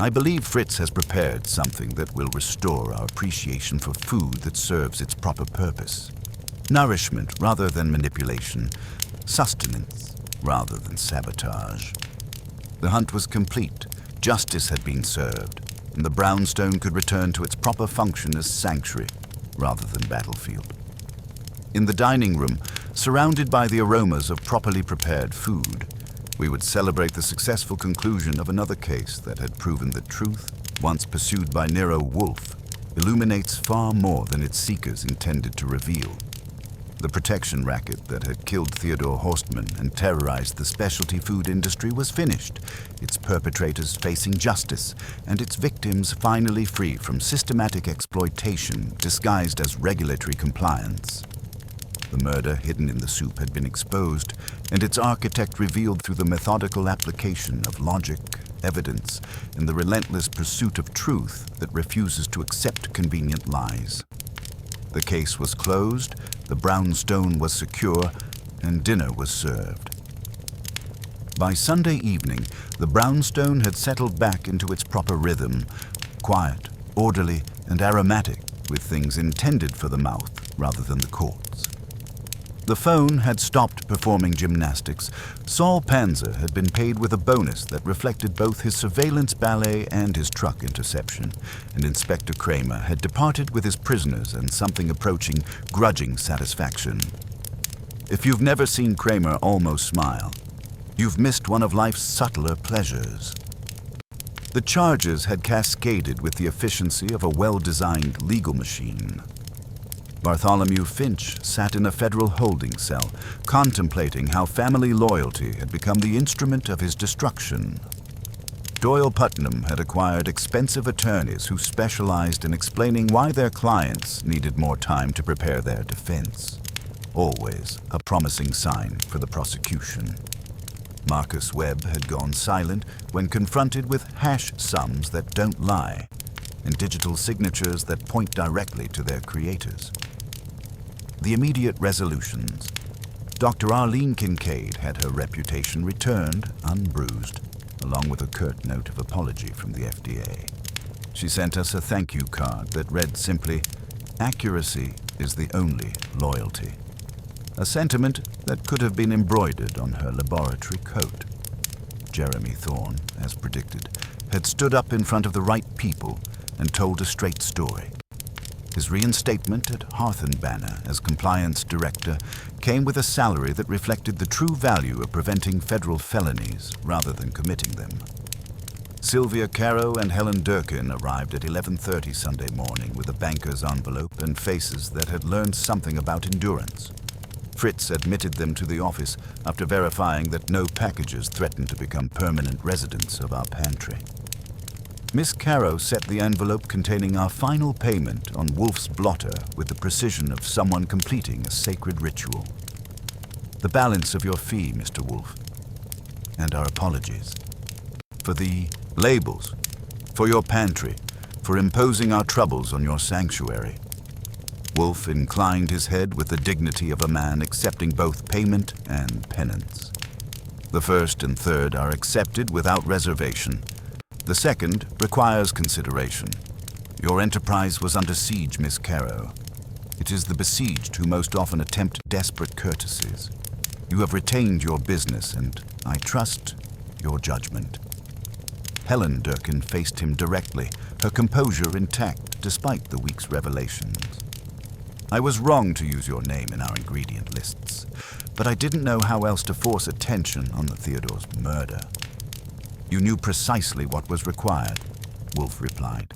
"I believe Fritz has prepared something that will restore our appreciation for food that serves its proper purpose. Nourishment rather than manipulation, sustenance rather than sabotage." The hunt was complete, justice had been served, and the brownstone could return to its proper function as sanctuary rather than battlefield. In the dining room, surrounded by the aromas of properly prepared food, we would celebrate the successful conclusion of another case that had proven that truth, once pursued by Nero Wolfe, illuminates far more than its seekers intended to reveal. The protection racket that had killed Theodore Horstman and terrorized the specialty food industry was finished, its perpetrators facing justice, and its victims finally free from systematic exploitation disguised as regulatory compliance. The murder hidden in the soup had been exposed, and its architect revealed through the methodical application of logic, evidence, and the relentless pursuit of truth that refuses to accept convenient lies. The case was closed, the brownstone was secure, and dinner was served. By Sunday evening, the brownstone had settled back into its proper rhythm, quiet, orderly, and aromatic, with things intended for the mouth rather than the courts. The phone had stopped performing gymnastics. Saul Panzer had been paid with a bonus that reflected both his surveillance ballet and his truck interception, and Inspector Kramer had departed with his prisoners and something approaching grudging satisfaction. If you've never seen Kramer almost smile, you've missed one of life's subtler pleasures. The charges had cascaded with the efficiency of a well-designed legal machine. Bartholomew Finch sat in a federal holding cell, contemplating how family loyalty had become the instrument of his destruction. Doyle Putnam had acquired expensive attorneys who specialized in explaining why their clients needed more time to prepare their defense. Always a promising sign for the prosecution. Marcus Webb had gone silent when confronted with hash sums that don't lie, and digital signatures that point directly to their creators. The immediate resolutions. Dr. Arlene Kincaid had her reputation returned, unbruised, along with a curt note of apology from the FDA. She sent us a thank you card that read simply, "Accuracy is the only loyalty." A sentiment that could have been embroidered on her laboratory coat. Jeremy Thorne, as predicted, had stood up in front of the right people and told a straight story. His reinstatement at Hearth and Banner as compliance director came with a salary that reflected the true value of preventing federal felonies rather than committing them. Sylvia Caro and Helen Durkin arrived at 11:30 Sunday morning with a banker's envelope and faces that had learned something about endurance. Fritz admitted them to the office after verifying that no packages threatened to become permanent residents of our pantry. Miss Caro set the envelope containing our final payment on Wolfe's blotter with the precision of someone completing a sacred ritual. The balance of your fee, Mr. Wolfe, and our apologies. For the labels, for your pantry, for imposing our troubles on your sanctuary. Wolfe inclined his head with the dignity of a man accepting both payment and penance. The first and third are accepted without reservation. The second requires consideration. Your enterprise was under siege, Miss Caro. It is the besieged who most often attempt desperate courtesies. You have retained your business, and I trust your judgment. Helen Durkin faced him directly, her composure intact despite the week's revelations. I was wrong to use your name in our ingredient lists, but I didn't know how else to force attention on the Theodore's murder. You knew precisely what was required, Wolfe replied,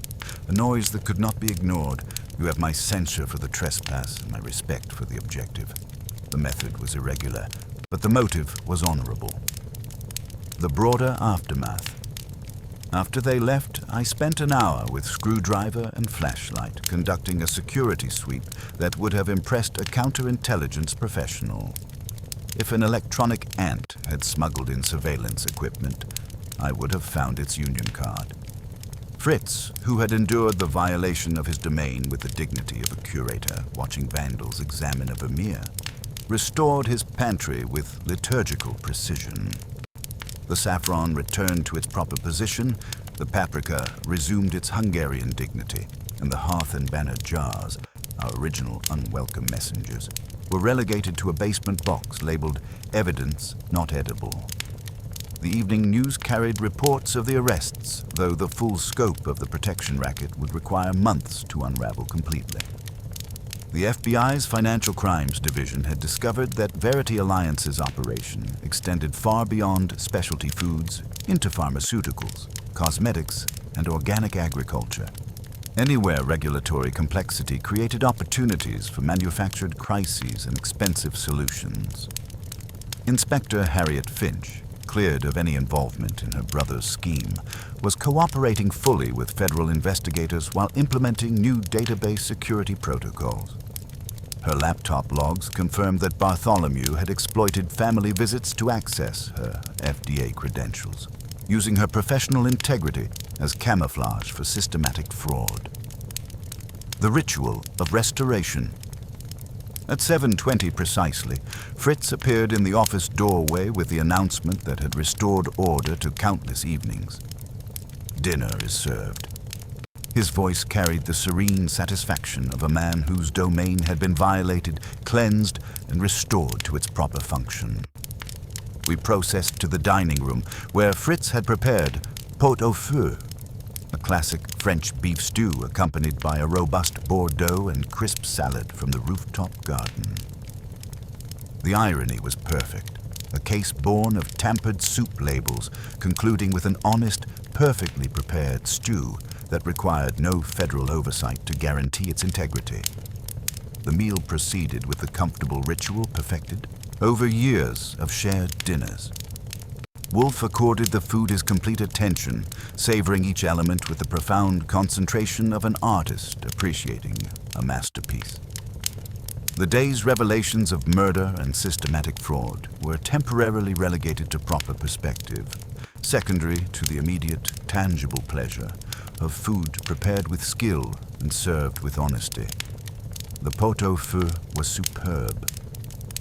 a noise that could not be ignored. You have my censure for the trespass and my respect for the objective. The method was irregular, but the motive was honorable. The broader aftermath. After they left, I spent an hour with screwdriver and flashlight conducting a security sweep that would have impressed a counterintelligence professional. If an electronic ant had smuggled in surveillance equipment, I would have found its union card. Fritz, who had endured the violation of his domain with the dignity of a curator watching vandals examine a Vermeer, restored his pantry with liturgical precision. The saffron returned to its proper position, the paprika resumed its Hungarian dignity, and the Hearth and Banner jars, our original unwelcome messengers, were relegated to a basement box labeled "Evidence Not Edible." The evening news carried reports of the arrests, though the full scope of the protection racket would require months to unravel completely. The FBI's Financial Crimes Division had discovered that Verity Alliance's operation extended far beyond specialty foods into pharmaceuticals, cosmetics, and organic agriculture. Anywhere regulatory complexity created opportunities for manufactured crises and expensive solutions. Inspector Harriet Finch, cleared of any involvement in her brother's scheme, was cooperating fully with federal investigators while implementing new database security protocols. Her laptop logs confirmed that Bartholomew had exploited family visits to access her FDA credentials, using her professional integrity as camouflage for systematic fraud. The ritual of restoration. At 7:20 precisely, Fritz appeared in the office doorway with the announcement that had restored order to countless evenings. Dinner is served. His voice carried the serene satisfaction of a man whose domain had been violated, cleansed, and restored to its proper function. We processed to the dining room, where Fritz had prepared pot au feu, a classic French beef stew accompanied by a robust Bordeaux and crisp salad from the rooftop garden. The irony was perfect, a case born of tampered soup labels, concluding with an honest, perfectly prepared stew that required no federal oversight to guarantee its integrity. The meal proceeded with the comfortable ritual perfected over years of shared dinners. Wolfe accorded the food his complete attention, savoring each element with the profound concentration of an artist appreciating a masterpiece. The day's revelations of murder and systematic fraud were temporarily relegated to proper perspective, secondary to the immediate, tangible pleasure of food prepared with skill and served with honesty. The pot au feu was superb.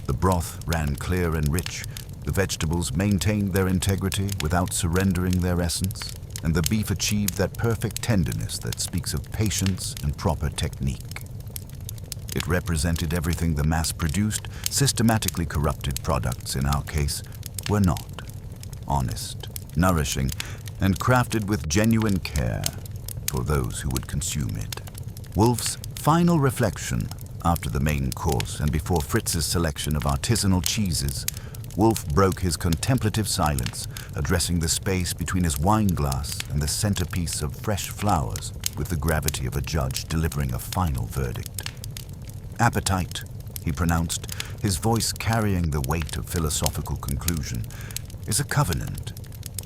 The broth ran clear and rich, the vegetables maintained their integrity without surrendering their essence, and the beef achieved that perfect tenderness that speaks of patience and proper technique. It represented everything the mass-produced, systematically corrupted products, in our case, were not: honest, nourishing, and crafted with genuine care for those who would consume it. Wolfe's final reflection after the main course and before Fritz's selection of artisanal cheeses, Wolfe broke his contemplative silence, addressing the space between his wine glass and the centerpiece of fresh flowers with the gravity of a judge delivering a final verdict. "Appetite," he pronounced, his voice carrying the weight of philosophical conclusion, "is a covenant,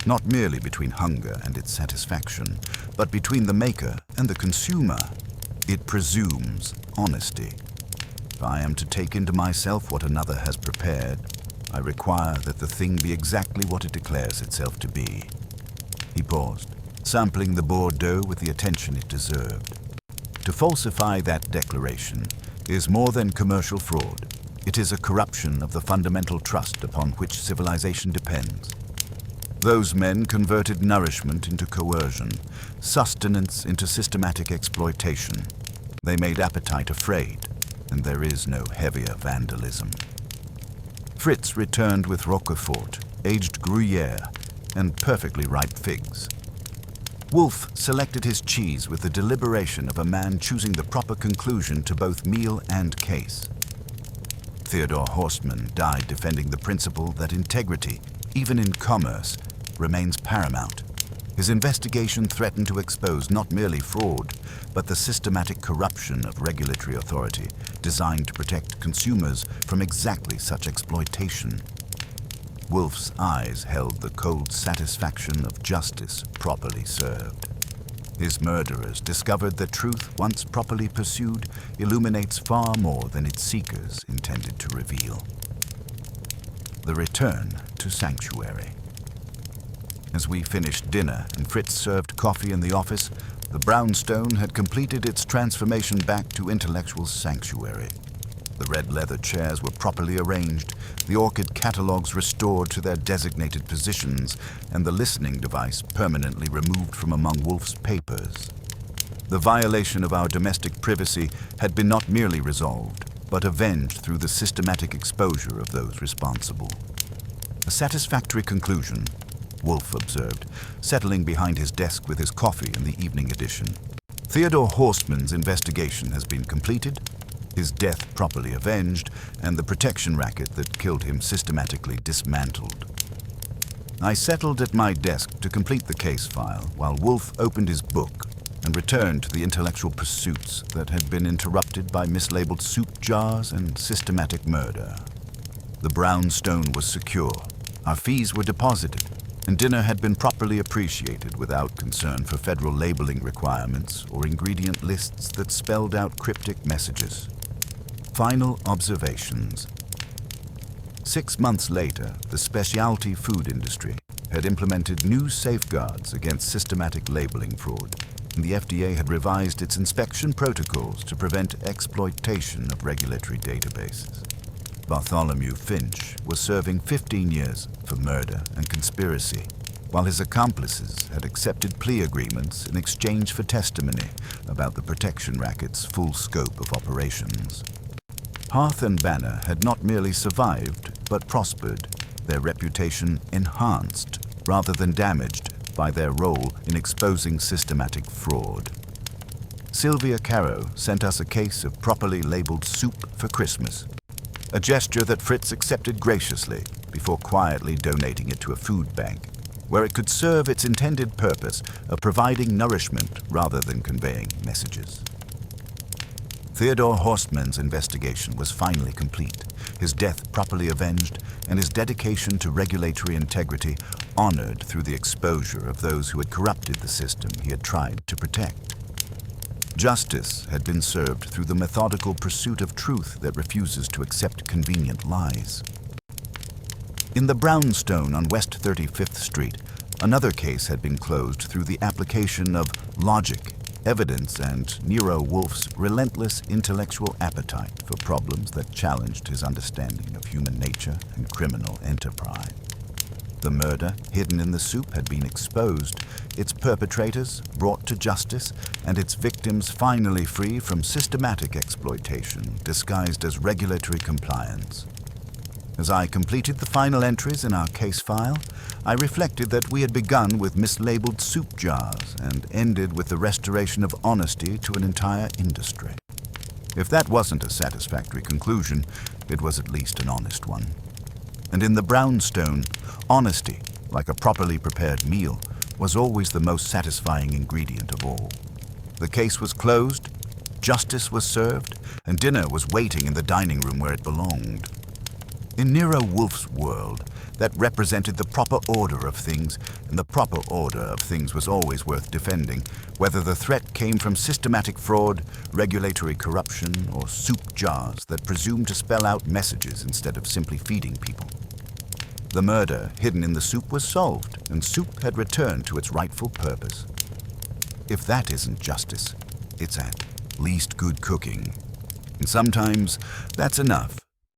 not merely between hunger and its satisfaction, but between the maker and the consumer. It presumes honesty. If I am to take into myself what another has prepared, I require that the thing be exactly what it declares itself to be." He paused, sampling the Bordeaux with the attention it deserved. To falsify that declaration is more than commercial fraud. It is a corruption of the fundamental trust upon which civilization depends. Those men converted nourishment into coercion, sustenance into systematic exploitation. They made appetite afraid, and there is no heavier vandalism. Fritz returned with Roquefort, aged Gruyere, and perfectly ripe figs. Wolfe selected his cheese with the deliberation of a man choosing the proper conclusion to both meal and case. Theodore Horstman died defending the principle that integrity, even in commerce, remains paramount. His investigation threatened to expose not merely fraud, but the systematic corruption of regulatory authority designed to protect consumers from exactly such exploitation. Wolfe's eyes held the cold satisfaction of justice properly served. His murderers discovered that truth, once properly pursued, illuminates far more than its seekers intended to reveal. The return to sanctuary. As we finished dinner and Fritz served coffee in the office, the brownstone had completed its transformation back to intellectual sanctuary. The red leather chairs were properly arranged, the orchid catalogues restored to their designated positions, and the listening device permanently removed from among Wolfe's papers. The violation of our domestic privacy had been not merely resolved, but avenged through the systematic exposure of those responsible. A satisfactory conclusion, Wolfe observed, settling behind his desk with his coffee in the evening edition. Theodore Horstman's investigation has been completed, his death properly avenged, and the protection racket that killed him systematically dismantled. I settled at my desk to complete the case file while Wolfe opened his book and returned to the intellectual pursuits that had been interrupted by mislabeled soup jars and systematic murder. The brownstone was secure, our fees were deposited, and dinner had been properly appreciated without concern for federal labeling requirements or ingredient lists that spelled out cryptic messages. Final observations. 6 months later, the specialty food industry had implemented new safeguards against systematic labeling fraud, and the FDA had revised its inspection protocols to prevent exploitation of regulatory databases. Bartholomew Finch was serving 15 years for murder and conspiracy, while his accomplices had accepted plea agreements in exchange for testimony about the protection racket's full scope of operations. Hearth and Banner had not merely survived, but prospered, their reputation enhanced rather than damaged by their role in exposing systematic fraud. Sylvia Caro sent us a case of properly labeled soup for Christmas, a gesture that Fritz accepted graciously before quietly donating it to a food bank, where it could serve its intended purpose of providing nourishment rather than conveying messages. Theodore Horstman's investigation was finally complete, his death properly avenged, and his dedication to regulatory integrity honored through the exposure of those who had corrupted the system he had tried to protect. Justice had been served through the methodical pursuit of truth that refuses to accept convenient lies. In the brownstone on West 35th Street, another case had been closed through the application of logic, evidence, and Nero Wolfe's relentless intellectual appetite for problems that challenged his understanding of human nature and criminal enterprise. The murder hidden in the soup had been exposed, its perpetrators brought to justice, and its victims finally free from systematic exploitation disguised as regulatory compliance. As I completed the final entries in our case file, I reflected that we had begun with mislabeled soup jars and ended with the restoration of honesty to an entire industry. If that wasn't a satisfactory conclusion, it was at least an honest one. And in the brownstone, honesty, like a properly prepared meal, was always the most satisfying ingredient of all. The case was closed, justice was served, and dinner was waiting in the dining room where it belonged. In Nero Wolfe's world, that represented the proper order of things, and the proper order of things was always worth defending, whether the threat came from systematic fraud, regulatory corruption, or soup jars that presumed to spell out messages instead of simply feeding people. The murder hidden in the soup was solved, and soup had returned to its rightful purpose. If that isn't justice, it's at least good cooking. And sometimes that's enough